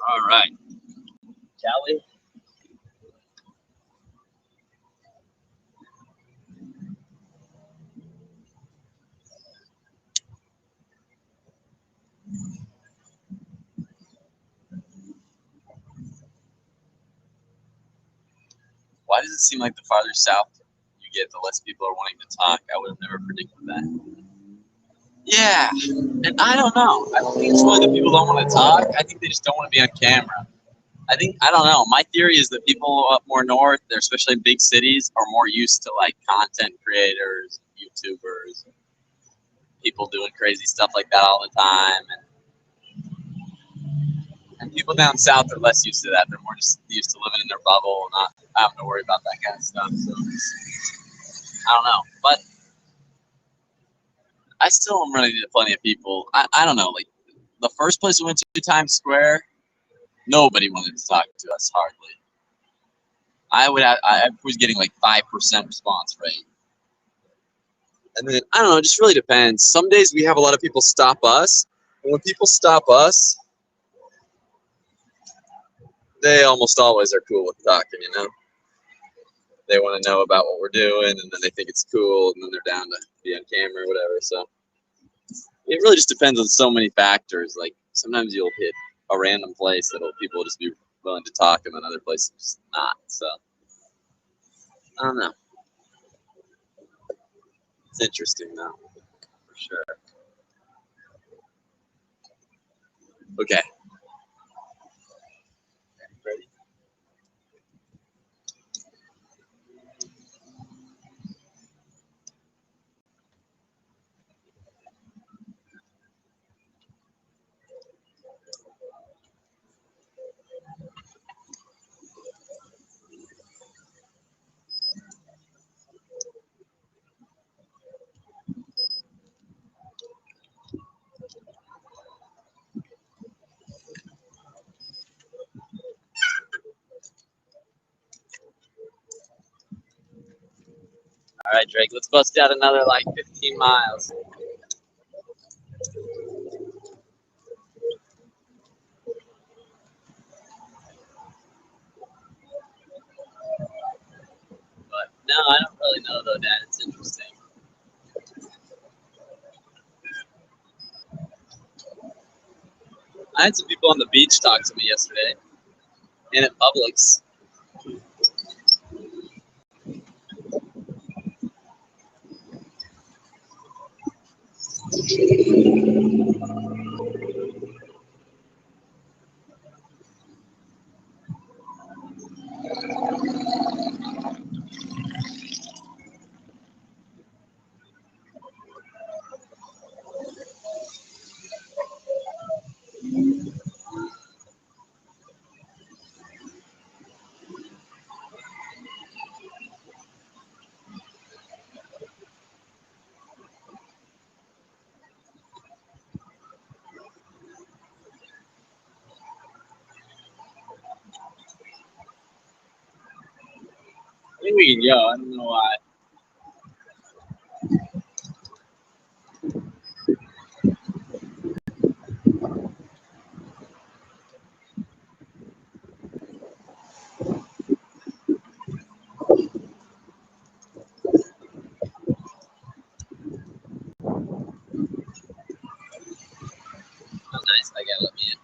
All right. Callie? Why does it seem like the farther south you get, the less people are wanting to talk? I would have never predicted that. Yeah, and I don't know. I don't think it's really that people don't want to talk. I think they just don't want to be on camera. I don't know. My theory is that people up more north, they're especially in big cities, are more used to like content creators, YouTubers, people doing crazy stuff like that all the time. And people down south are less used to that. They're more just used to living in their bubble and not having to worry about that kind of stuff. So I don't know. But I still am running into plenty of people. I don't know. Like the first place we went to, Times Square, nobody wanted to talk to us hardly. I was getting like 5% response rate. And then I don't know, it just really depends. Some days we have a lot of people stop us. And when people stop us, they almost always are cool with talking, you know? They want to know about what we're doing, and then they think it's cool, and then they're down to be on camera or whatever. So it really just depends on so many factors. Like sometimes you'll hit a random place that people will just be willing to talk, and then other places just not. So I don't know. It's interesting though, for sure. Okay. Ready? All right, Drake, let's bust out another like 15 miles. But no, I don't really know though, Dad. It's interesting. I had some people on the beach talk to me yesterday, and at Publix. I think we can go. I don't know why. Oh, nice. I gotta let me in.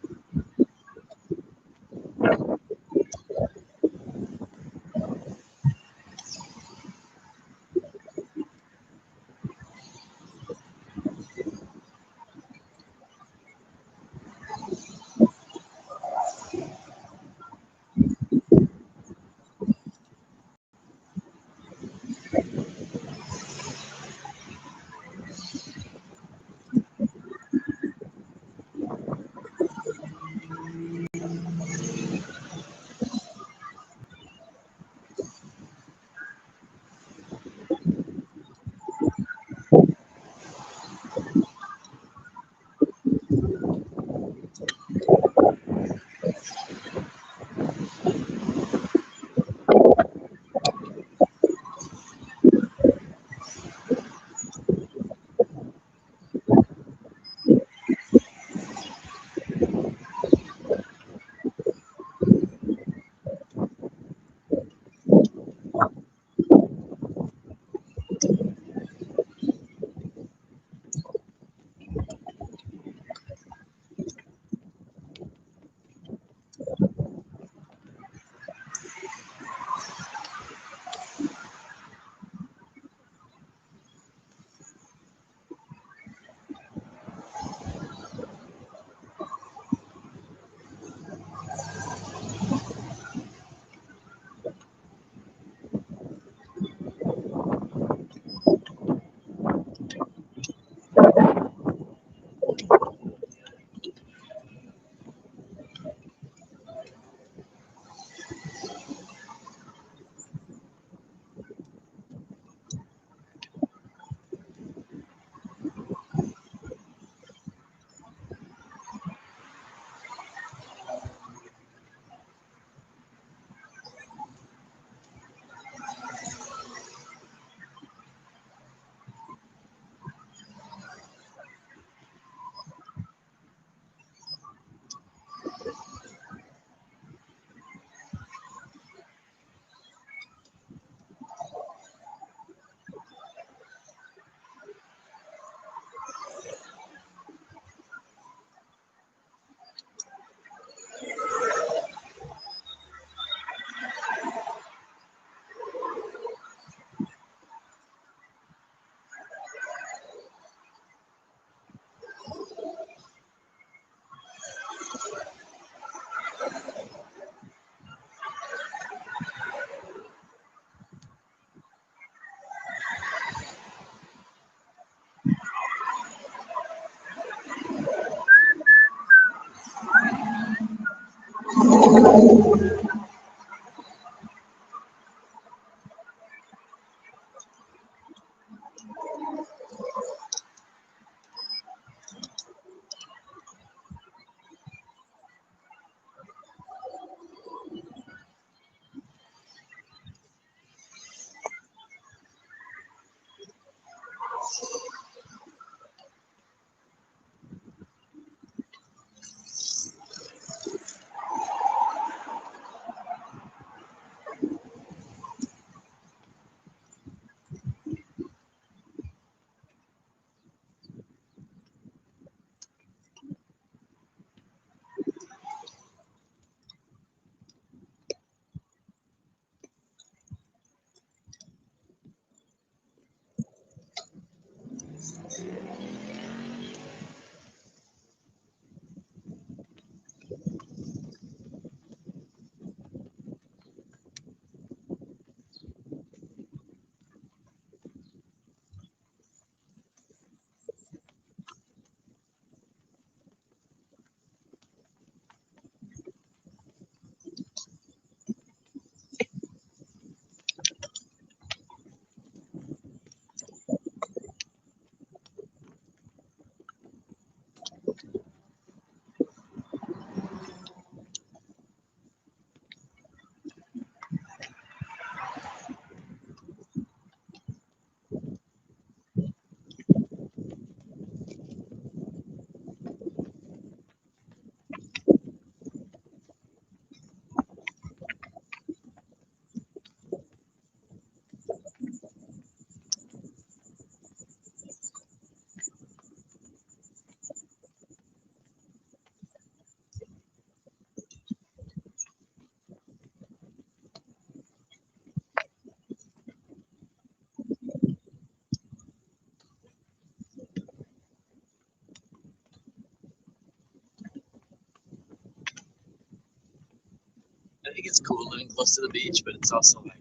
I think it's cool living close to the beach, but it's also like,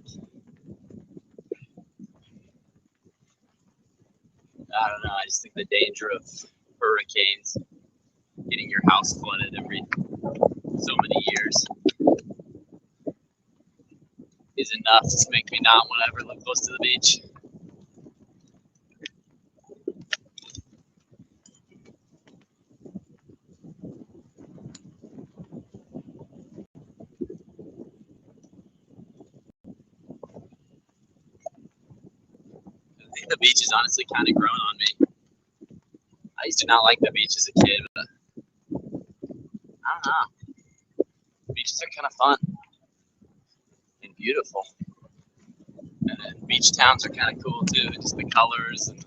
I don't know, I just think the danger of hurricanes, getting your house flooded every so many years, is enough to make me not want to ever live close to the beach. I think the beach has honestly kind of grown on me. I used to not like the beach as a kid, but I don't know. Beaches are kind of fun and beautiful. And then beach towns are kind of cool too, just the colors and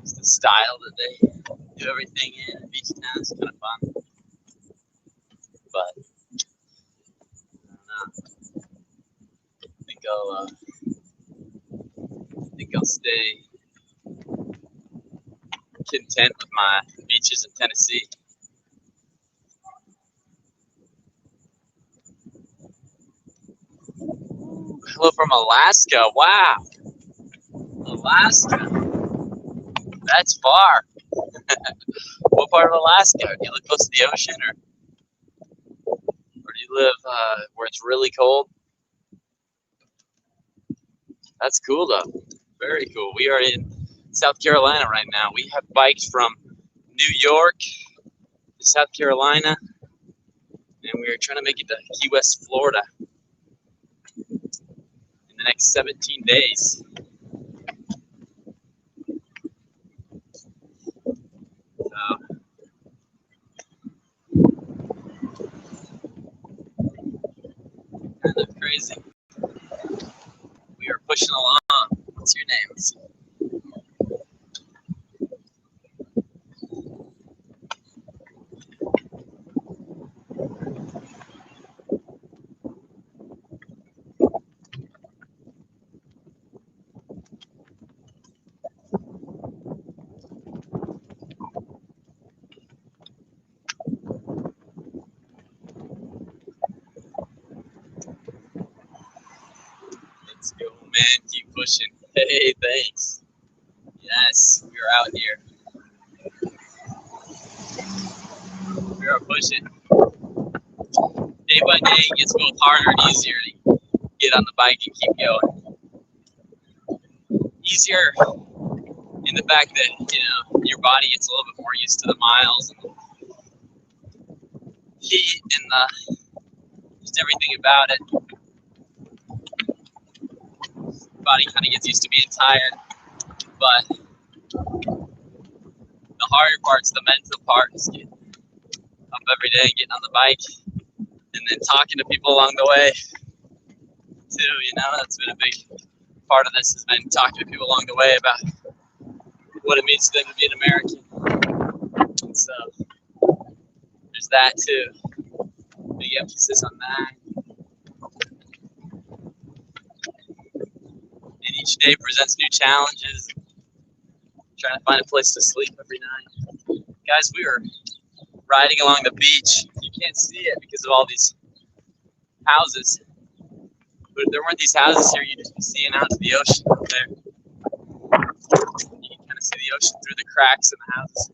just the style that they do everything in. Beach towns is kind of fun. But I don't know. I think I'll stay content with my beaches in Tennessee. Hello from Alaska. Wow. Alaska. That's far. What part of Alaska? Do you live close to the ocean or do you live where it's really cold? That's cool though. Very cool. We are in South Carolina right now. We have biked from New York to South Carolina, and we are trying to make it to Key West, Florida in the next 17 days. So, kind of crazy. We are pushing along. What's your name? Let's see. Let's go, man. Keep pushing. Hey, thanks. Yes, we are out here. push it. Day by day, it gets both harder and easier to get on the bike and keep going. Easier in the fact that, your body gets a little bit more used to the miles and the heat and just everything about it. The body kind of gets used to being tired, but the harder part's the mental part, is getting up every day, getting on the bike, and then talking to people along the way too. That's been a big part of this, has been talking to people along the way about what it means to them to be an American. And so there's that too. Big emphasis on that. And each day presents new challenges. Trying to find a place to sleep every night. Guys, we were riding along the beach. You can't see it because of all these houses. But if there weren't these houses here, you'd just be seeing out to the ocean up there. You can kind of see the ocean through the cracks in the houses.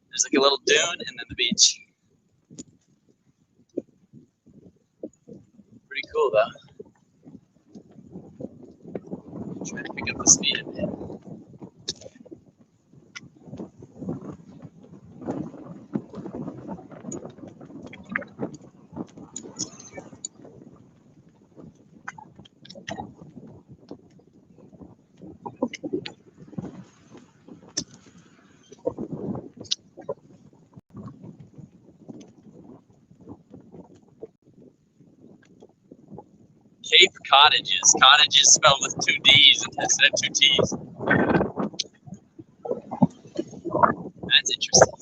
There's like a little dune and then the beach. Pretty cool though. Trying to pick up the speed a bit. Cape Cottages. Cottages spelled with 2 D's instead of 2 T's. That's interesting.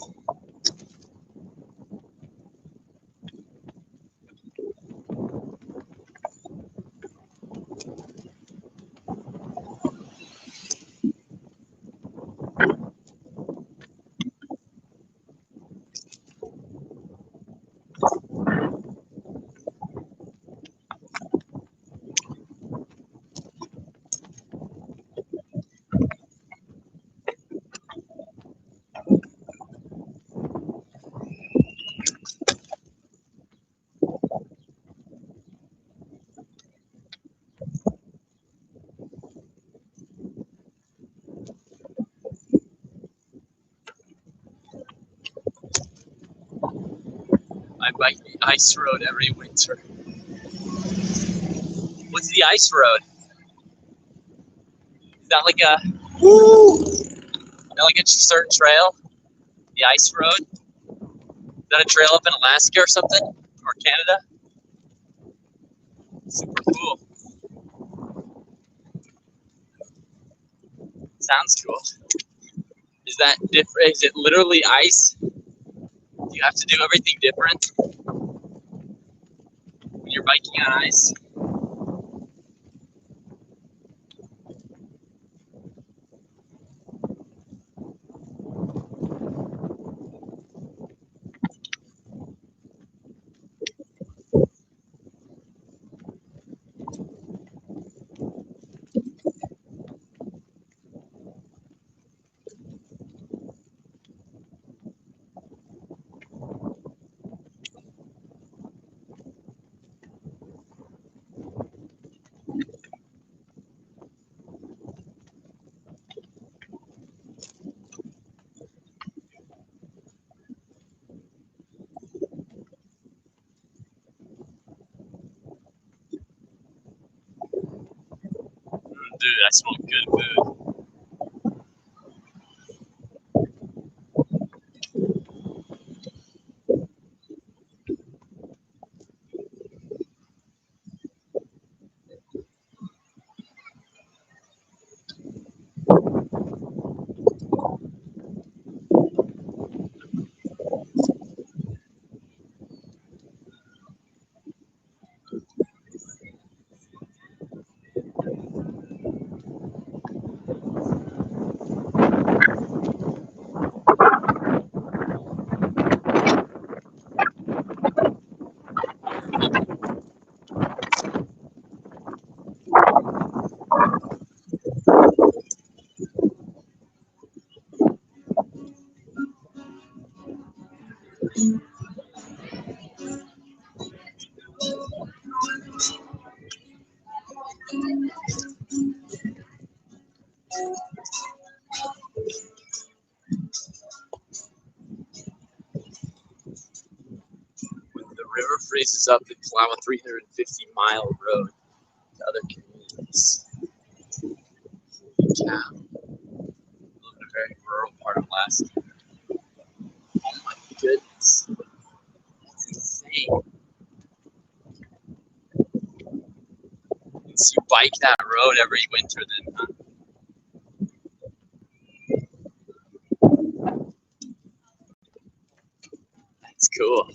I bike the ice road every winter. What's the ice road? Is that like a certain trail? The ice road? Is that a trail up in Alaska or something? Or Canada? Super cool. Sounds cool. Is that different? Is it literally ice? Do you have to do everything different when you're biking on ice? Dude, I smoke good food. freezes up and plow a 350-mile road to other communities. Yeah. We live in a very rural part of Alaska. Oh my goodness. That's insane. So you bike that road every winter then, huh? That's cool.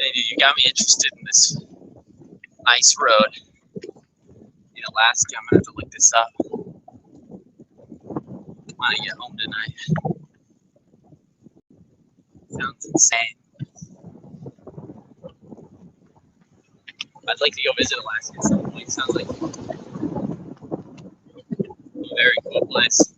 Hey, dude, you got me interested in this ice road in Alaska. I'm gonna have to look this up when I get home tonight. Sounds insane. I'd like to go visit Alaska at some point. Sounds like a very cool place.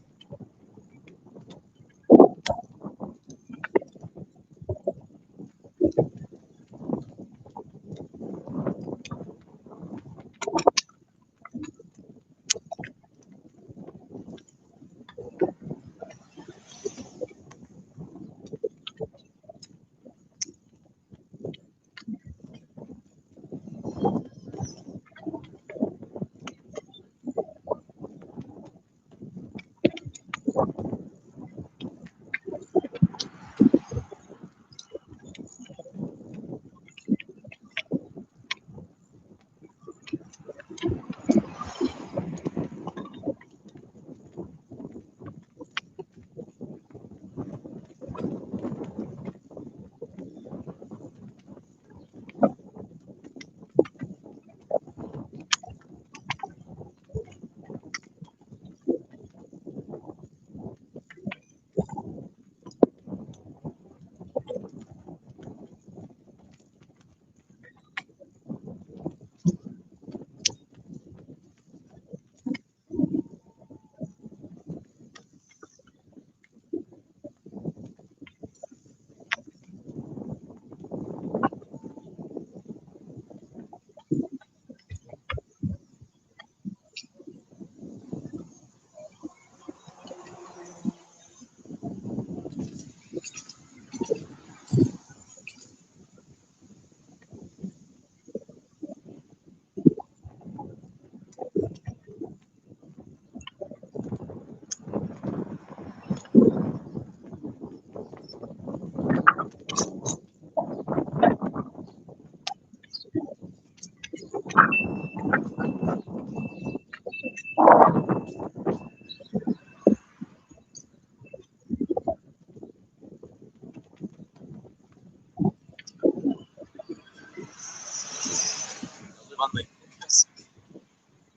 On the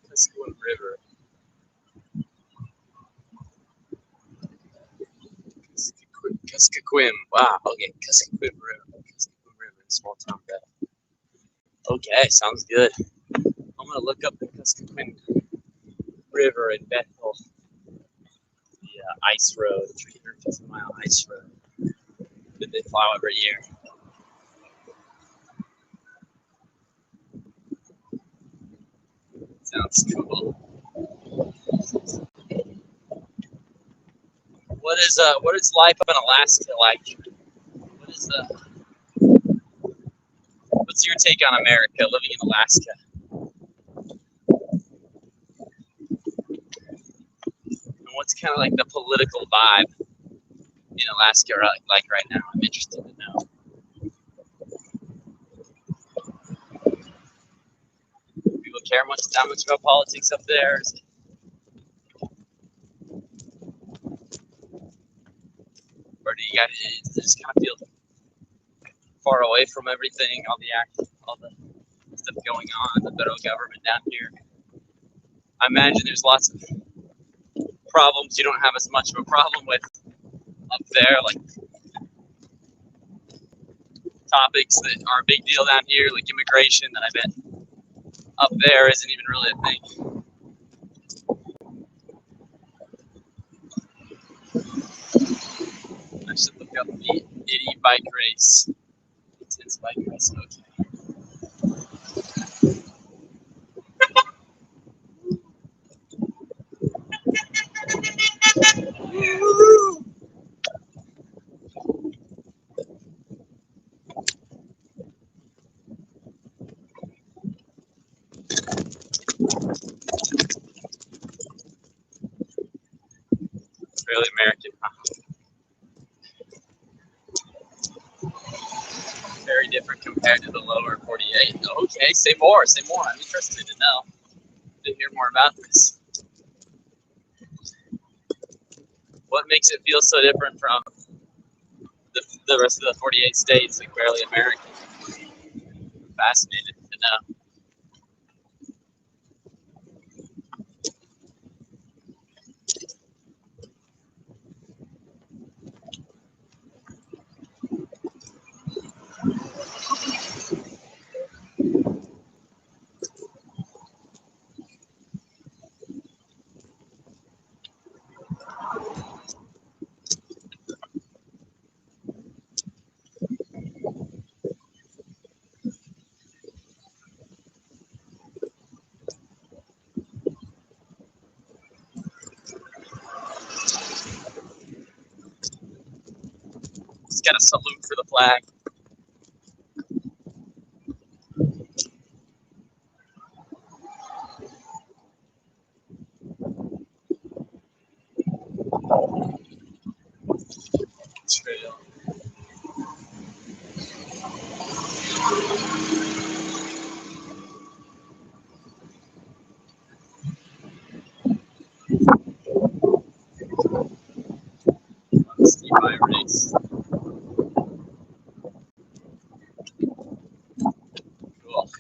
Kuskokwim River. Kuskokwim. Wow. Okay. Kuskokwim River. Kuskokwim River. Small town bed. Okay, sounds good. I'm gonna look up the Kuskokwim River in Bethel. The ice road, 350-mile ice road that they plow every year. Sounds cool. What is life in Alaska like? What's your take on America, living in Alaska? And what's kind of like the political vibe in Alaska like right now? I'm interested to know. People care that much about politics up there? Or do you guys just kind of feel far away from everything, all the stuff going on in the federal government down here? I imagine there's lots of problems you don't have as much of a problem with up there, like topics that are a big deal down here, like immigration, that I bet up there isn't even really a thing. I should look up the Itty bike race. Intense bike race, okay. Really American, huh? Very different compared to the lower 48. Okay, say more. I'm interested to know, to hear more about this. What makes it feel so different from the rest of the 48 states, like barely American? Fascinated to know. Just got a salute for the flag. Trail. Ski bike race. Cool.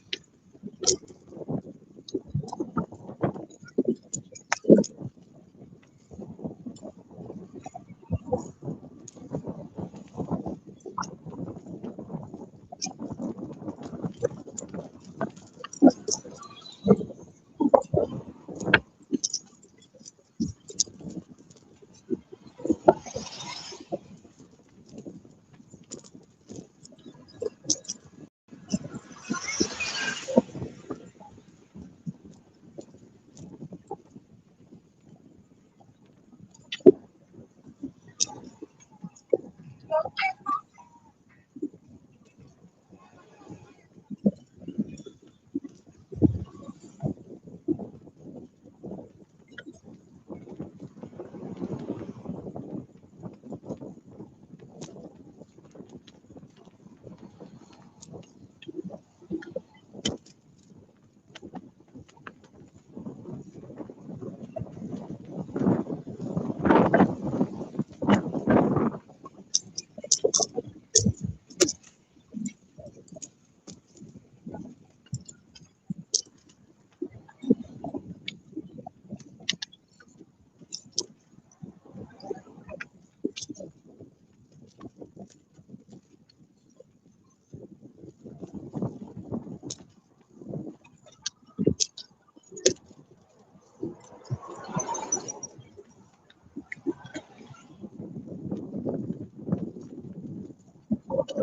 I'm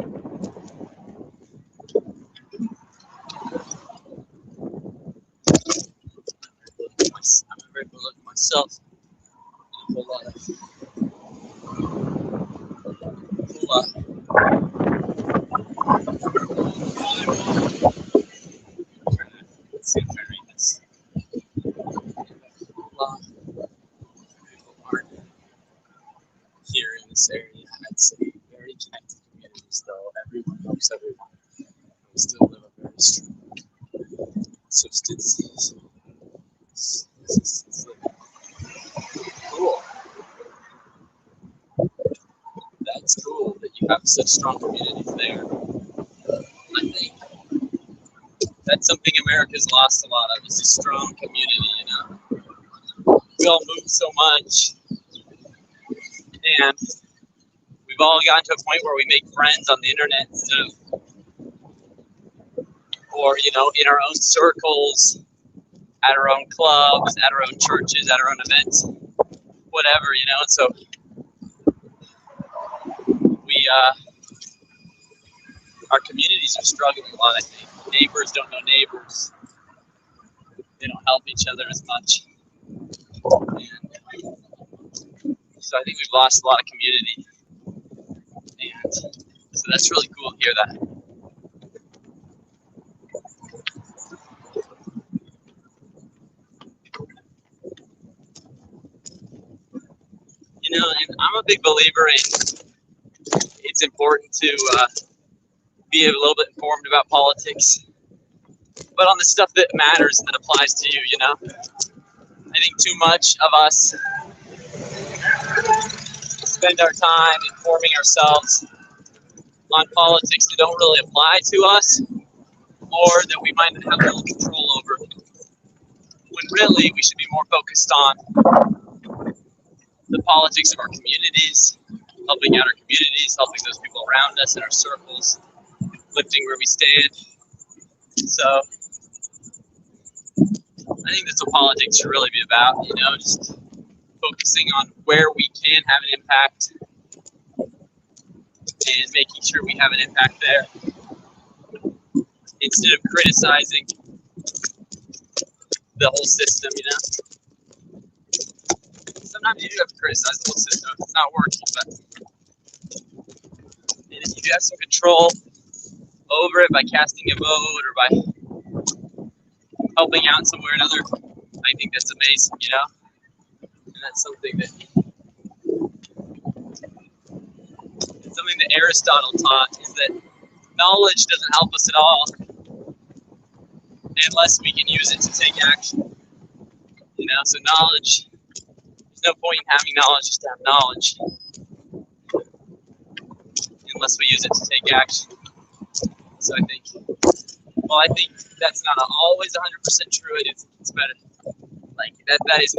a very good look at myself. A whole lot. Let's see if I read this. People aren't here in this area. I'd say very connected communities, though. Everyone helps everyone. We still live a very strong substance. Cool. That's cool that you have such strong communities there. I think that's something America's lost a lot of, is a strong community, you know? We all move so much, and we've all gotten to a point where we make friends on the internet instead of, or, you know, in our own circles, at our own clubs, at our own churches, at our own events, whatever, you know? And so we, our communities are struggling a lot, I think. Neighbors don't know neighbors. They don't help each other as much. And so I think we've lost a lot of community. And so that's really cool to hear that. You know, and I'm a big believer in it's important to be a little bit informed about politics, but on the stuff that matters, that applies to you, you know? I think too much of us spend our time informing ourselves on politics that don't really apply to us, or that we might have little control over, when really we should be more focused on the politics of our communities, helping out our communities, helping those people around us in our circles, lifting where we stand. So I think that's what politics should really be about, you know, just focusing on where we can have an impact and making sure we have an impact there, instead of criticizing the whole system, you know. Sometimes you do have to criticize the whole system if it's not working, but if you do have some control over it by casting a vote or by helping out somewhere or another, I think that's amazing, you know. And that's something that Aristotle taught, is that knowledge doesn't help us at all unless we can use it to take action. You know, so knowledge, there's no point in having knowledge just to have knowledge unless we use it to take action. So I think that's not always 100% true. It's better. Like that is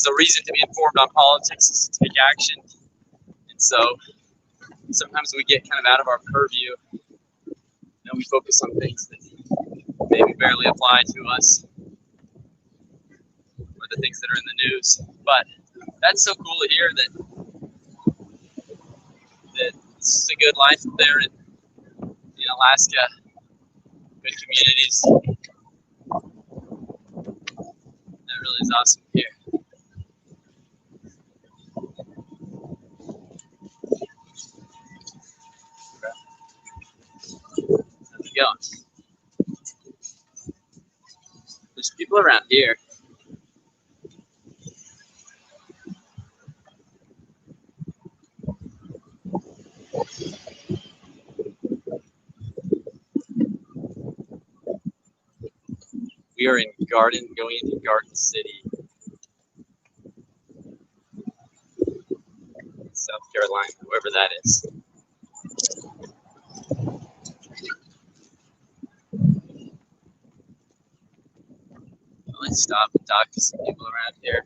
the reason to be informed on politics, is to take action. And so sometimes we get kind of out of our purview, and we focus on things that maybe barely apply to us, or the things that are in the news. But that's so cool to hear that it's a good life up there in Alaska, good communities. That really is awesome to hear. How's it going? There's people around here. We are going into Garden City, South Carolina, wherever that is. Let's stop and talk to some people around here.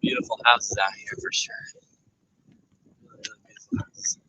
Beautiful houses out here for sure. Beautiful houses.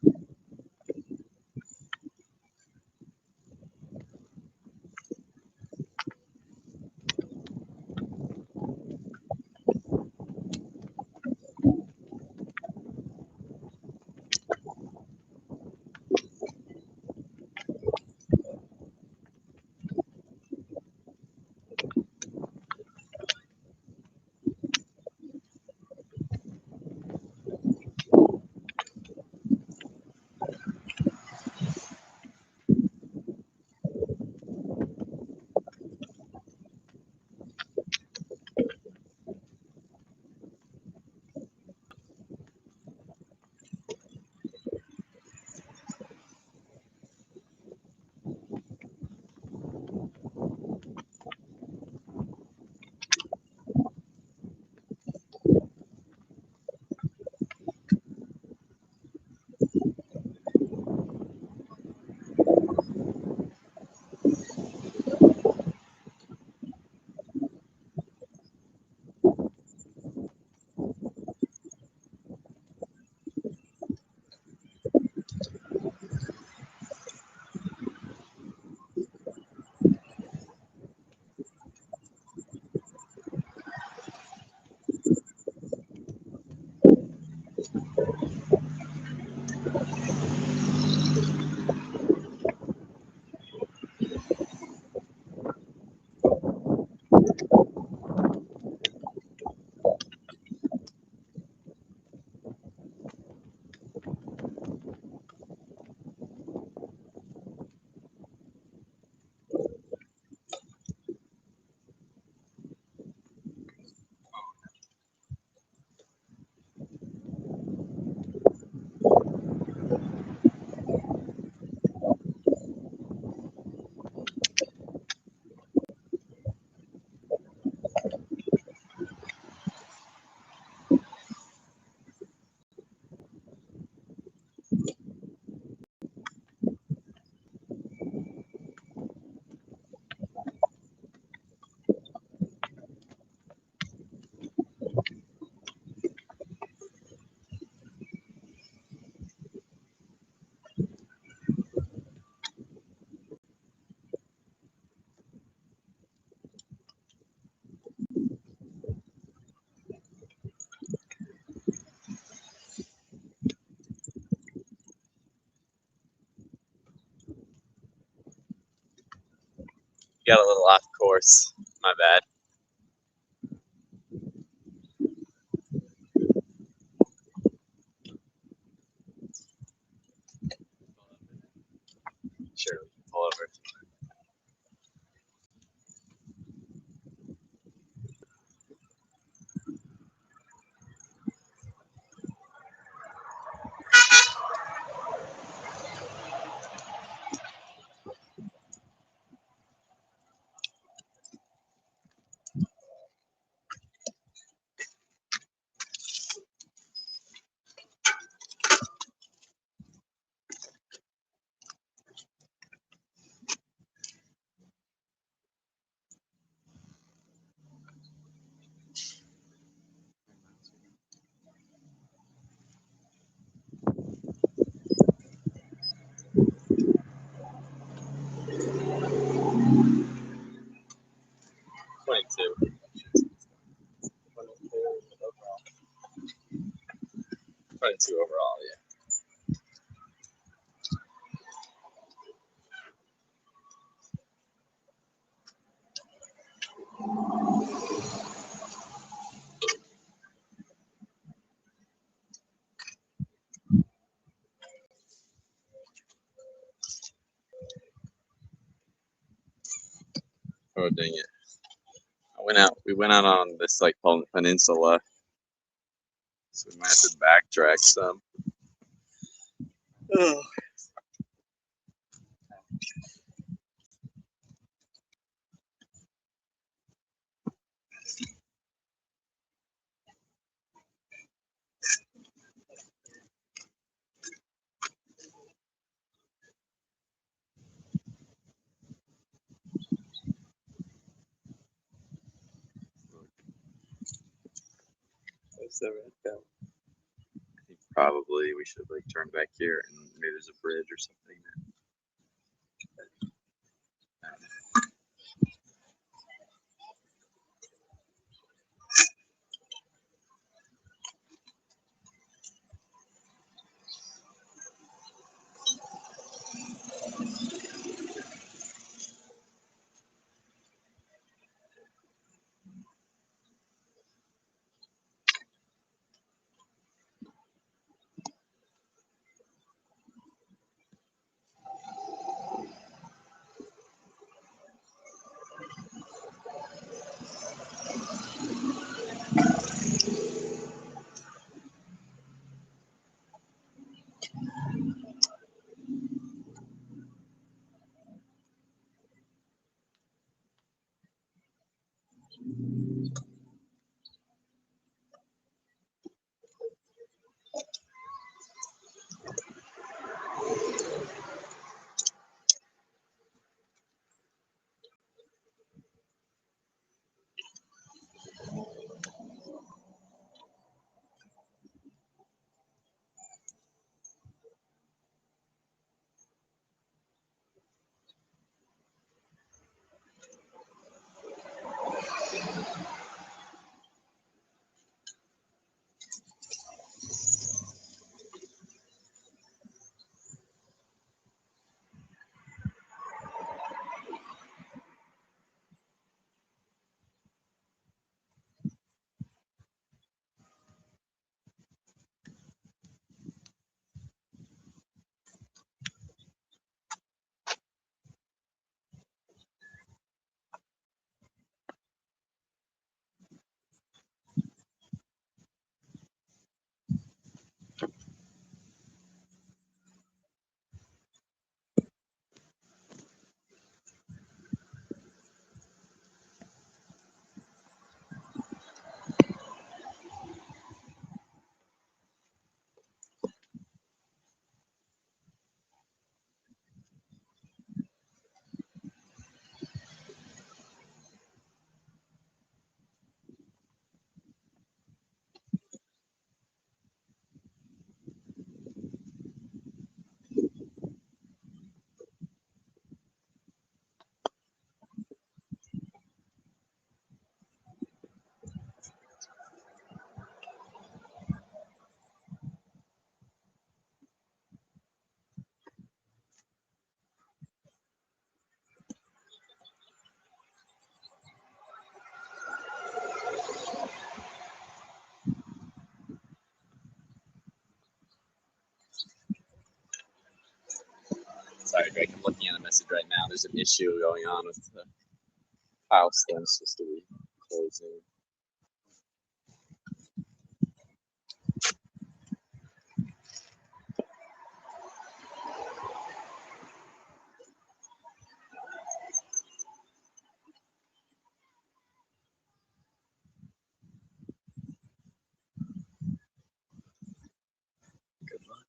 got a little off course. My bad. Sure, pull over. Twenty-two. 22 overall, yeah. Oh dang it! We went out on this like peninsula, so we might have to backtrack some. Oh. Where's the red bell? I think probably we should like turn back here and maybe there's a bridge or something. Greg, I'm looking at a message right now. There's an issue going on with the Charlston. It's supposed to be closing. Good luck.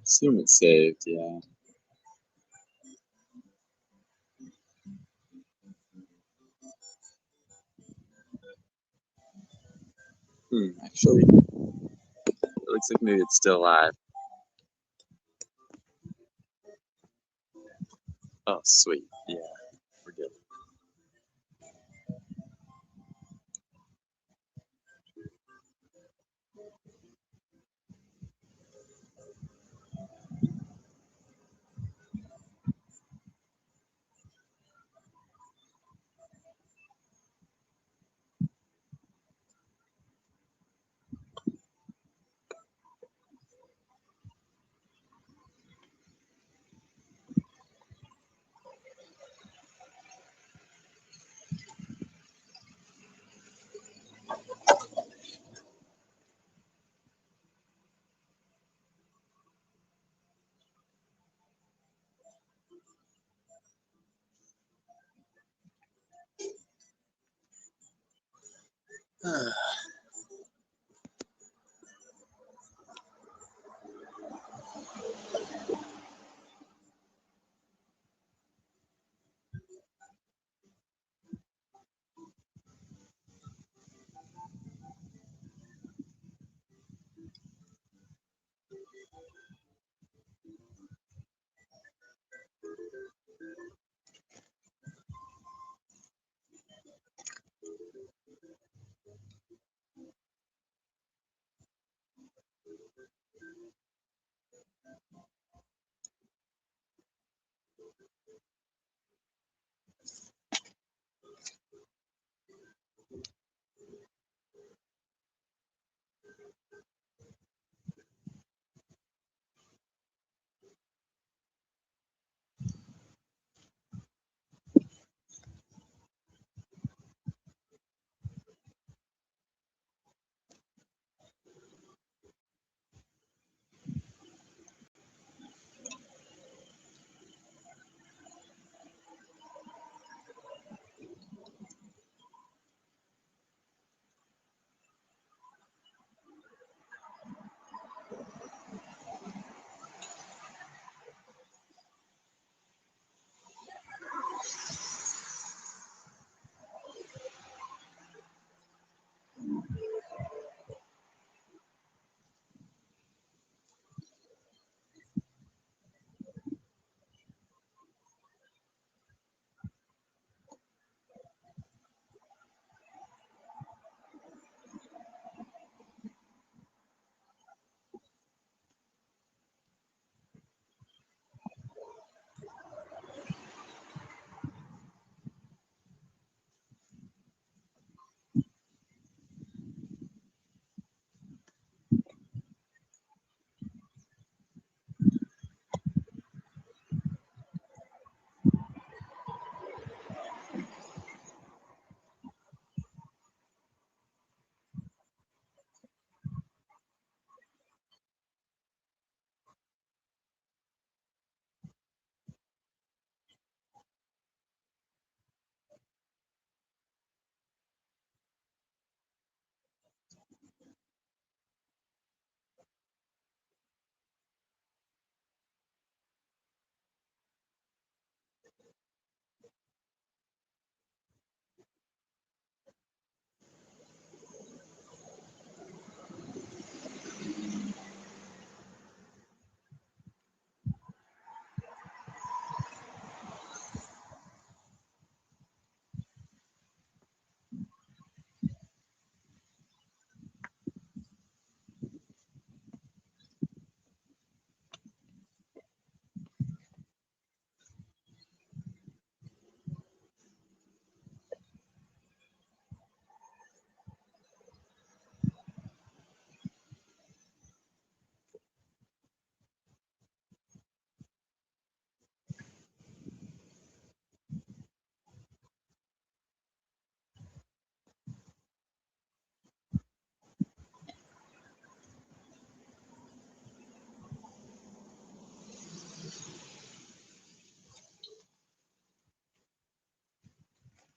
Assume it's saved, yeah. Actually, it looks like maybe it's still live. Oh, sweet. Yeah, we're good.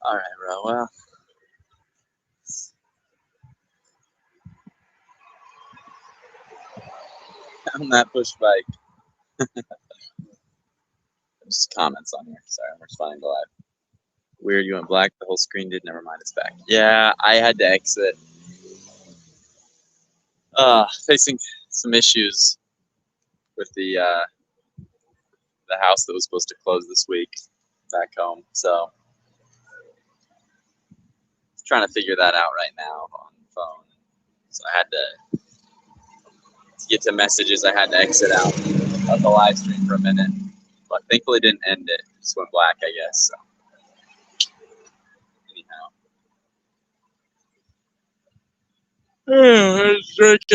All right, bro. Well, on that push bike. Just comments on here. Sorry, I'm responding to live. Weird, you went black. The whole screen did. Never mind, it's back. Yeah, I had to exit. Facing some issues with the house that was supposed to close this week back home. So trying to figure that out right now on the phone. So I had to get to messages. I had to exit out of the live stream for a minute, but thankfully didn't end it. Just went black, I guess. So anyhow,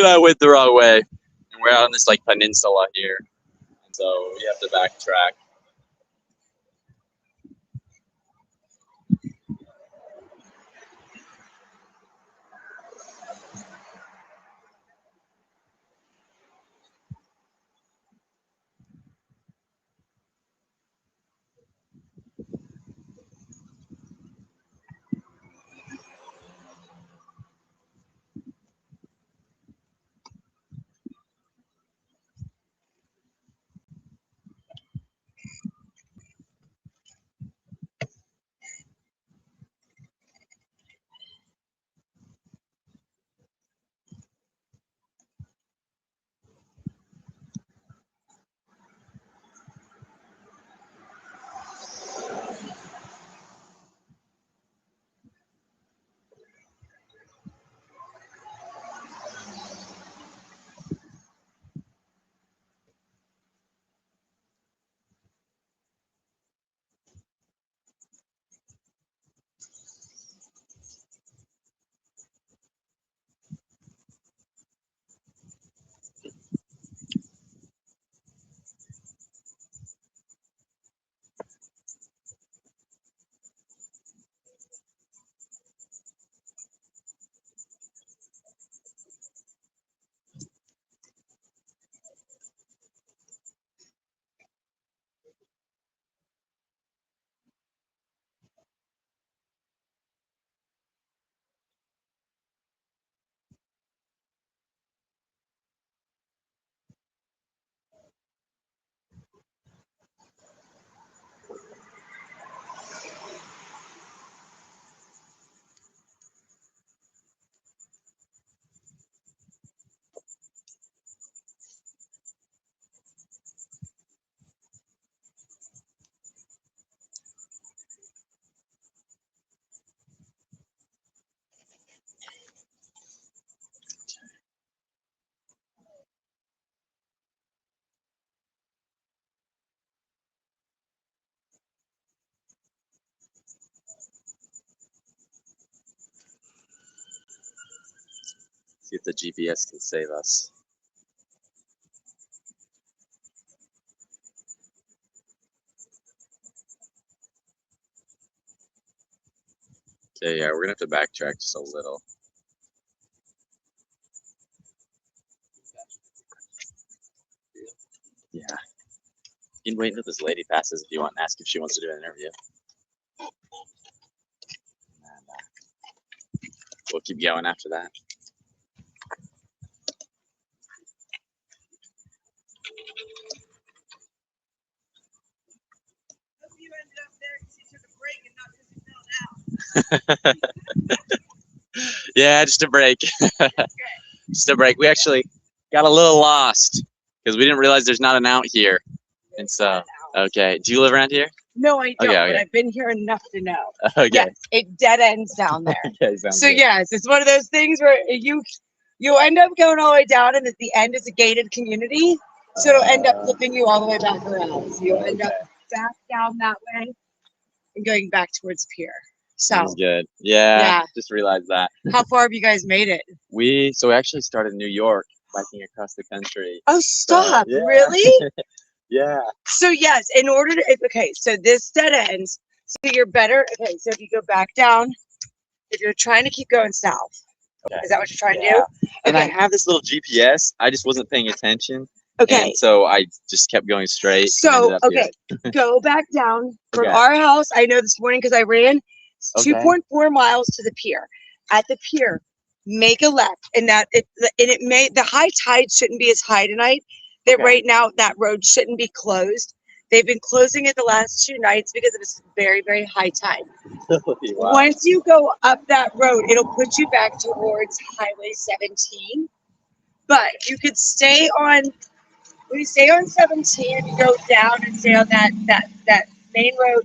I went the wrong way, and we're out on this like peninsula here, and so we have to backtrack. See if the GPS can save us. Okay, yeah, we're gonna have to backtrack just a little. Yeah. You can wait until this lady passes if you want and ask if she wants to do an interview. And, we'll keep going after that. You ended up there because you took a break and not because you fell out. Yeah, just a break. Just a break. We actually got a little lost because we didn't realize there's not an out here. And so, okay. Do you live around here? No, I don't, Okay. but I've been here enough to know. Okay. Yes, it dead ends down there. Okay, sounds So good. yes, it's one of those things where you end up going all the way down, and at the end is a gated community. So it'll end up flipping you all the way back around. So you'll end up back down that way and going back towards Pier. So Sounds good. Yeah, Yeah. just realized that. how far have you guys made it? We actually started in New York, biking across the country. Oh, stop! yeah. Really? Yeah. So yes, in order to okay, so this dead ends. So you're better. Okay, so if you go back down, if you're trying to keep going south, Okay. is that what you're trying to Yeah. do? And I Okay. have this little GPS. I just wasn't paying attention. Okay. And so I just kept going straight. and So ended up okay, here. go back down from Okay. our house. I know this morning because I ran. It's Okay. 2.4 miles to the pier. At the pier, make a left, and it may the high tide shouldn't be as high tonight That Okay. right now that road shouldn't be closed. They've been closing it the last 2 nights because it was very, very high tide. Wow. Once you go up that road, it'll put you back towards Highway 17. But you could stay on, when you stay on 17 and you go down and stay on that main road,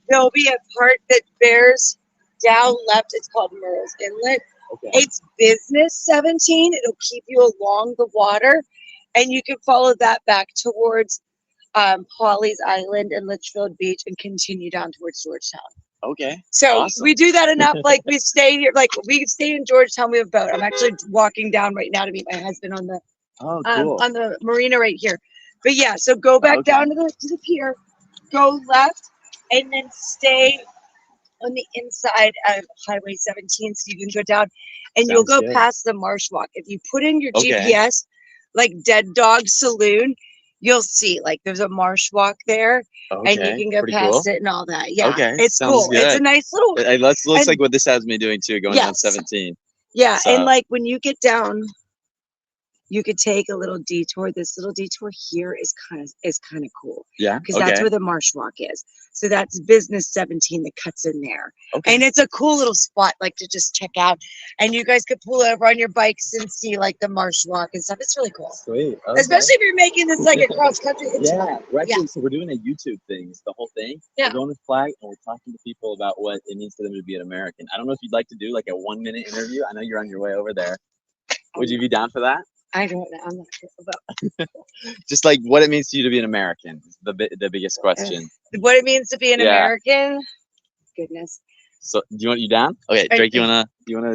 there'll be a part that bears down left. It's called Merle's Inlet. Okay. It's business 17. It'll keep you along the water, and you can follow that back towards Holly's Island and Litchfield Beach and continue down towards Georgetown. Okay. So Awesome. we do that enough. Like we stay here, like we stay in Georgetown. We have a boat. I'm actually walking down right now to meet my husband on the Oh, cool. on the marina right here. But yeah, so go back Okay. down to the pier, go left, and then stay on the inside of Highway 17, so you can go down, and you'll Sounds go good. past the marsh walk. If you put in your Okay. GPS, like Dead Dog Saloon, you'll see like there's a marsh walk there, and you Okay. can go Pretty past cool. it and all that. Yeah, Okay, it's sounds cool. It's a good. nice little It looks and- like what this has me doing too, going down Yes. 17. yeah. So- And like when you get down, you could take a little detour. This little detour here is kind of cool Yeah. because that's Okay. where the marsh walk is. So that's business 17 that cuts in there. Okay. And it's a cool little spot like to just check out. And you guys could pull over on your bikes and see like the marsh walk and stuff. It's really cool. Sweet. Okay. Especially if you're making this like a cross country. Yeah, we're actually, Yeah. so we're doing a YouTube thing, it's the whole thing. Yeah. We're going with flag and we're talking to people about what it means for them to be an American. I don't know if you'd like to do like a 1-minute interview. I know you're on your way over there. Would you be down for that? I don't know. I'm not sure about Just like what it means to you to be an American, is the biggest question. what it means to be an Yeah. American. Goodness. So do you down? Okay, I- Drake, you wanna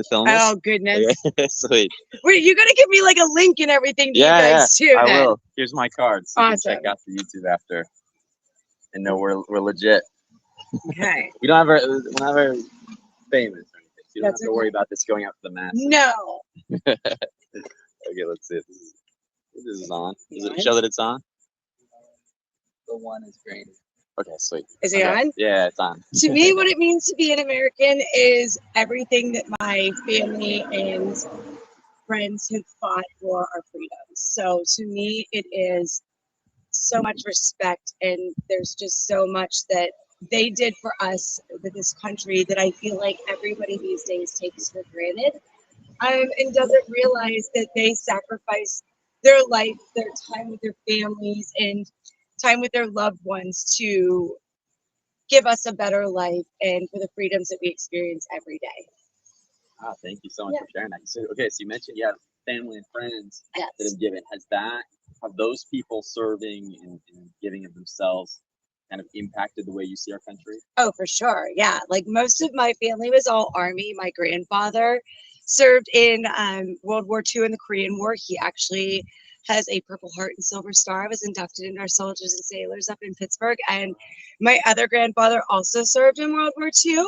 film this? Oh goodness. Okay, sweet. Wait, you're gonna give me like a link and everything to Yeah, you guys too. I then. will. Here's my card, so you can Awesome. check out the YouTube after, and know we're legit. Okay. We don't ever, we're not ever famous or anything. So you don't That's have to worry about this going out to the masses. No. Okay, let's see if this is on. Does You it on? show that it's on? The one is great. Okay, sweet. Is it Okay. on? Yeah, it's on. To me, what it means to be an American is everything that my family and friends have fought for our freedoms. So to me, it is so much respect, and there's just so much that they did for us with this country that I feel like everybody these days takes for granted, and doesn't realize that they sacrificed their life, their time with their families, and time with their loved ones to give us a better life and for the freedoms that we experience every day. Ah, thank you so much Yeah. for sharing that. So, okay, so you mentioned you have family and friends that Yes. have given. Have those people serving and giving of themselves kind of impacted the way you see our country? Oh, for sure. Yeah. Like most of my family was all Army. My grandfather served in World War II and the Korean War. He actually has a Purple Heart and Silver Star. I was inducted into our Soldiers and Sailors up in Pittsburgh. And my other grandfather also served in World War II,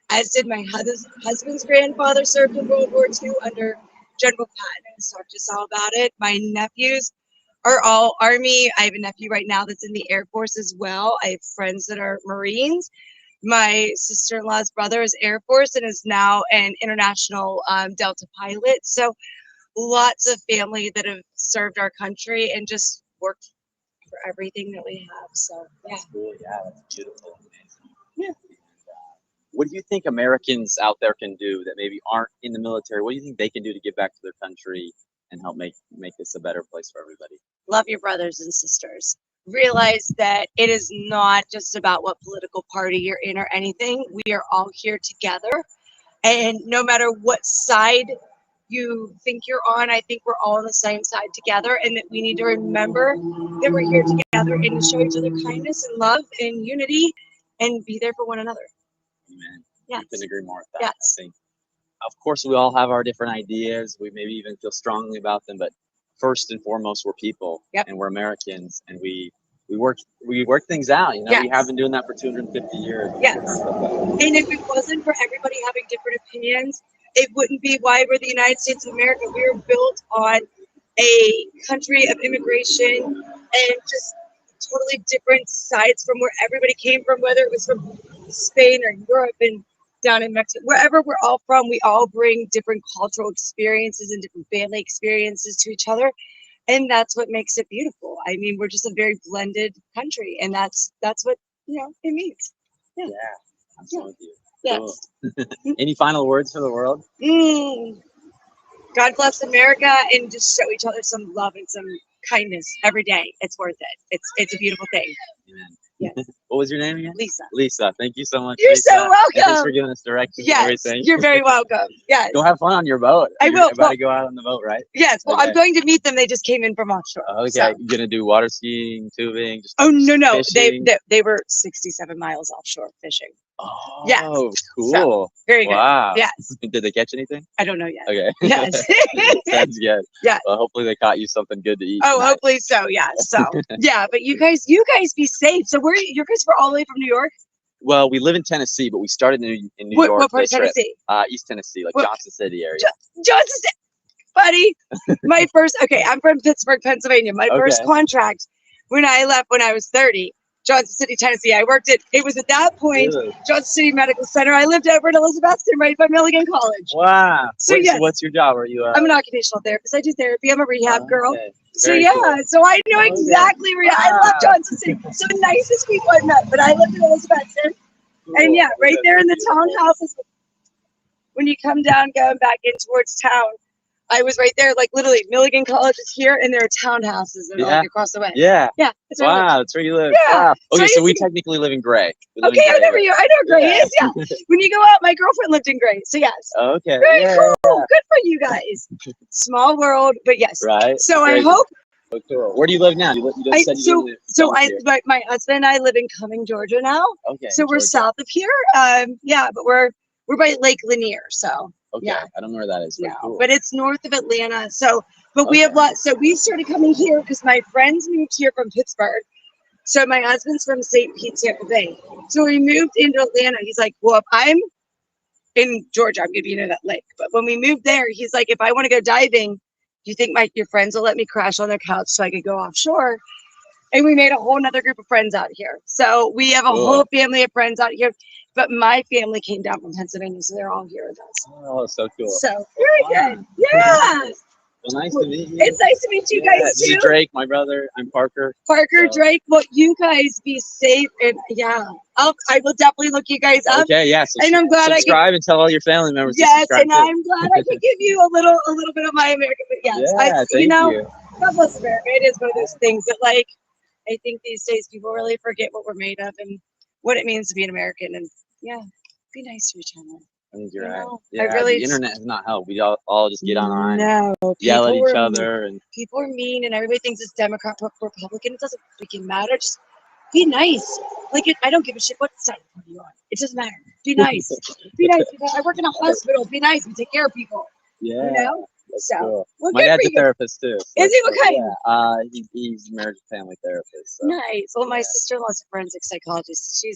as did my husband's grandfather served in World War II under General Patton, who's talked to us all about it. My nephews are all Army. I have a nephew right now that's in the Air Force as well. I have friends that are Marines. My sister-in-law's brother is Air Force and is now an international Delta pilot. So lots of family that have served our country and just worked for everything that we have. So yeah. That's cool. Yeah, that's beautiful. Yeah. And, what do you think Americans out there can do that maybe aren't in the military? What do you think they can do to give back to their country and help make this a better place for everybody? Love your brothers and sisters. Realize that it is not just about what political party you're in or anything. We are all here together. And no matter what side you think you're on, I think we're all on the same side together, and that we need to remember that we're here together and show each other kindness and love and unity and be there for one another. Amen. Yes. I couldn't agree more with that. Yes. I think, of course, we all have our different ideas. We maybe even feel strongly about them, but first and foremost, we're people, Yep. and we're Americans, and we work things out. You know, we Yes. have been doing that for 250 years. Yes. And if it wasn't for everybody having different opinions, it wouldn't be why we're the United States of America. We were built on a country of immigration and just totally different sides from where everybody came from, whether it was from Spain or Europe and down in Mexico, wherever we're all from, we all bring different cultural experiences and different family experiences to each other. And that's what makes it beautiful. I mean, we're just a very blended country, and that's what it means. Yeah, I'm so with you. Yes. Cool. Any final words for the world? God bless America, and just show each other some love and some kindness every day. It's worth it. It's a beautiful thing. Amen. Yes. What was your name again? Lisa. Lisa, thank you so much. You're Lisa. so And thanks for welcome. giving us directions and Yes, everything. you're very welcome. Yes. Go have fun on your boat. I You're will. about to go out on the boat, right? Yes. Well, Okay. I'm going to meet them. They just came in from offshore. Okay. So. You gonna do water skiing, tubing? Just Oh no! fishing? They were 67 miles offshore fishing. Oh, Yes. cool. Very good. Wow. Yes. Did they catch anything? I don't know yet. Okay. Yes. Sounds good. Yeah. Well, hopefully they caught you something good to eat. Oh, tonight. hopefully so. Yeah. So yeah, but you guys be safe. So you guys were all the way from New York? Well, we live in Tennessee, but we started in New What York. part of the trip. Tennessee? East Tennessee, like What- Johnson City area. Johnson City, buddy. I'm from Pittsburgh, Pennsylvania. My first Okay. contract when I left when I was 30, Johnson City, Tennessee. I worked it was at that point, Really? Johnson City Medical Center. I lived over in Elizabethton, right by Milligan College. Wow. So, what's, yes. what's your job? Are you? I'm an occupational therapist. I do therapy. I'm a rehab girl. Okay. So Very yeah, cool. so I know Okay. exactly where I love Johnson City. So the nicest people I met, but I lived in Elizabethton. And yeah, right there in the townhouses. When you come down, going back in towards town, I was right there, like literally Milligan College is here, and there are townhouses that are Yeah. like across the way. Yeah. Yeah. That's where I live. Wow, that's where you live. Yeah. Wow. So Okay, I so we used to- technically live in Gray. We live in Okay, I Gray, know where you. I know where Gray Yeah. is. Yeah. When you go out, my girlfriend lived in Gray. So yes. Okay. Very yeah, cool. Good for you guys. Small world, but yes. Right. So I Crazy. hope. So cool. Where do you live now? You just said you live So here. my husband and I live in Cumming, Georgia now. Okay. So we're Georgia. south of here. Yeah, but we're by Lake Lanier. So Okay. yeah. I don't know where that is. But no, cool. but it's north of Atlanta. So, but we have Okay. lots. So we started coming here because my friends moved here from Pittsburgh. So my husband's from St. Pete, Tampa Bay. So we moved into Atlanta. He's like, well, if I'm in Georgia, I'm gonna be near that lake. But when we moved there, he's like, if I want to go diving, do you think your friends will let me crash on their couch so I could go offshore? And we made a whole nother group of friends out here. So we have a Cool. whole family of friends out here. But my family came down from Pennsylvania, so they're all here with us. Oh, so cool. So very good. Yeah. Well, nice to meet you. It's nice to meet you Yeah, guys this is too. Drake, my brother. I'm Parker. Parker, So- Drake, well, you guys be safe, and yeah, I will definitely look you guys up. Okay, yeah. So And I'm glad I could. subscribe and tell all your family members to Yes, subscribe and too. I'm glad I could give you a little bit of my American. But yes, Yeah, thank you. God bless America. It is one of those things that, like, I think these days people really forget what we're made of and what it means to be an American. And yeah, be nice to each other. I think you're You right. know, Yeah, I really the internet has not helped. We all just get online, No, yell at people each are other, and People are mean, and everybody thinks it's Democrat, Republican. It doesn't freaking matter. Just be nice. Like I don't give a shit what side party you're on. It doesn't matter. Be nice. Be nice. I work in a hospital. Be nice. We take care of people. yeah, You know. that's So, cool. well, My good dad's for a you. therapist too. So Is he? What kind? Yeah, he's a marriage and family therapist. So. Nice. Well, my Yeah. sister-in-law's a forensic psychologist. So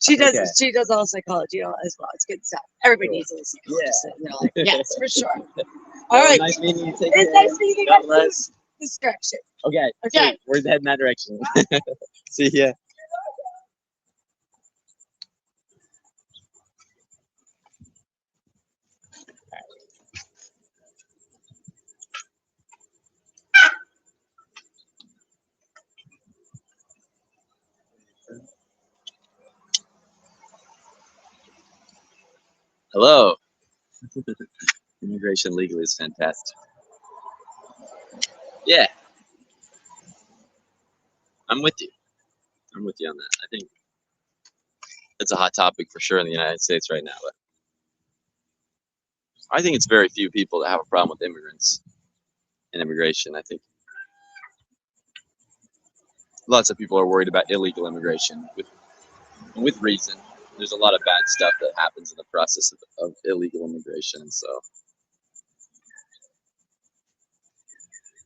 she does Okay. she does all psychology as well. It's good stuff. Everybody Cool. needs a psychologist. Yeah. You know, like, yes, for sure. All Well, right. nice meeting you. Take It's care. nice meeting you God guys. bless. This direction. Okay. Okay. So we're heading that direction. See ya. Hello. Immigration legally is fantastic. Yeah. I'm with you. I'm with you on that. I think it's a hot topic for sure in the United States right now. But I think it's very few people that have a problem with immigrants and immigration. I think lots of people are worried about illegal immigration with reason. There's a lot of bad stuff that happens in the process of illegal immigration. So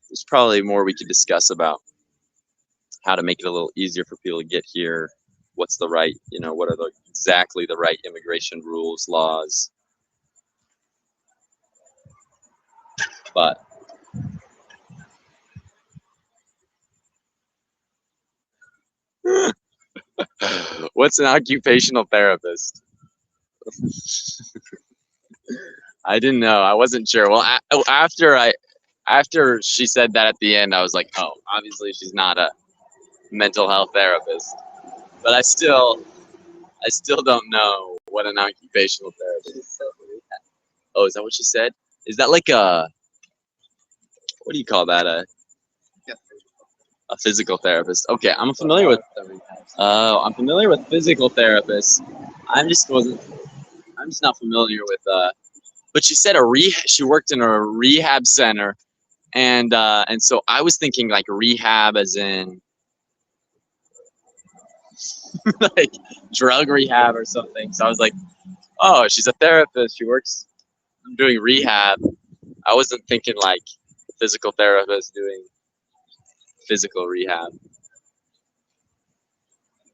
there's probably more we could discuss about how to make it a little easier for people to get here. What's the right, what are exactly the right immigration rules, laws. But what's an occupational therapist? I didn't know. I wasn't sure. Well, after I After she said that at the end, I was like, oh, obviously she's not a mental health therapist. But I still don't know what an occupational therapist is. Oh, is that what she said? Is that like a, what do you call that? A physical therapist. Okay, I'm familiar with physical therapists. I'm just not familiar with but she said she worked in a rehab center, and so I was thinking like rehab as in like drug rehab or something. So I was like, oh, she's a therapist, she works doing rehab. I wasn't thinking like physical therapist doing physical rehab.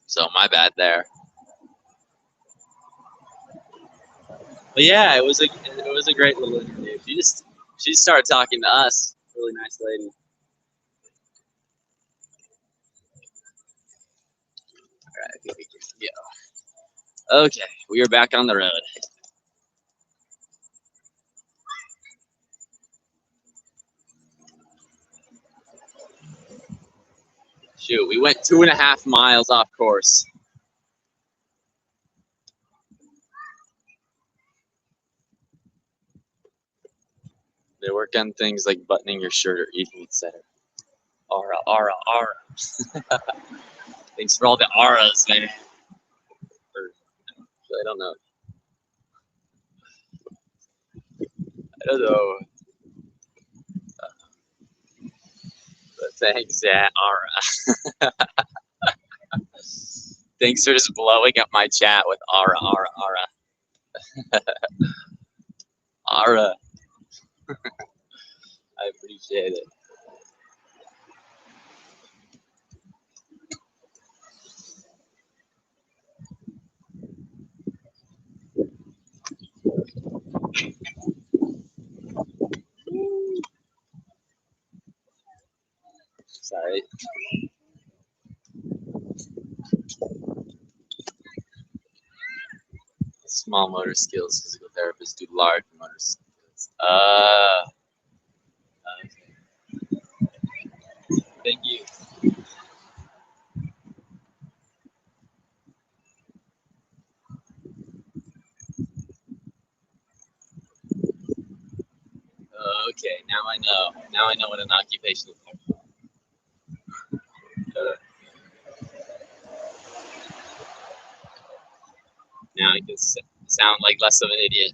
So my bad there. But yeah, it was a great little interview. She just started talking to us. Really nice lady. All right, here we go. Okay, we are back on the road. Shoot, we went 2.5 miles off course. They work on things like buttoning your shirt or eating, etc. Aura, aura, aura. Thanks for all the auras, man. I don't know. I don't know. But thanks, yeah, aura. Thanks for just blowing up my chat with aura, aura, aura. Aura. I appreciate it. Sorry. Small motor skills, physical therapists do large motor skills. Okay. Thank you. Okay, now I know. Now I know what an occupational therapist is. Now I can sound like less of an idiot.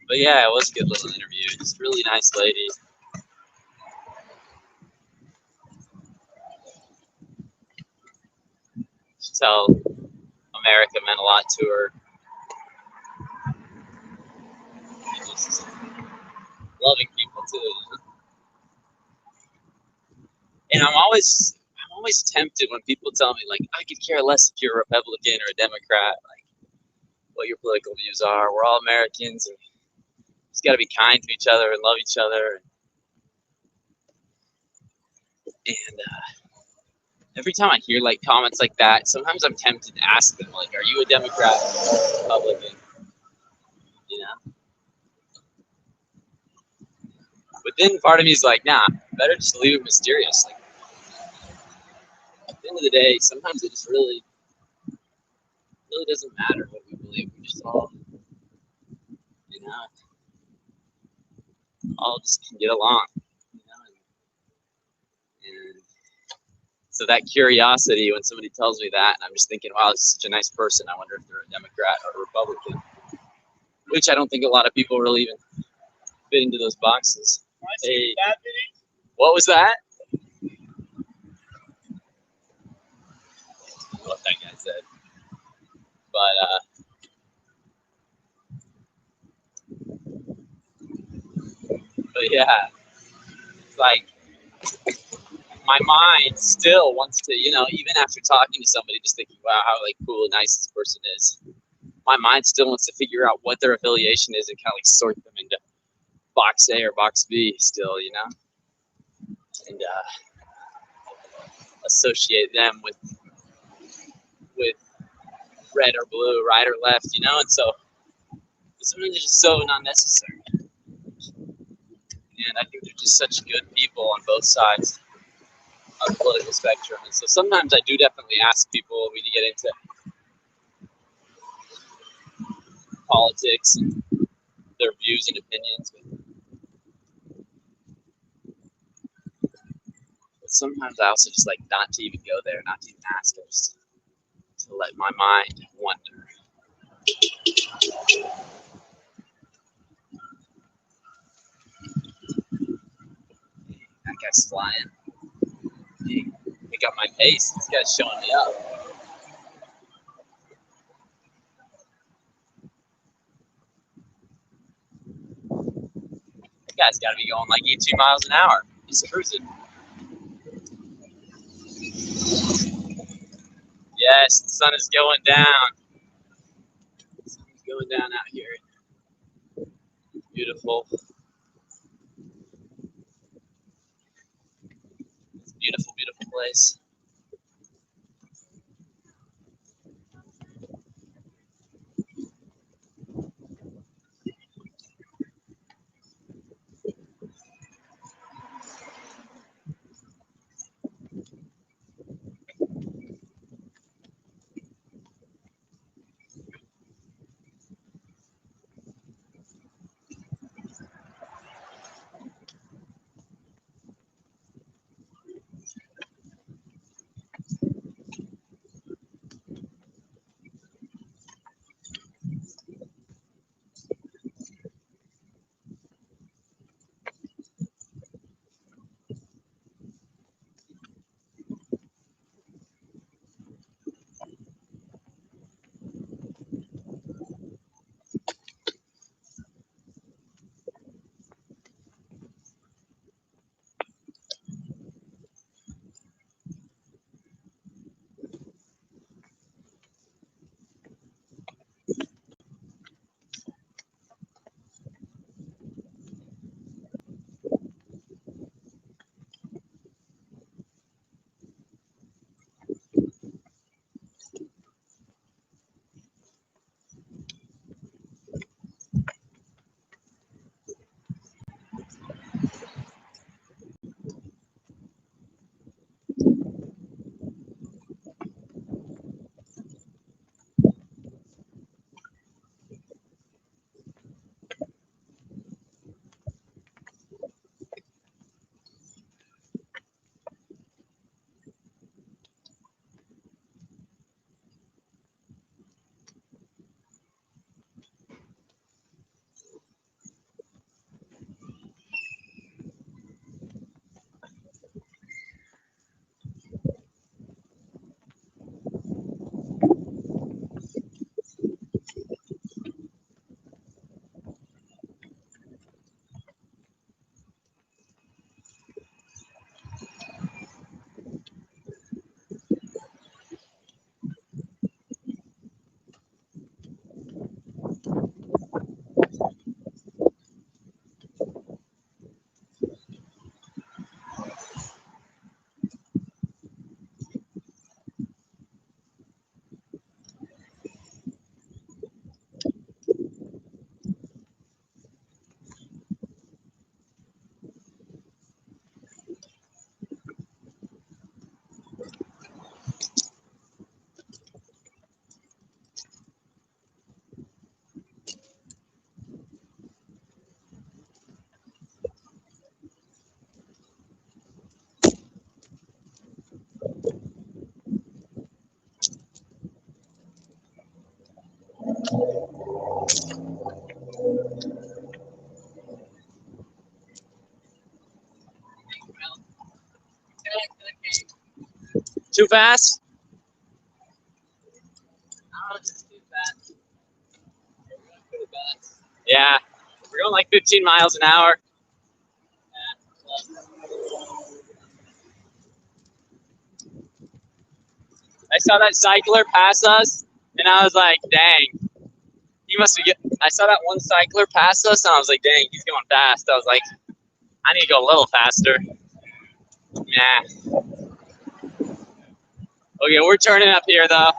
But yeah, it was a good little interview. Just really nice lady. She tell America meant a lot to her. And just loving people too. And I'm always tempted when people tell me like I could care less if you're a Republican or a Democrat, like what your political views are. We're all Americans and just gotta be kind to each other and love each other. And every time I hear like comments like that, sometimes I'm tempted to ask them like, "Are you a Democrat or a Republican?" You know. But then part of me is like, nah, better just leave it mysterious. Like at the end of the day, sometimes it just really doesn't matter what we believe. We just all, you know, all just can get along. You know, and so that curiosity when somebody tells me that, and I'm just thinking, wow, this is such a nice person. I wonder if they're a Democrat or a Republican, which I don't think a lot of people really even fit into those boxes. Hey, what was that? What that guy said. But But yeah, it's like my mind still wants to, even after talking to somebody, just thinking, wow, how like cool and nice this person is. My mind still wants to figure out what their affiliation is and kind of like sort them into box A or box B still, and associate them with red or blue, right or left, and so sometimes it's just so unnecessary. And I think they're just such good people on both sides of the political spectrum. And so sometimes I do definitely ask people when we get into politics and their views and opinions. But sometimes I also just like not to even go there, not to even ask, just to let my mind wander. That guy's flying. Pick up my pace. This guy's showing me up. That guy's got to be going like 18 miles an hour. He's cruising. Yes, the sun is going down. The sun is going down out here. Beautiful. It's a beautiful, beautiful place. Too fast? No, it's just too fast. Yeah, we're going like 15 miles an hour. saw that cycler pass us, and I was like, dang, he must be I saw that one cycler pass us, and I was like, dang, he's going fast. I was like, I need to go a little faster. Nah. Okay, we're turning up here, though.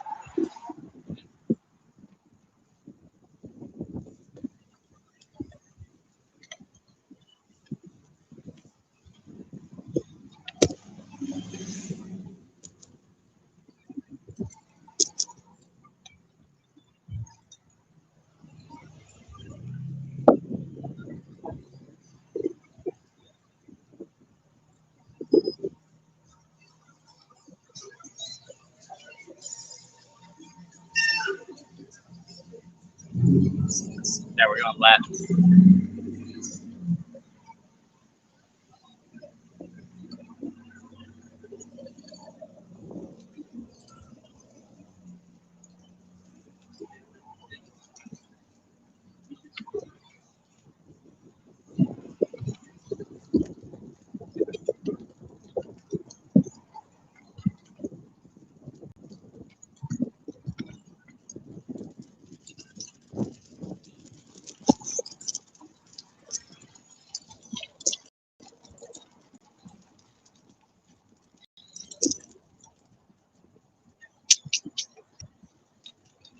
Now we're going left.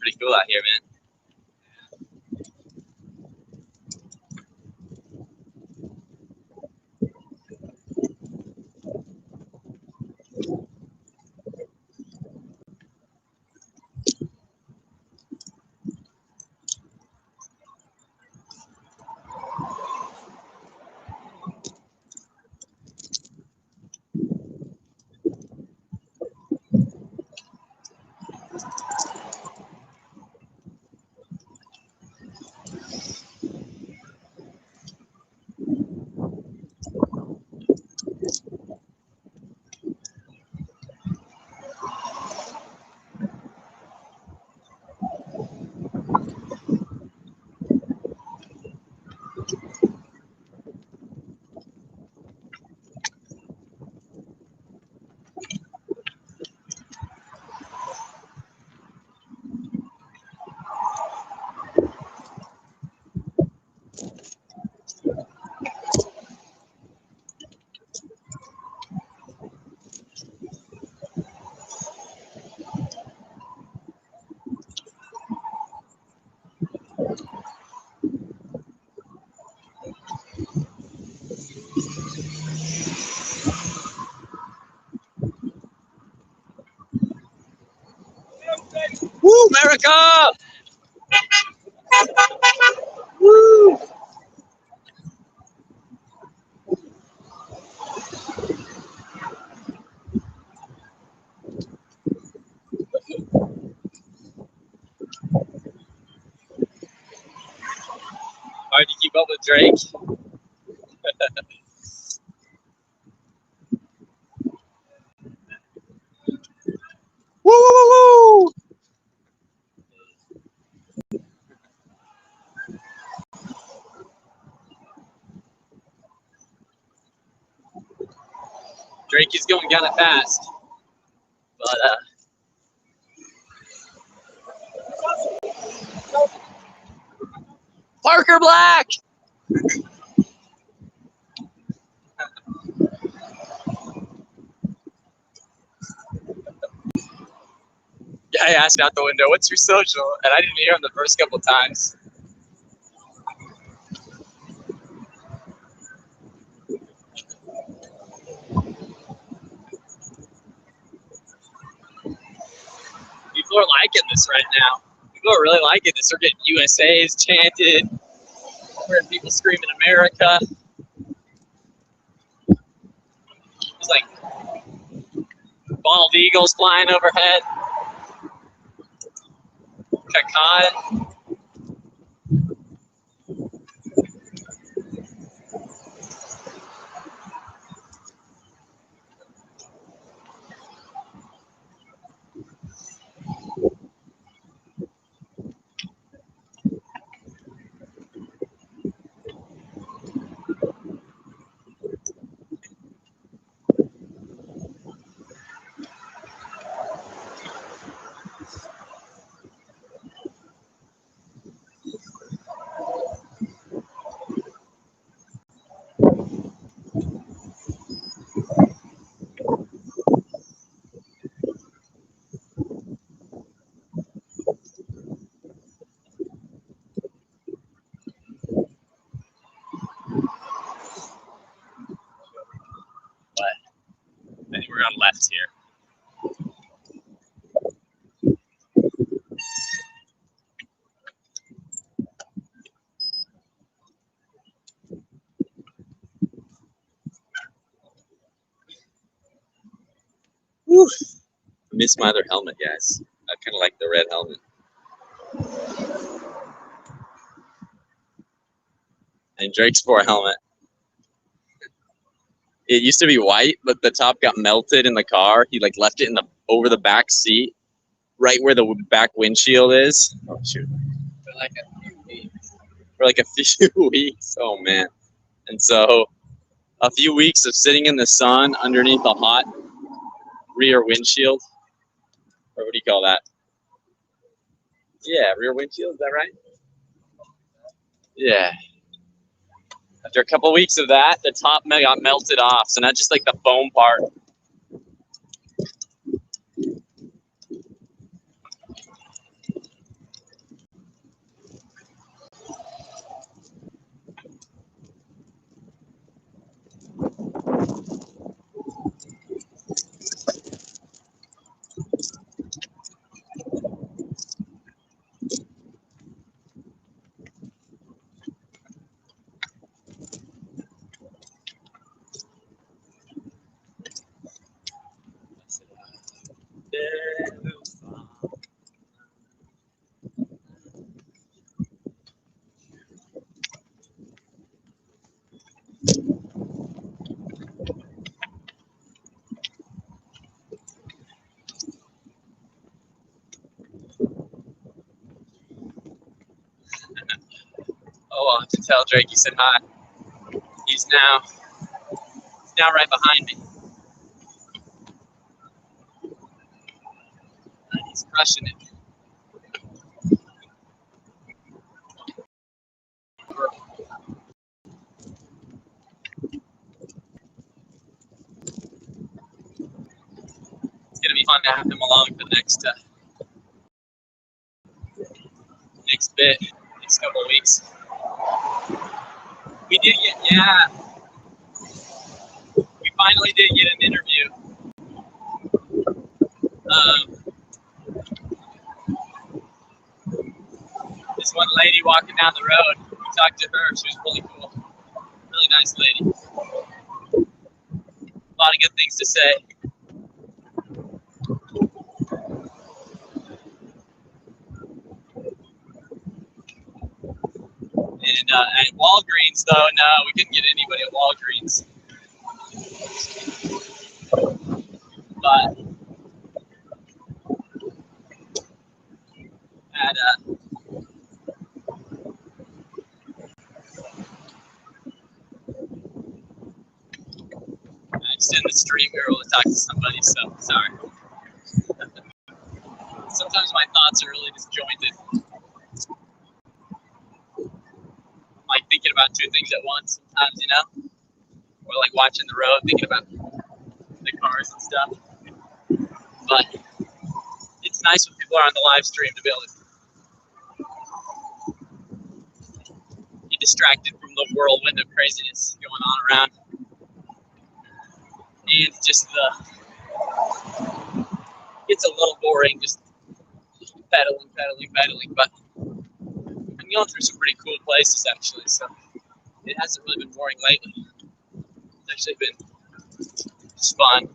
Pretty cool out here, man. Woo, America! Woo! Hard to keep up with Drake. Woo, woo, woo, woo! Drake is going kind of fast, but Parker Black. Guy asked out the window, "What's your social?" And I didn't hear him the first couple times. People are liking this right now. People are really liking this. They're getting USA's chanted. We're hearing people screaming America. There's like bald eagles flying overhead. Cacad. I think we're on left here. Whew. I miss my other helmet, guys. I kind of like the red helmet. And Drake's 4 helmet. It used to be white, but the top got melted in the car. He like left it in the over the back seat, right where the back windshield is. Oh shoot! For like a few weeks. For like a few weeks. Oh man! And so a few weeks of sitting in the sun underneath a hot rear windshield, or what do you call that? Yeah, rear windshield. Is that right? Yeah. After a couple weeks of that, the top got melted off. So not just like the foam part. Oh, I'll have to tell Drake you said hi. He's now right behind me. And he's crushing it. It's gonna be fun to have him along for the next next couple of weeks. We finally did get an interview. This one lady walking down the road, we talked to her. She was really cool, really nice lady. A lot of good things to say. And at Walgreens, though, no, we couldn't get anybody at Walgreens. But at I just in the stream, we were able to talk to somebody, so sorry. Sometimes my thoughts are really disjointed. Like thinking about 2 things at once sometimes, you know? Or like watching the road, thinking about the cars and stuff. But it's nice when people are on the live stream to be able to be distracted from the whirlwind of craziness going on around. And just it's a little boring just pedaling, but I'm going through some pretty cool places actually, so it hasn't really been boring lately. It's actually been just fun.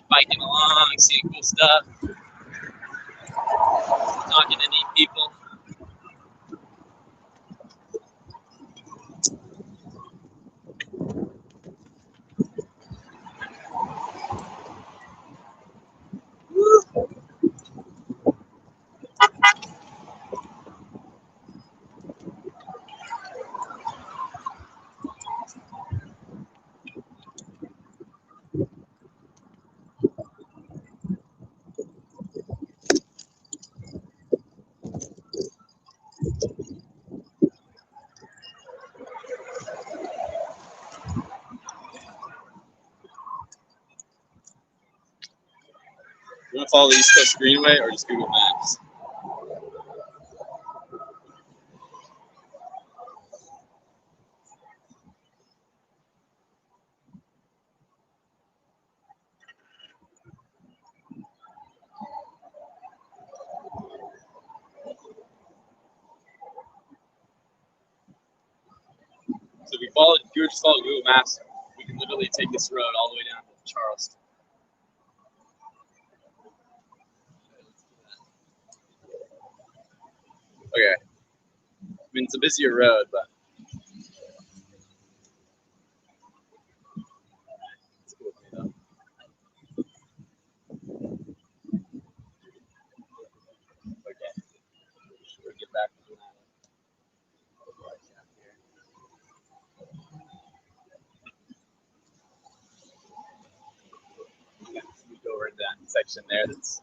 Biking along, seeing cool stuff, talking to neat people. Woo. You want to follow the East Coast Greenway or just Google Maps? if we were just follow Google Maps, we can literally take this road all the way down to Charleston. Okay. I mean, it's a busier road, but it's cool with me though. Okay. We'll get back to that. We go over that section there. That's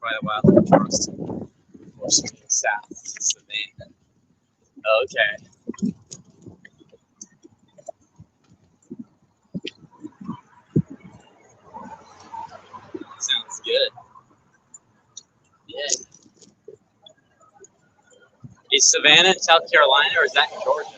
quite a while in Charleston before swinging south to Savannah. Okay. Sounds good. Yeah. Is Savannah in South Carolina or is that in Georgia?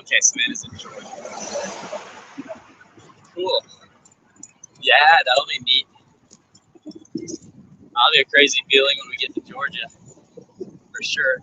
Okay, Savannah's in Georgia. Cool. Yeah, that'll be neat. That'll be a crazy feeling when we get to Georgia, for sure.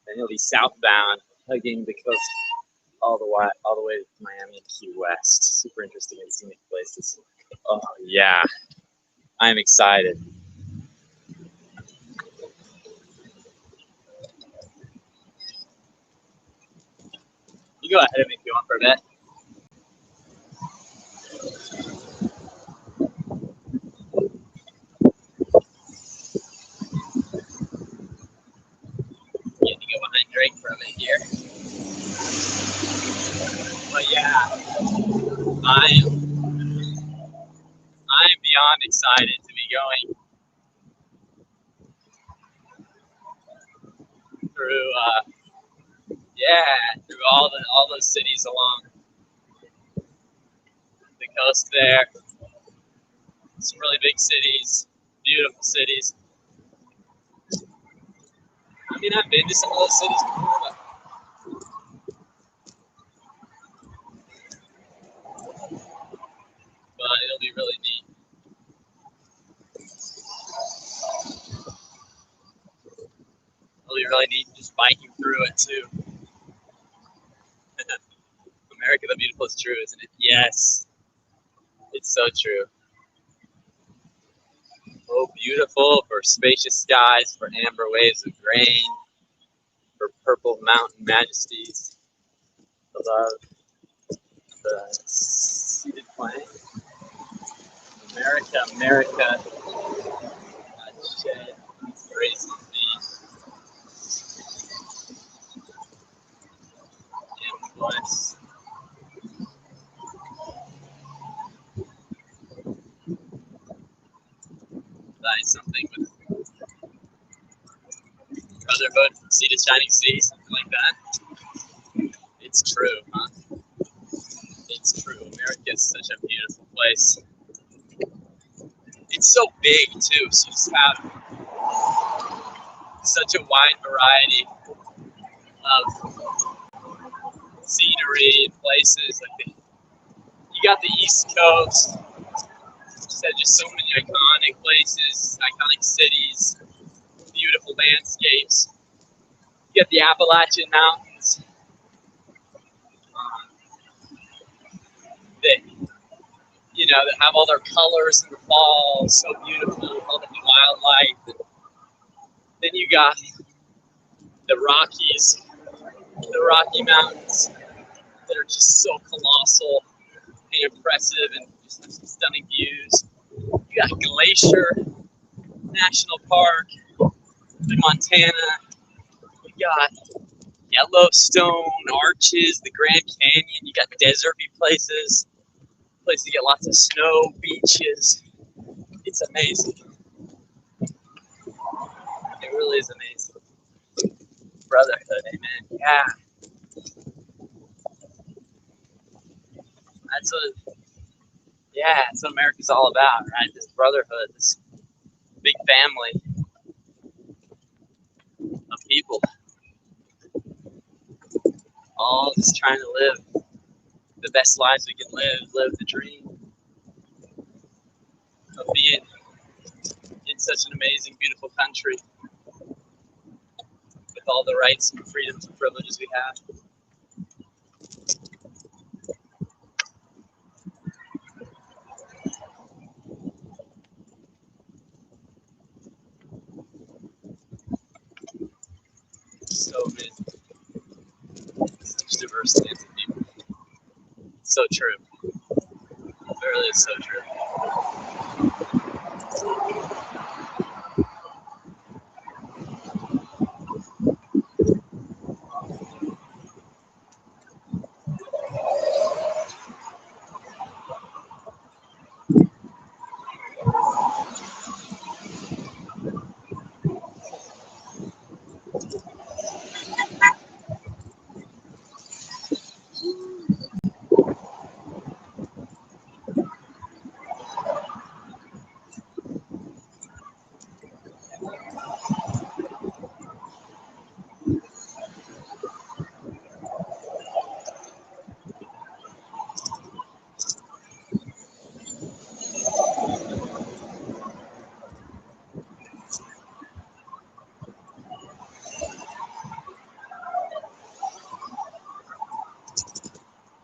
Then you'll be southbound, hugging the coast all the way to Miami and Key West. Super interesting and scenic places. Oh yeah, I'm excited. You go ahead of me if you want for a bit. Getting to go behind Drake for a bit here. But yeah, I'm beyond excited to be going through through all those cities along the coast there. Some really big cities, beautiful cities. I mean, I've been to some of those cities before, but it'll be really neat. It'll be really neat just biking through it too. America the Beautiful is true, isn't it? Yes, it's so true. Oh, beautiful for spacious skies, for amber waves of grain, for purple mountain majesties. Above the seated plain. America, America, God shed graces thee and bless. Thy something with brotherhood, sea to shining sea, something like that. It's true, huh? It's true. America is such a beautiful place. It's so big too, so you just have such a wide variety of scenery and places. Like you got the East Coast, which had just so many iconic places, iconic cities, beautiful landscapes. You got the Appalachian Mountains that that have all their colors in the fall, so beautiful, all the wildlife. Then you got the Rockies, the Rocky Mountains that are just so colossal and impressive and just have some stunning views. You got Glacier National Park in Montana. You got Yellowstone, Arches, the Grand Canyon. You got deserty places to get lots of snow, beaches. It's amazing. It really is amazing. Brotherhood, amen. Yeah. That's what America's all about, right? This brotherhood, this big family of people, all just trying to live the best lives we can live the dream of being in such an amazing, beautiful country with all the rights and freedoms and privileges we have. So many, such diversity of people. So true. It really is so true.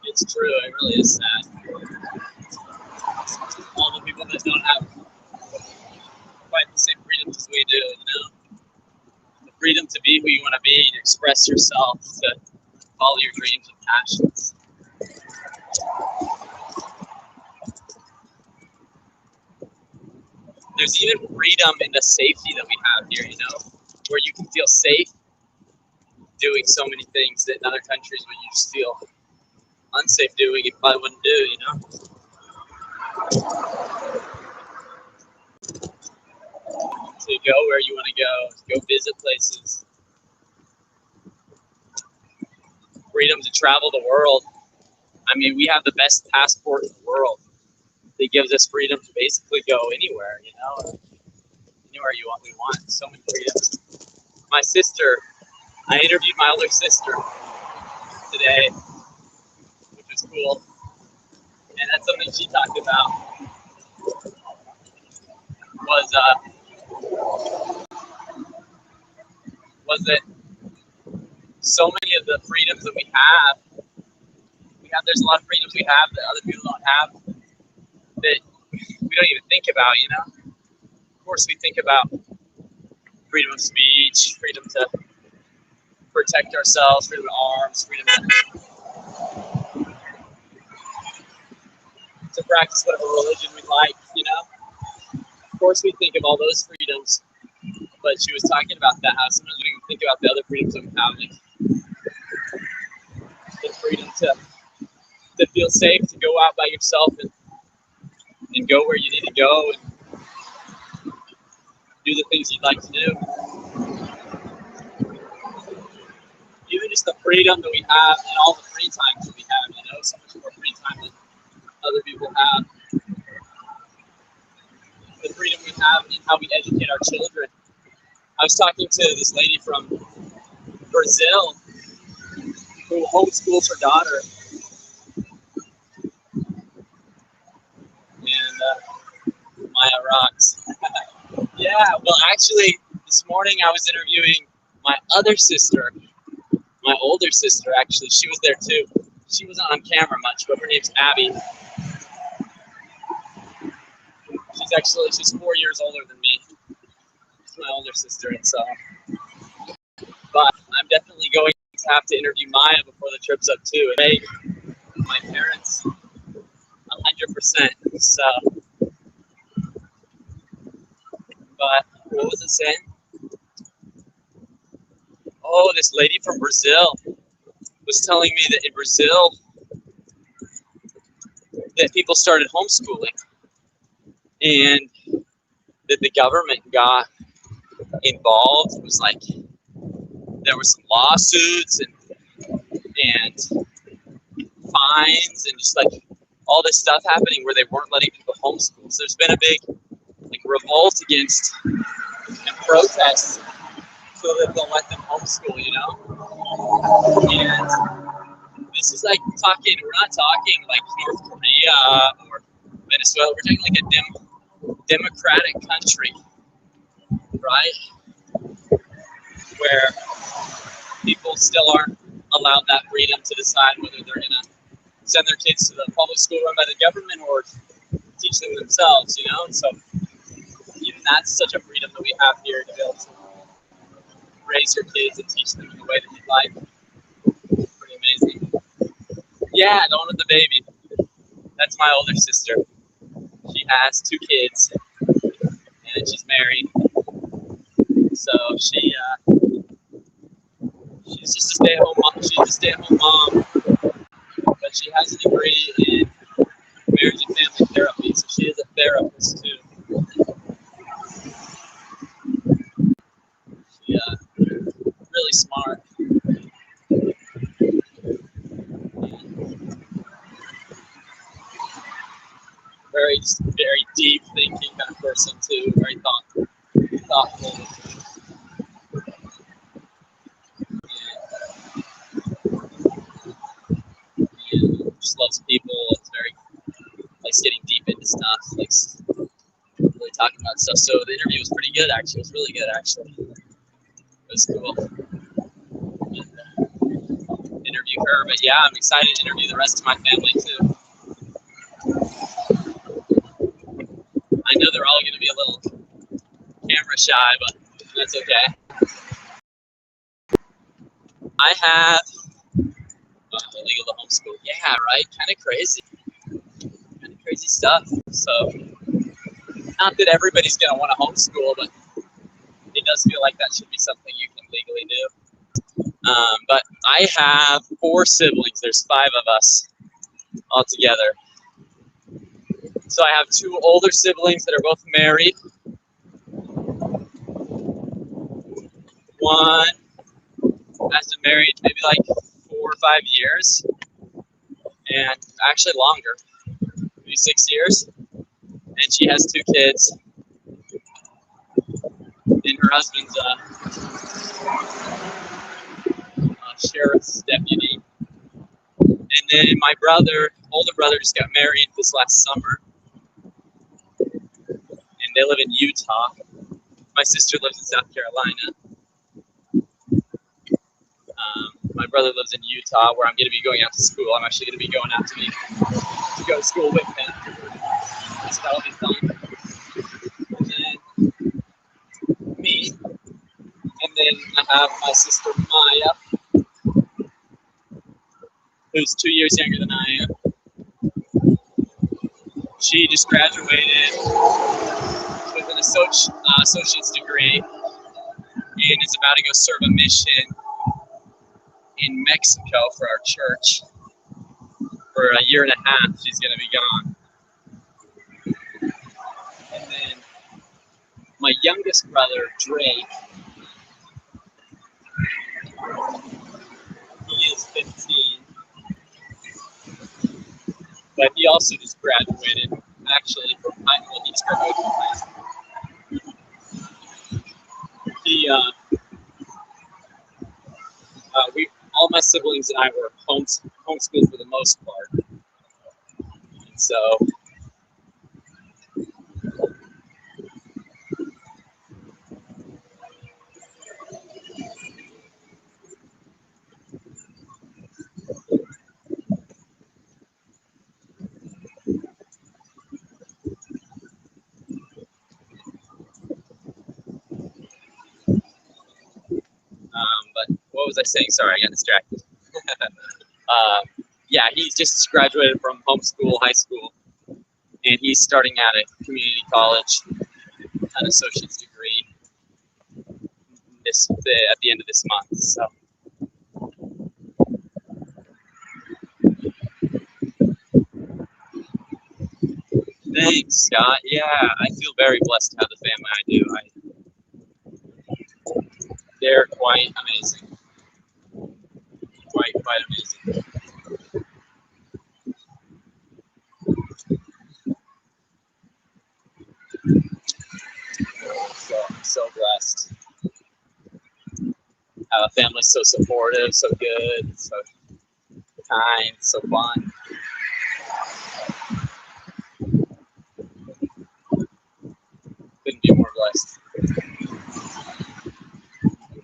It's true. It really is sad. All the people that don't have quite the same freedoms as we do, the freedom to be who you want to be, to express yourself, to follow your dreams and passions. There's even freedom in the safety that we have here, where you can feel safe doing so many things that in other countries where you just feel unsafe doing and probably wouldn't do, To go where you want to go visit places. Freedom to travel the world. I mean, we have the best passport in the world. It gives us freedom to basically go anywhere, anywhere we want. So many freedoms. my sister, I interviewed my older sister today, which was cool. And that's something she talked about was that so many of the freedoms that we have, there's a lot of freedoms we have that other people don't have that we don't even think about, you know? Of course we think about freedom of speech, freedom to protect ourselves, freedom of arms, freedom to practice whatever religion we like, you know? Of course we think of all those freedoms, but she was talking about that, how sometimes we don't even think about the other freedoms that we have, like the freedom to feel safe, to go out by yourself and go where you need to go and do the things you'd like to do. Even just the freedom that we have and all the free time that we have, you know, so much more free time than other people have. The freedom we have in how we educate our children. I was talking to this lady from Brazil who homeschools her daughter. And Maya rocks. Yeah, well, actually, this morning I was interviewing my other sister, my older sister, actually. She was there too. She wasn't on camera much, but her name's Abby. She's 4 years older than me. She's my older sister, and so. But I'm definitely going to have to interview Maya before the trip's up too. And my parents, 100%. So. But what was it saying? Oh, this lady from Brazil was telling me that in Brazil that people started homeschooling and that the government got involved. It was like there were some lawsuits and fines and just like all this stuff happening where they weren't letting people homeschool. So there's been a big like revolt against and protests so that they'll let them homeschool, you know? And this is like we're not talking like North Korea or Venezuela, we're talking like a democratic country, right? Where people still aren't allowed that freedom to decide whether they're gonna send their kids to the public school run by the government or teach them themselves, you know? And so even that's such a freedom that we have here to be able to raise your kids and teach them in the way that you'd like. Pretty amazing. Yeah, the one with the baby. That's my older sister. She has 2 kids and she's married. So she's just a stay-at-home mom. She's a stay-at-home mom, but she has a degree in marriage and family therapy, so she is a therapist too. She really smart. Very deep thinking kind of person too. Very thoughtful. And just loves people. It's very likes getting deep into stuff. Likes really talking about stuff. So the interview was pretty good actually. It was really good actually. It was cool. And, interview her, but yeah, I'm excited to interview the rest of my family too. I know they're all going to be a little camera shy, but that's okay. I have illegal to homeschool. Yeah, right. Kind of crazy stuff. So, not that everybody's going to want to homeschool, but it does feel like that should be something you can legally do. But I have 4 siblings. There's 5 of us all together. So I have 2 older siblings that are both married. One has been married maybe like 4 or 5 years, and actually longer, maybe 6 years. And she has 2 kids. And Her husband's a sheriff's deputy. And then my older brother, just got married this last summer. And they live in Utah. My sister lives in South Carolina. My brother lives in Utah, where I'm going to be going out to school. I'm actually going to be going out to go to school with him. So that'll be fun. And then me. And then I have my sister Maya, who's 2 years younger than I am. She just graduated with an associate's degree and is about to go serve a mission in Mexico for our church. For a year and a half, she's going to be gone. And then my youngest brother, Drake, he is 15. But he also just graduated, actually, from high school. He just graduated from high school. All my siblings and I were homeschooled for the most part. And so, but what was I saying? Sorry, I got distracted. Yeah, he's just graduated from homeschool high school, and he's starting at a community college, an associate's degree at the end of this month. So, thanks, Scott. Yeah, I feel very blessed to have the family I do. They're quite amazing. Quite amazing. So I'm so blessed. Have a family so supportive, so good, so kind, so fun. Couldn't be more blessed.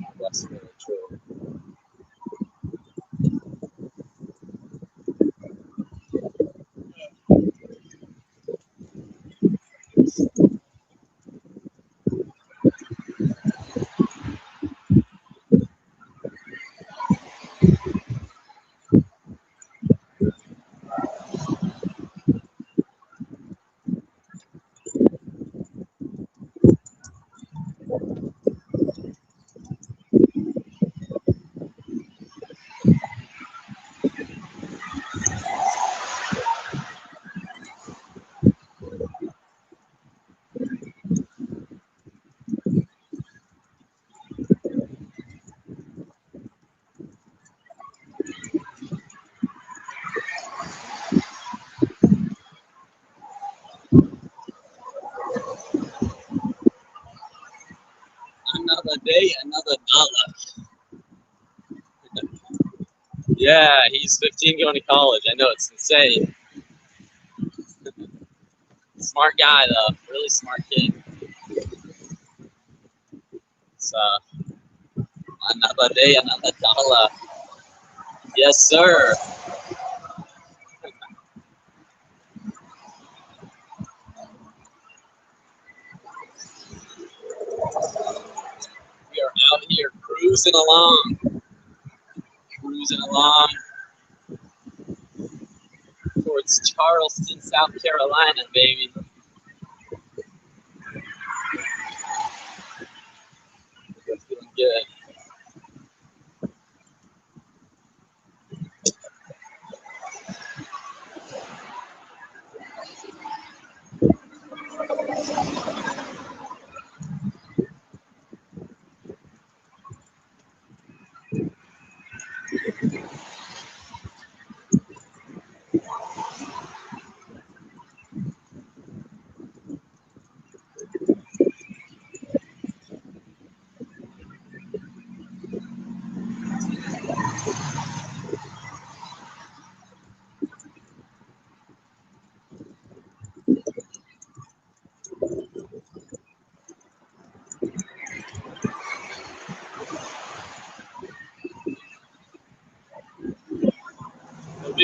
More blessed, really, truly. Another day, another dollar. Yeah, he's 15 going to college. I know, it's insane. Smart guy, though. Really smart kid. So, another day, another dollar. Yes, sir. We are out here cruising along. Towards Charlston, South Carolina, baby. We're feeling good.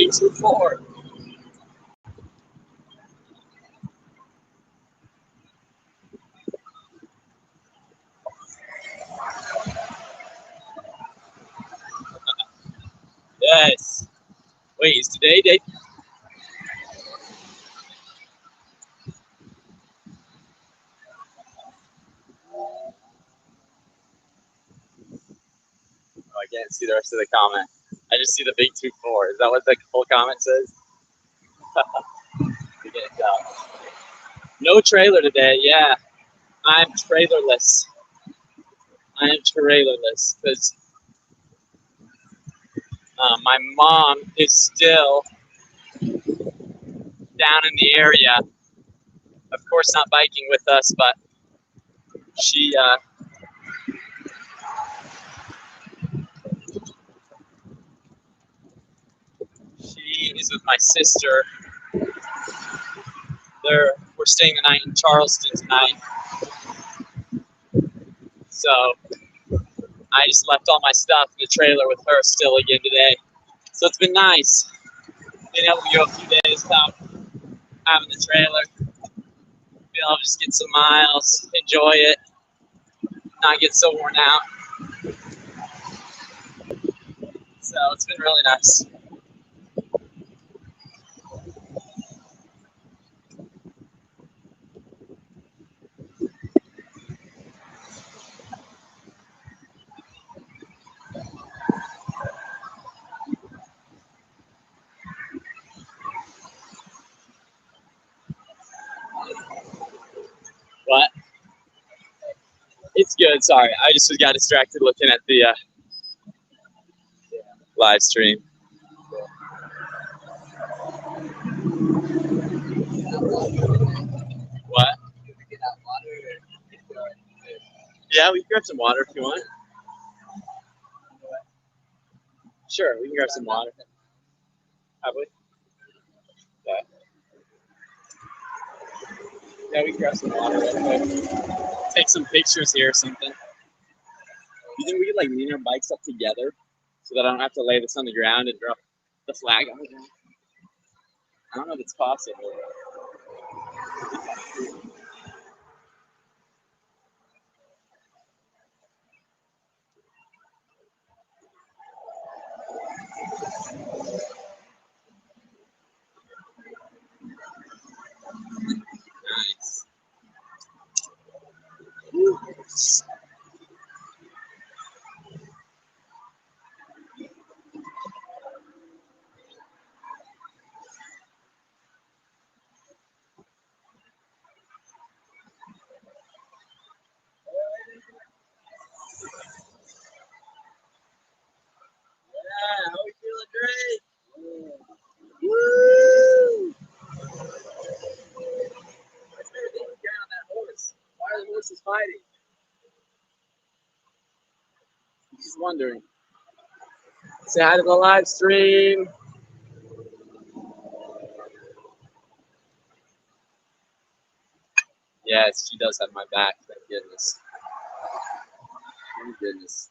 B24. Yes. Wait, is today day? Oh, I can't see the rest of the comment. I just see the big 2-4. Is that what the full comment says? We can't tell. No trailer today. Yeah, I'm trailerless. I am trailerless because my mom is still down in the area. Of course, not biking with us, but she is with my sister. We're staying the night in Charlston tonight. So I just left all my stuff in the trailer with her still again today. So it's been nice being able to go a few days without having the trailer. Be able to just get some miles, enjoy it, not get so worn out. So it's been really nice. What? It's good. Sorry, I just got distracted looking at the live stream. What? Yeah, we can grab some water if you want. Sure, we can grab some water. Have we? Yeah. Yeah, we can grab some water real quick. Take some pictures here or something. You think we could like lean our bikes up together so that I don't have to lay this on the ground and drop the flag on the ground? I don't know if it's possible. Nice. Woo. Yeah, how we feeling? Great. Woo! What's everything down on that horse? Why are the horses fighting? I'm just wondering. Say hi to the live stream. Yes, she does have my back. Thank goodness. Thank goodness.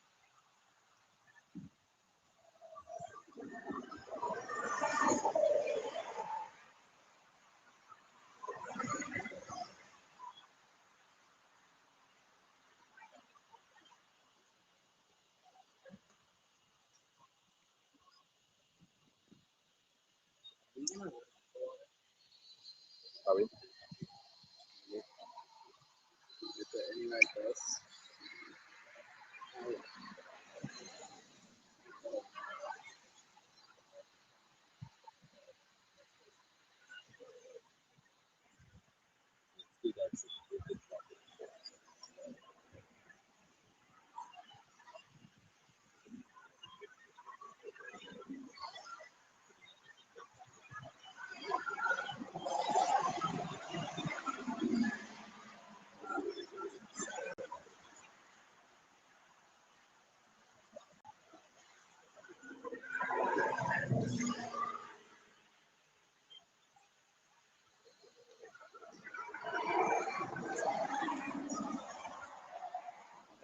Are we? Is there any like this?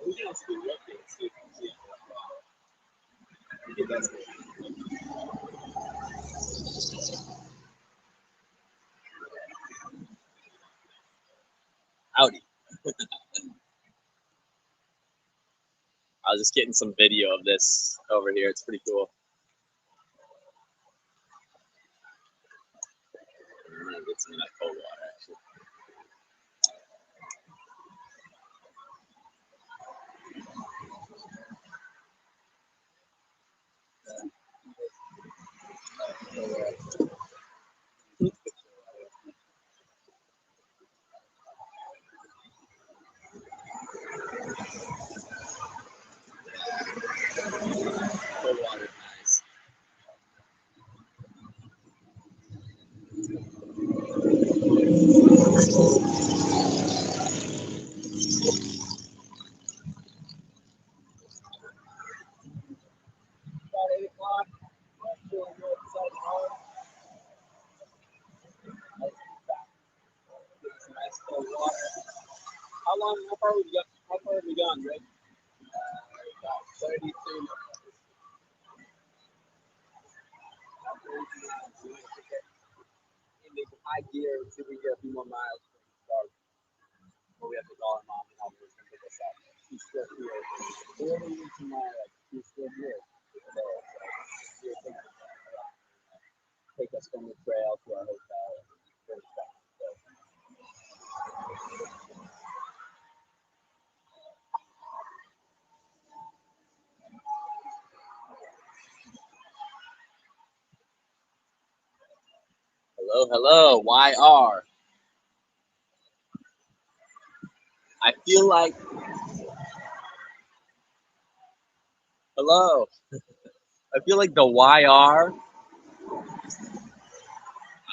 We can also be looking, see if we can see. I think that's good. Howdy. I was just getting some video of this over here. It's pretty cool. I'm gonna get some of that cold water actually. Cold water, nice. About 8 o'clock. Feeling good inside the home. Get some nice cold water. How far have we gone, Greg? About 32 miles. About 32 miles. We might take it into high gear and see if we can get a few more miles before we start. Before we have to call our mom and tell her to pick us up. She's still here. We're only reaching my she's still here today. So we're thinking take us from the trail to our hotel and bring us back. So, hello, hello, YR. I feel like, hello. I feel like the YR,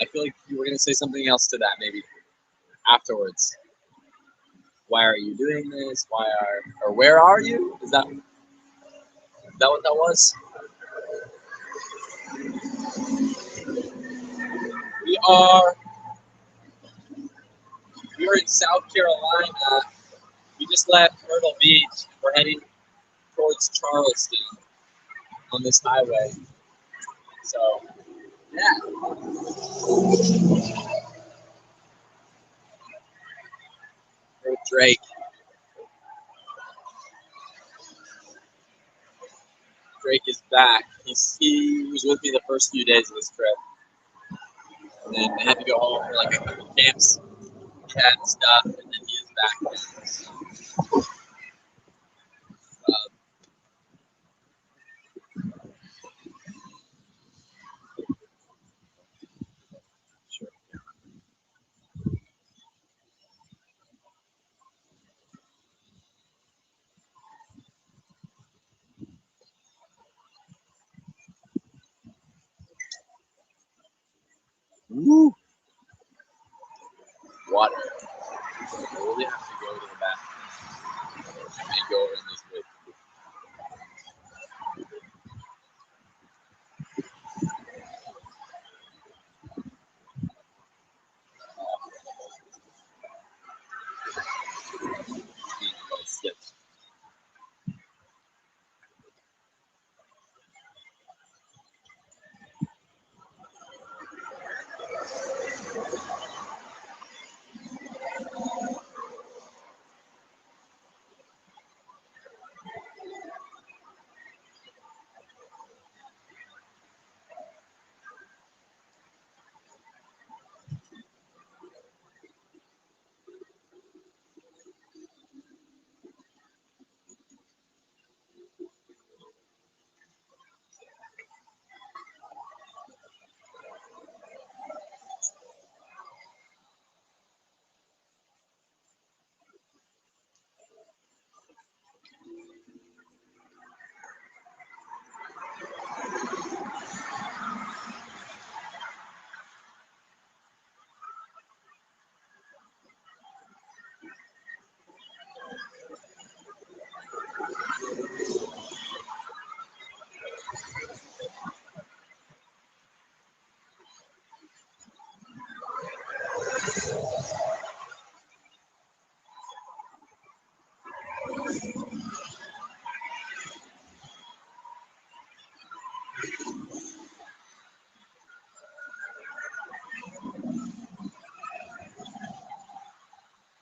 I feel like you were going to say something else to that maybe afterwards. Why are you doing this? Or where are you? Is that what that was? We are in South Carolina. We just left Myrtle Beach. We're heading towards Charleston on this highway. So, yeah. We're with Drake. Drake is back. He was with me the first few days of this trip. And then I had to go home for like a couple camps we had and stuff, and then he is back now. Sure. Woo! Water. I really have to go to the bathroom. I may go over in this way. Skip.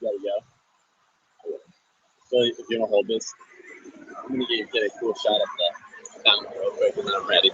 Gotta go. So if you wanna hold this, I'm gonna get a cool shot of the fountain real quick and then I'm ready.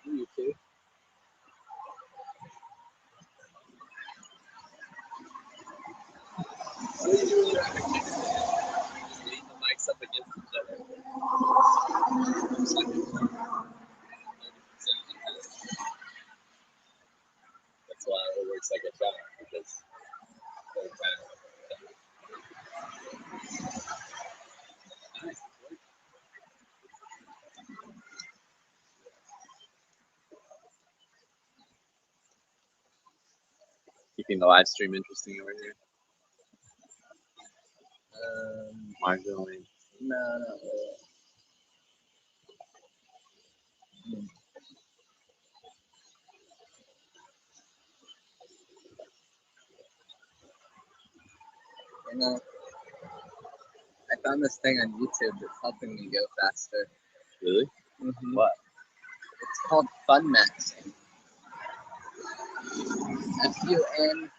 You too. What are you doing there? Just leaning the mics up against each other. Looks like it's 90%. That's why it works like a charm because they're kind of nice. Keeping the live stream interesting over here. Marginally. No, not really. You know, I found this thing on YouTube that's helping me go faster. Really? Mm-hmm. What? It's called fun maxing. FUN-MAXXING.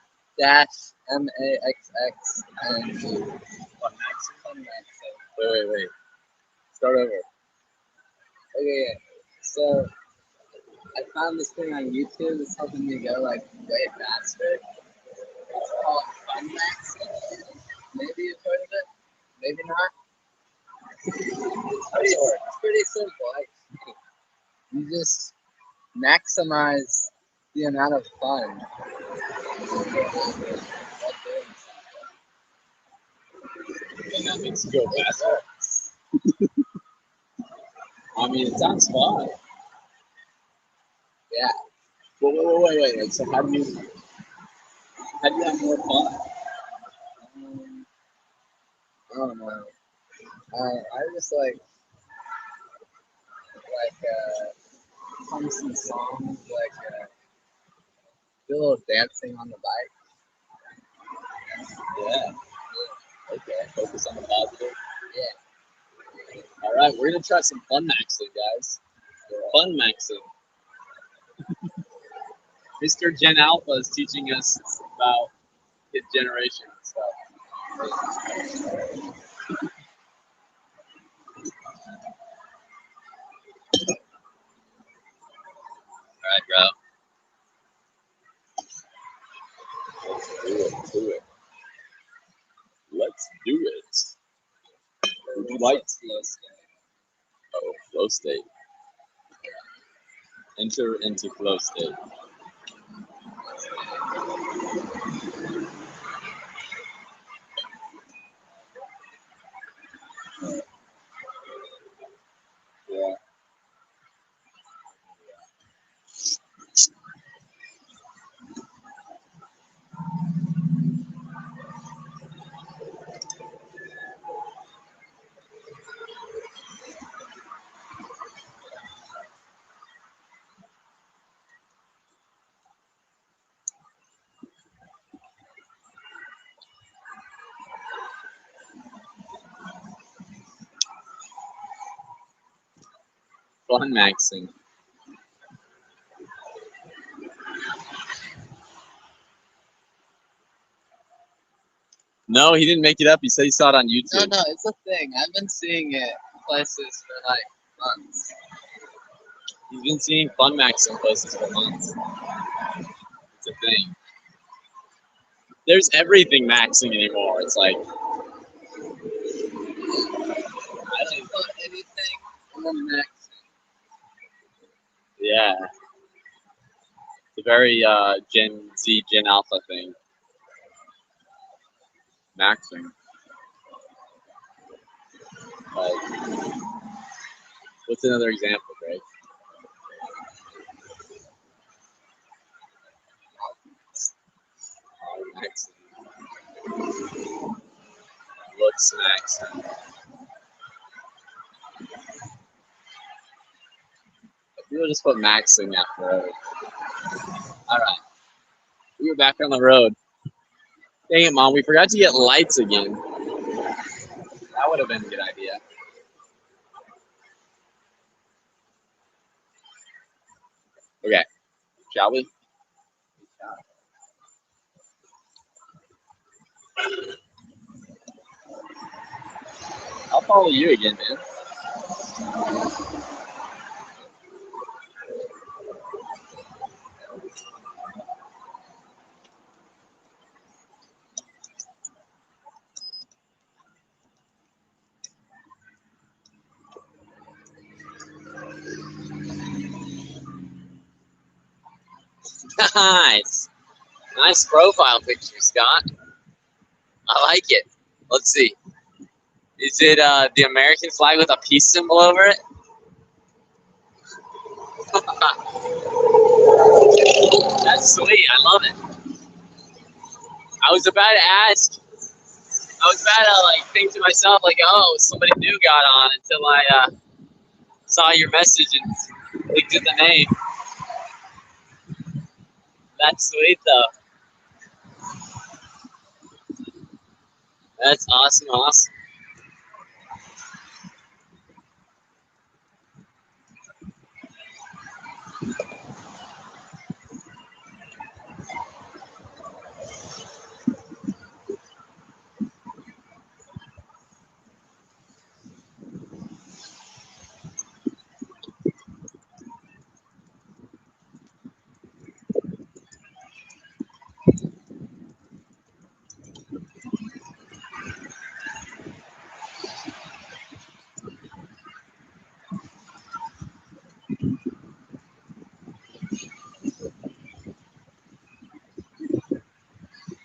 Fun maxing? Fun maxing. Wait. Start over. Okay, yeah. So I found this thing on YouTube that's helping me go like way faster. It's called fun maxing. Maybe you've heard of it. Maybe not. It's pretty simple. You just maximize the amount of fun while doing And that makes you go faster. I mean, it sounds fun. Yeah. Wait. So how do you have more fun? I don't know. I just like hum some songs, do a little dancing on the bike. Yeah. Okay. Focus on the positive. Yeah. All right, we're gonna try some fun maxing, guys. Fun maxing. Mr. Gen Alpha is teaching us about his generation and stuff. All right, bro. Let's do it. Let's do it. Would you like Slow state. Oh, flow state. Enter into flow state. Yeah. Fun maxing. No, he didn't make it up. He said he saw it on No, YouTube. no, it's a thing. I've been seeing it places for like months. He's been seeing fun maxing places for months. It's a thing. There's everything maxing anymore. It's like, I don't put anything on the next. yeah. It's a very Gen Z, Gen Alpha thing. Maxing. Like, what's another example, Greg? Maxing. Looks maxing. People just put maxing after it. Alright. We were back on the road. Dang it, Mom, we forgot to get lights again. That would have been a good idea. Okay, shall we? I'll follow you again, man. Nice. Nice profile picture, Scott. I like it. Let's see. Is it the American flag with a peace symbol over it? That's sweet. I love it. I was about to ask. I was about to like think to myself like, oh, somebody new got on until I saw your message and looked at the name. That's sweet though. That's awesome. Awesome.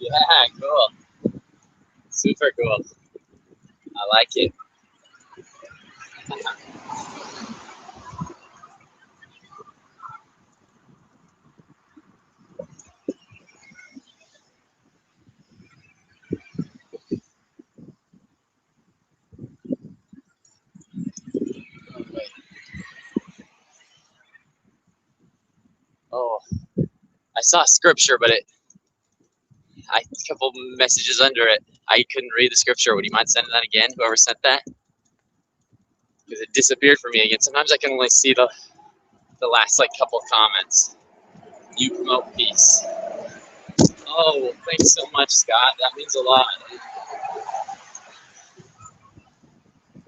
Yeah, cool. Super cool. I like it. Oh, I saw scripture, but a couple messages under it. I couldn't read the scripture. Would you mind sending that again? Whoever sent that, because it disappeared for me again. Sometimes I can only see the last like couple of comments. You promote peace. Oh, thanks so much, Scott. That means a lot.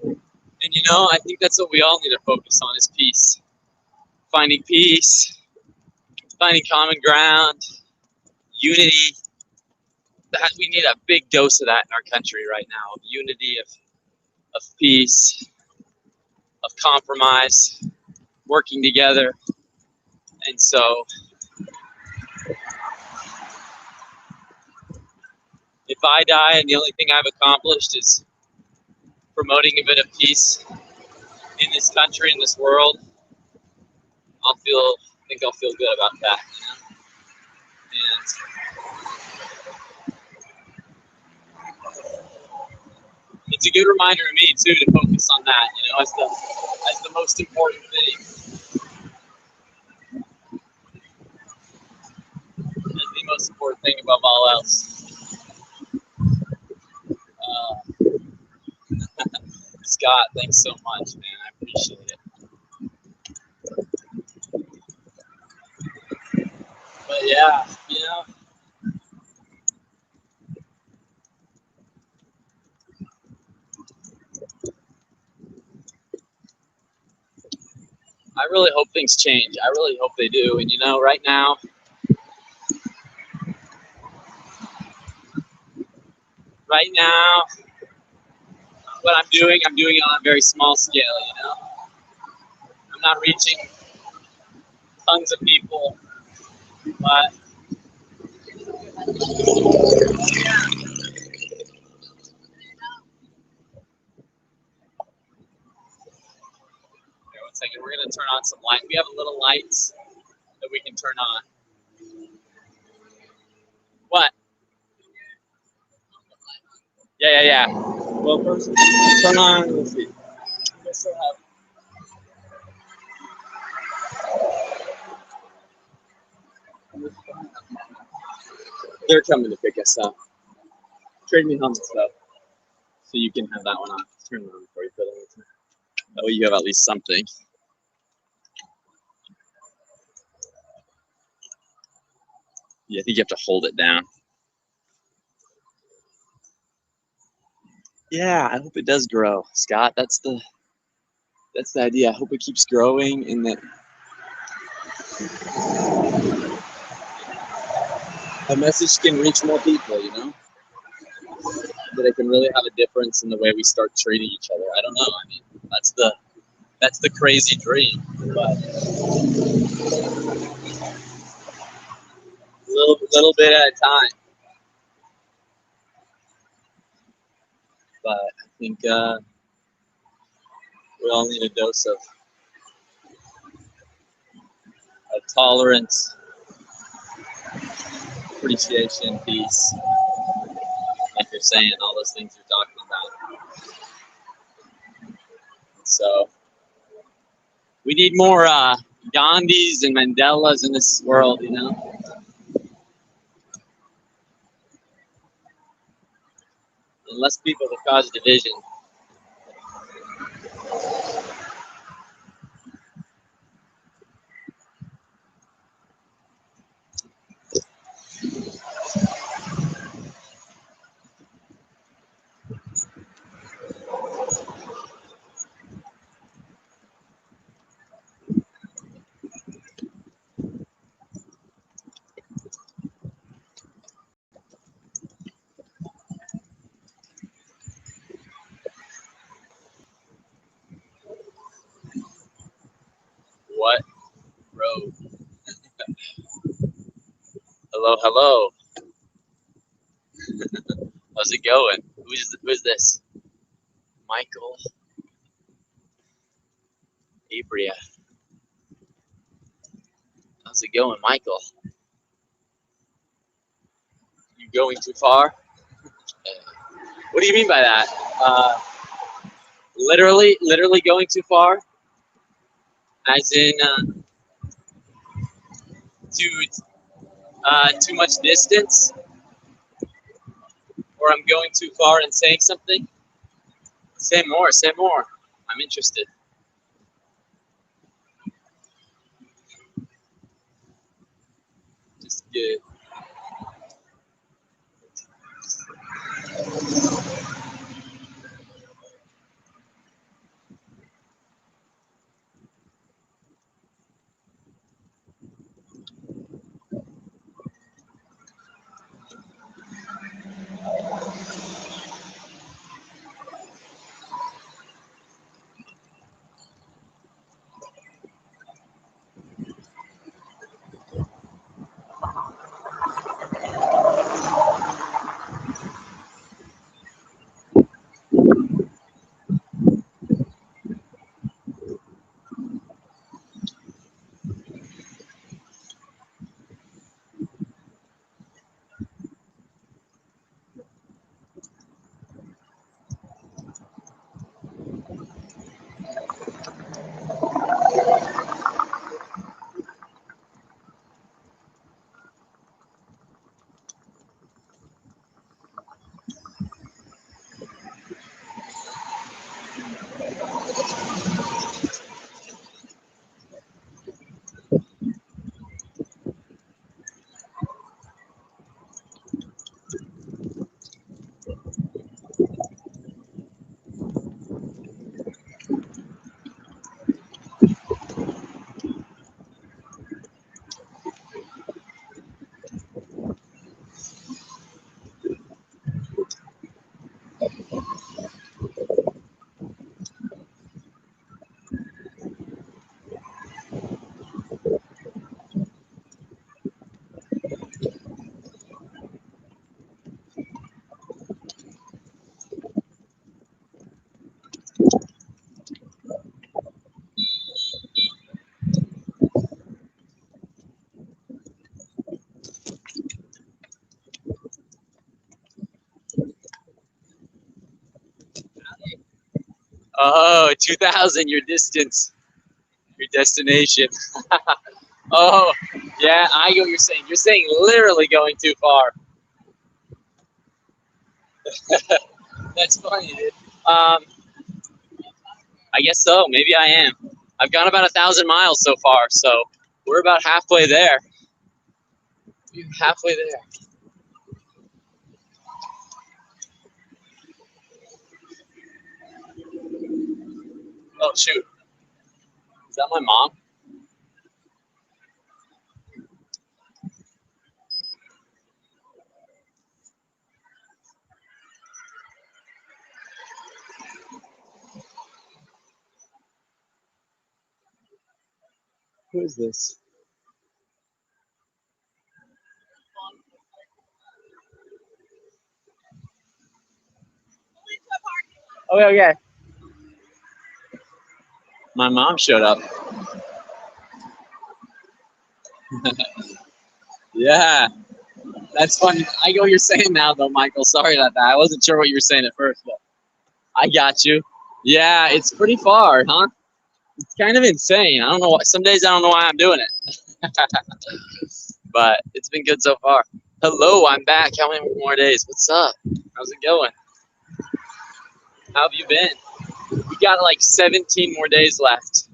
And you know, I think that's what we all need to focus on is peace. Finding peace, finding common ground, unity. That we need a big dose of that in our country right now. Of unity, of peace, of compromise, working together. And so if I die and the only thing I've accomplished is promoting a bit of peace in this country, in this world, I think I'll feel good about that. You know? And it's a good reminder to me too to focus on that, you know, as the most important thing. As the most important thing above all else. Scott, thanks so much, man. I appreciate it. But yeah, you know, I really hope things change. I really hope they do. And you know, right now, what I'm doing it on a very small scale. You know, I'm not reaching tons of people, but okay, 1 second. We're gonna turn on some light. We have little lights that we can turn on. What? Yeah. Well, first, turn on. Let's see. We still have. They're coming to pick us up. Trade me helmet stuff, so you can have that one on. Turn it on before you put it on. That way you have at least something. Yeah, I think you have to hold it down. Yeah, I hope it does grow, Scott. That's the idea. I hope it keeps growing and that a message can reach more people, you know? That it can really have a difference in the way we start treating each other. I don't know. I mean, that's the crazy dream. But little bit at a time. But I think we all need a dose of tolerance, appreciation, peace. Like you're saying, all those things you're talking about. So we need more Gandhis and Mandelas in this world, you know? And less people that cause division. What road? Hello. How's it going? Who's this? Michael Abria. How's it going, Michael? You going too far? What do you mean by that? Literally going too far? As in too much distance? Or I'm going too far and saying something? Say more. I'm interested. Just good. Oh, 2,000, your distance, your destination. Oh, yeah, I get what you're saying. You're saying literally going too far. That's funny, dude. I guess so. Maybe I am. I've gone about 1,000 miles so far, so we're about halfway there. Halfway there. Oh, shoot. Is that my mom? Who is this? Oh, okay. My mom showed up. Yeah, that's funny. I get what you're saying now, though, Michael. Sorry about that. I wasn't sure what you were saying at first, but I got you. Yeah, it's pretty far, huh? It's kind of insane. I don't know why. Some days I don't know why I'm doing it, but it's been good so far. Hello, I'm back. How many more days? What's up? How's it going? How have you been? We got like 17 more days left.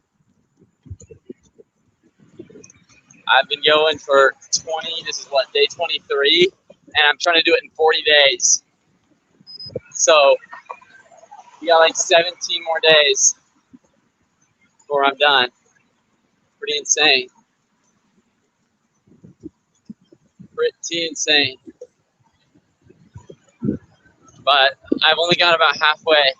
I've been going for 20. This is what, day 23, and I'm trying to do it in 40 days. So we got like 17 more days before I'm done. Pretty insane. Pretty insane. But I've only got about halfway.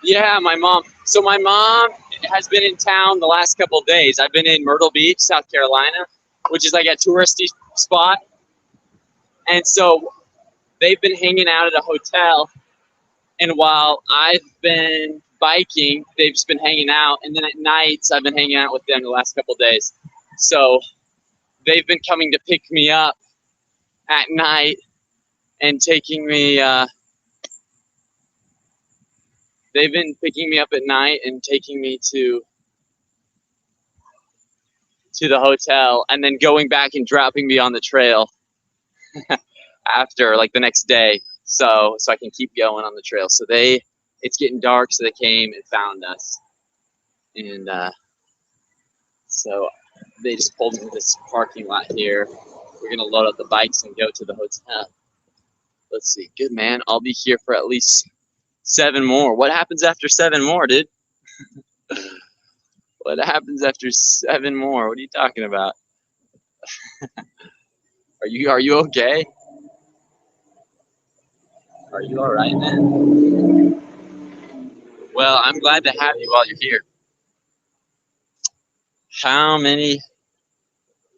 Yeah, my mom. So my mom has been in town the last couple of days. I've been in Myrtle Beach, South Carolina, which is like a touristy spot. And so they've been hanging out at a hotel. And while I've been biking, they've just been hanging out. And then at nights, I've been hanging out with them the last couple of days. So they've been coming to pick me up at night and taking me, they've been picking me up at night and taking me to the hotel and then going back and dropping me on the trail after, like, the next day. So I can keep going on the trail. So it's getting dark, so they came and found us. And so they just pulled into this parking lot here. We're gonna load up the bikes and go to the hotel. Let's see. Good, man. I'll be here for at least 7 more. What happens after 7 more, dude? What happens after 7 more? What are you talking about? Are you okay? Are you all right, man? Well, I'm glad to have you while you're here. How many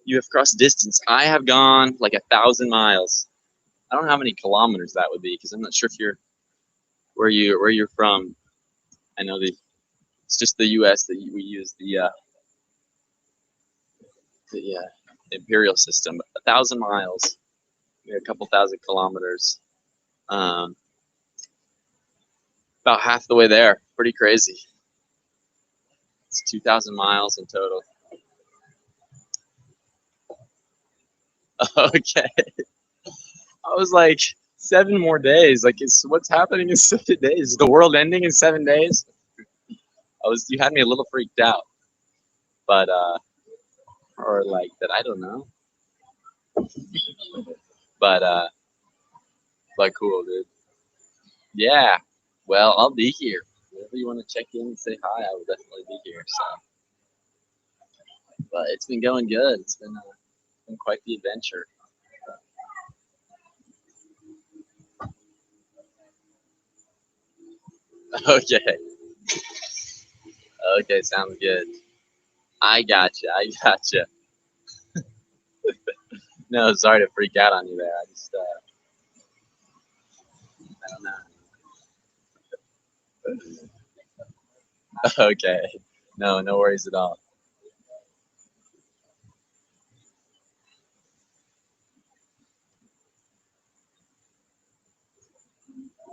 you have crossed distance? I have gone like 1,000 miles. I don't know how many kilometers that would be because I'm not sure if you're where you're from. I know it's just the U.S. that we use the imperial system. But 1,000 miles, a couple thousand kilometers. About half the way there. Pretty crazy. It's 2,000 miles in total. Okay. I was like, 7 more days. Like, what's happening in 7 days? Is the world ending in 7 days? You had me a little freaked out. But, or like that, I don't know. But cool, dude. Yeah. Well, I'll be here. Whenever you want to check in and say hi, I will definitely be here. So, but it's been going good. It's been quite the adventure. Okay. Okay, sounds good. I gotcha. I gotcha. No, sorry to freak out on you there. I just, I don't know. Okay. No, no worries at all.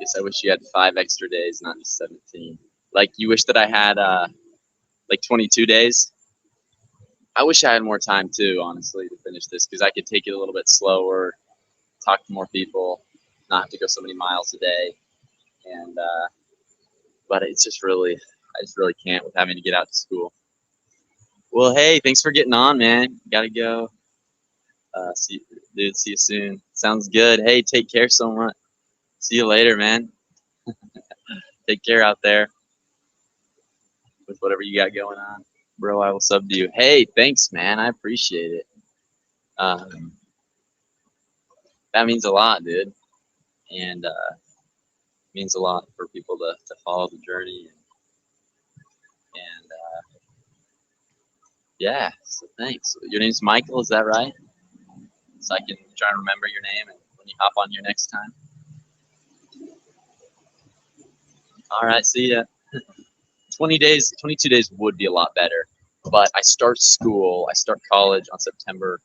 Guess I wish you had 5 extra days, not just 17. Like, you wish that I had like 22 days. I wish I had more time too, honestly, to finish this, because I could take it a little bit slower, talk to more people, not have to go so many miles a day, and but it's just really, I just really can't with having to get out to school. Well, hey, thanks for getting on, man. Gotta go. See you soon. Sounds good. Hey, take care so much. See you later, man. Take care out there with whatever you got going on. Bro, I will sub to you. Hey, thanks, man. I appreciate it. That means a lot, dude. And means a lot for people to follow the journey. And yeah, so thanks. Your name's Michael, is that right? So I can try and remember your name and when you hop on here next time. All right, see ya. 20 days, 22 days would be a lot better. But I start college on September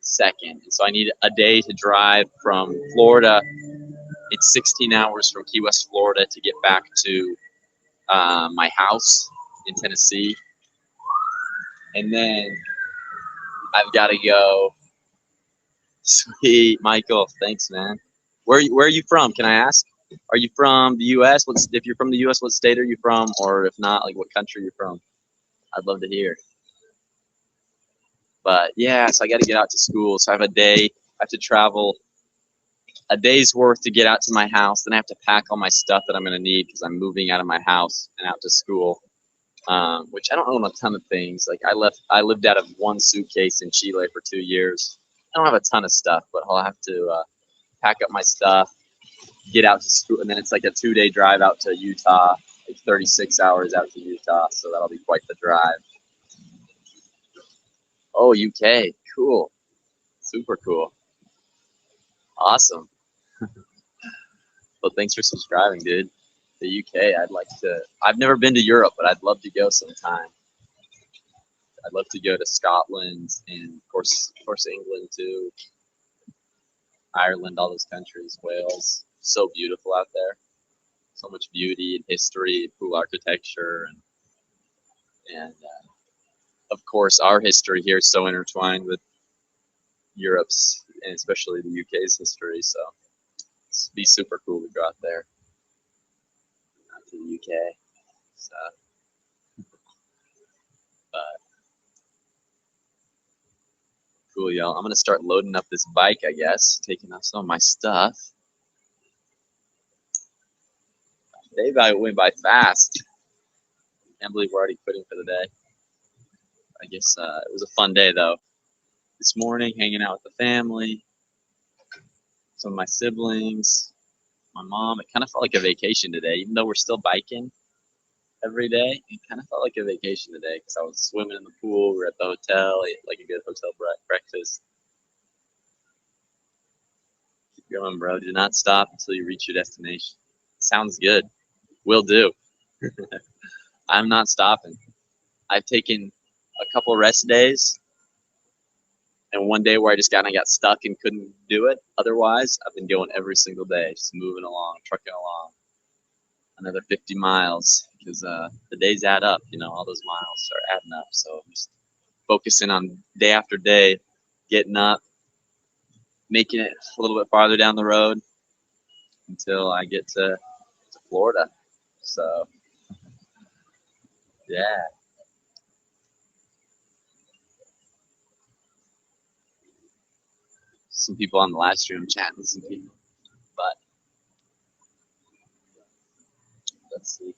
2nd. And so I need a day to drive from Florida. It's 16 hours from Key West, Florida to get back to my house in Tennessee. And then I've got to go. Sweet, Michael. Thanks, man. Where are you from? Can I ask? Are you from the U.S.? If you're from the U.S., what state are you from? Or if not, like what country you're from? I'd love to hear. But yeah, so I got to get out to school. So I have a day. I have to travel a day's worth to get out to my house. Then I have to pack all my stuff that I'm going to need because I'm moving out of my house and out to school. Which I don't own a ton of things. Like I lived out of one suitcase in Chile for 2 years. I don't have a ton of stuff, but I'll have to pack up my stuff, get out to school, and then it's like a 2-day drive out to Utah, like 36 hours out to Utah. So that'll be quite the drive. Oh, UK, cool, super cool, awesome. Well, thanks for subscribing, dude. The UK, I've never been to Europe, but I'd love to go sometime. I'd love to go to Scotland and of course England too. Ireland, all those countries, Wales. So beautiful out there. So much beauty and history, cool architecture, and of course our history here is so intertwined with Europe's and especially the UK's history. So it'd be super cool to go out there, out to the UK. So, but cool, y'all. I'm gonna start loading up this bike, I guess, taking off some of my stuff. Day went by fast. Can't believe we're already quitting for the day. I guess it was a fun day though. This morning, hanging out with the family, some of my siblings, my mom. It kind of felt like a vacation today, even though we're still biking every day. It kind of felt like a vacation today because I was swimming in the pool. We were at the hotel, ate like a good hotel breakfast. Keep going, bro. Do not stop until you reach your destination. Sounds good. Will do. I'm not stopping. I've taken a couple rest days and one day where I just kind of got stuck and couldn't do it. Otherwise, I've been going every single day, just moving along, trucking along. Another 50 miles because the days add up, you know, all those miles start adding up. So I'm just focusing on day after day, getting up, making it a little bit farther down the road until I get to Florida. So, yeah. Some people on the live stream chatting with some people, but let's see.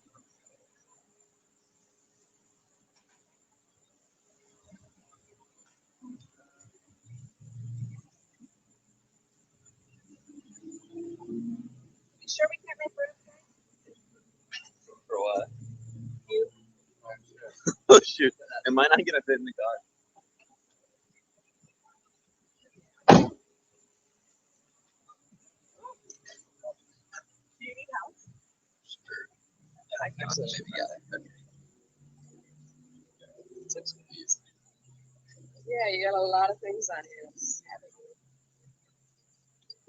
You sure we can't make birthday? For what? You. Oh shoot! Am I not gonna fit in the car? Do you need help? Sure. I think so. Maybe It's confusing. Yeah, you got a lot of things on here.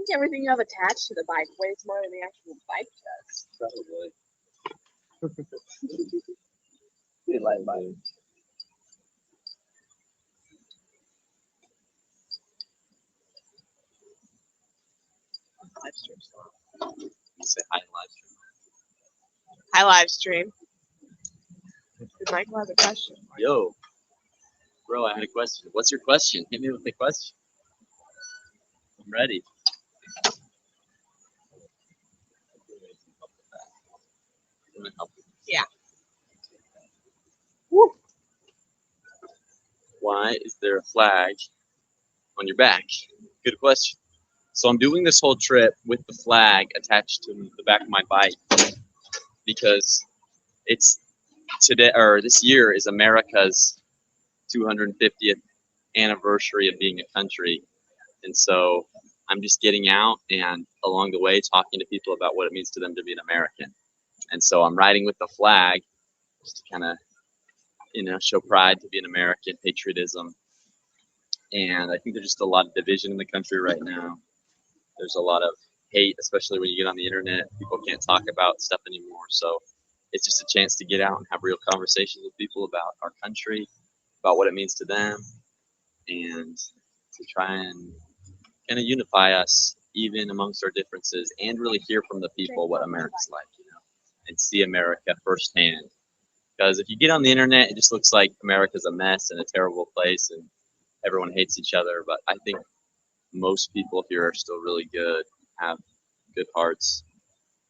think everything you have attached to the bike weighs more than the actual bike does. Probably. Pretty light bike. Live stream. You say hi live stream. Hi, live stream. Michael has a question. Yo, bro, I had a question. What's your question? Hit me with the question. I'm ready. I'm gonna help you. Yeah. Woo. Why is there a flag on your back? Good question. So I'm doing this whole trip with the flag attached to the back of my bike because it's today, or this year is America's 250th anniversary of being a country. And so I'm just getting out and along the way talking to people about what it means to them to be an American. And so I'm riding with the flag just to kind of, show pride to be an American, patriotism. And I think there's just a lot of division in the country right now. There's a lot of hate, especially when you get on the internet. People can't talk about stuff anymore. So it's just a chance to get out and have real conversations with people about our country, about what it means to them, and to try and kind of unify us even amongst our differences and really hear from the people what America's like, and see America firsthand. Because if you get on the internet, it just looks like America's a mess and a terrible place and everyone hates each other. But I think most people here are still really good, have good hearts,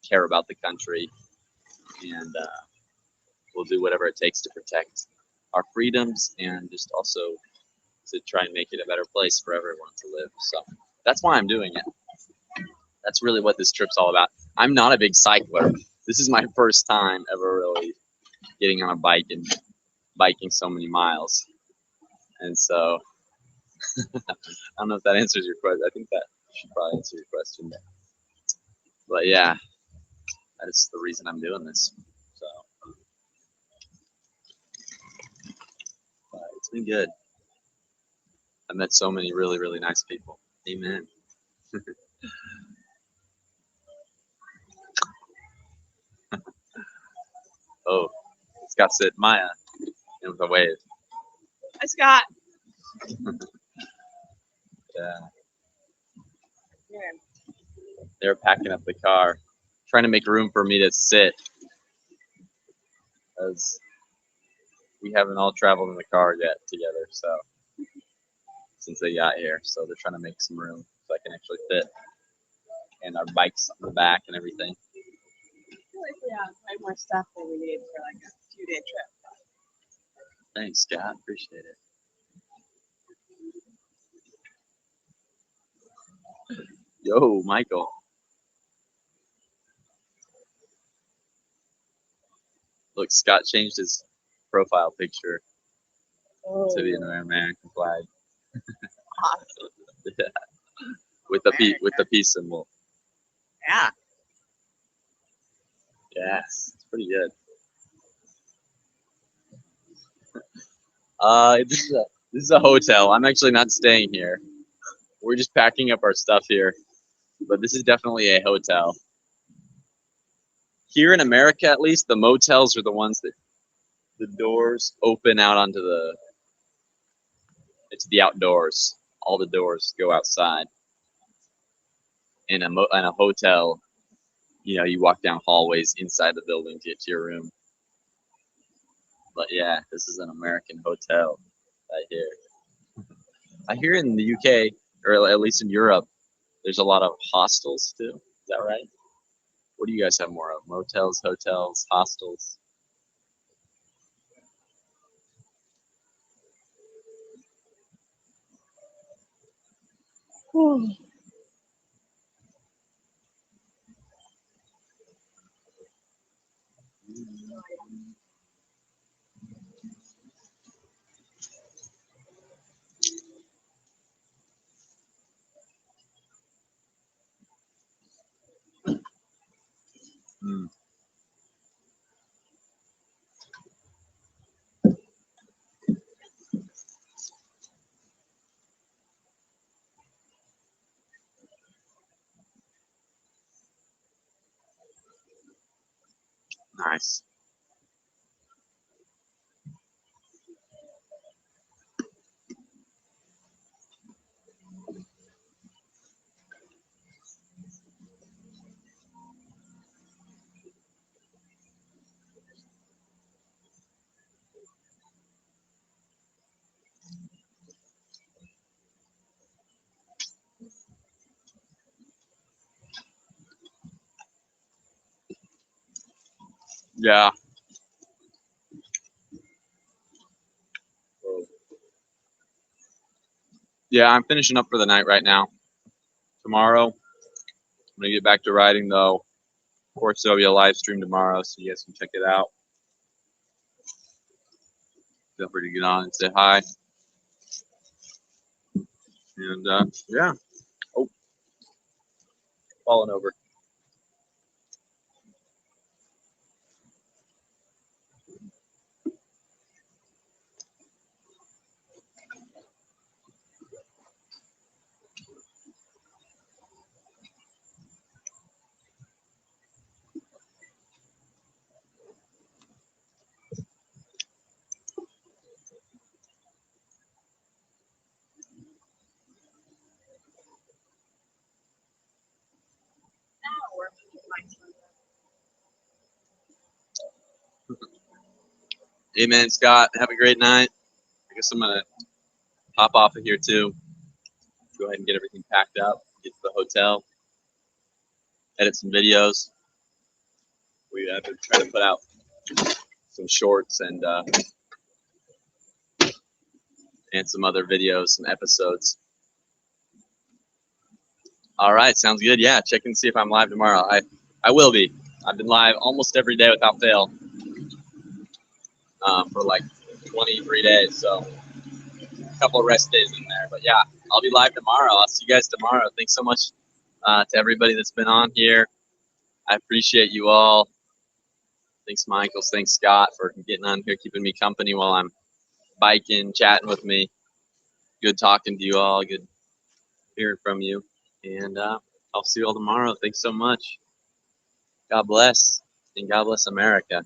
care about the country, and will do whatever it takes to protect our freedoms and just also to try and make it a better place for everyone to live. So that's why I'm doing it. That's really what this trip's all about. I'm not a big cycler. This is my first time ever really getting on a bike and biking so many miles. And so I don't know if that answers your question. I think that should probably answer your question. But yeah, that's the reason I'm doing this. So but it's been good. I met so many really, really nice people. Amen. Oh, Scott said Maya and with a wave. Hi, Scott. Yeah. Yeah. They're packing up the car, trying to make room for me to sit, as we haven't all traveled in the car yet together. So since they got here, so they're trying to make some room so I can actually fit, and our bikes on the back and everything. I feel like we have way more stuff than we need for like a few-day trip. Thanks, Scott. Appreciate it. Yo, Michael. Look, Scott changed his profile picture to the American flag. Awesome. Yeah. With the peace symbol. Yeah. Yes, it's pretty good. This is a hotel. I'm actually not staying here. We're just packing up our stuff here. But this is definitely a hotel. Here in America, at least, the motels are the ones that the doors open out onto it's the outdoors. All the doors go outside. In a hotel, you walk down hallways inside the building to get to your room. But yeah, this is an American hotel right here. I hear in the UK, or at least in Europe, there's a lot of hostels too. Is that right? What do you guys have more of? Motels, hotels, hostels? Mm. Nice. Yeah. Yeah, I'm finishing up for the night right now. Tomorrow, I'm gonna get back to riding though. Of course, there'll be a live stream tomorrow, so you guys can check it out. Feel free to get on and say hi. And yeah. Oh, falling over. Amen, Scott. Have a great night. I guess I'm gonna hop off of here too. Go ahead and get everything packed up, get to the hotel, edit some videos. We have to try to put out some shorts and some other videos, some episodes. All right, sounds good. Yeah, check and see if I'm live tomorrow. I will be. I've been live almost every day without fail for like 23 days, so a couple of rest days in there. But yeah, I'll be live tomorrow. I'll see you guys tomorrow. Thanks so much to everybody that's been on here. I appreciate you all. Thanks, Michaels. Thanks, Scott, for getting on here, keeping me company while I'm biking, chatting with me. Good talking to you all. Good hearing from you. And I'll see you all tomorrow. Thanks so much. God bless, and God bless America.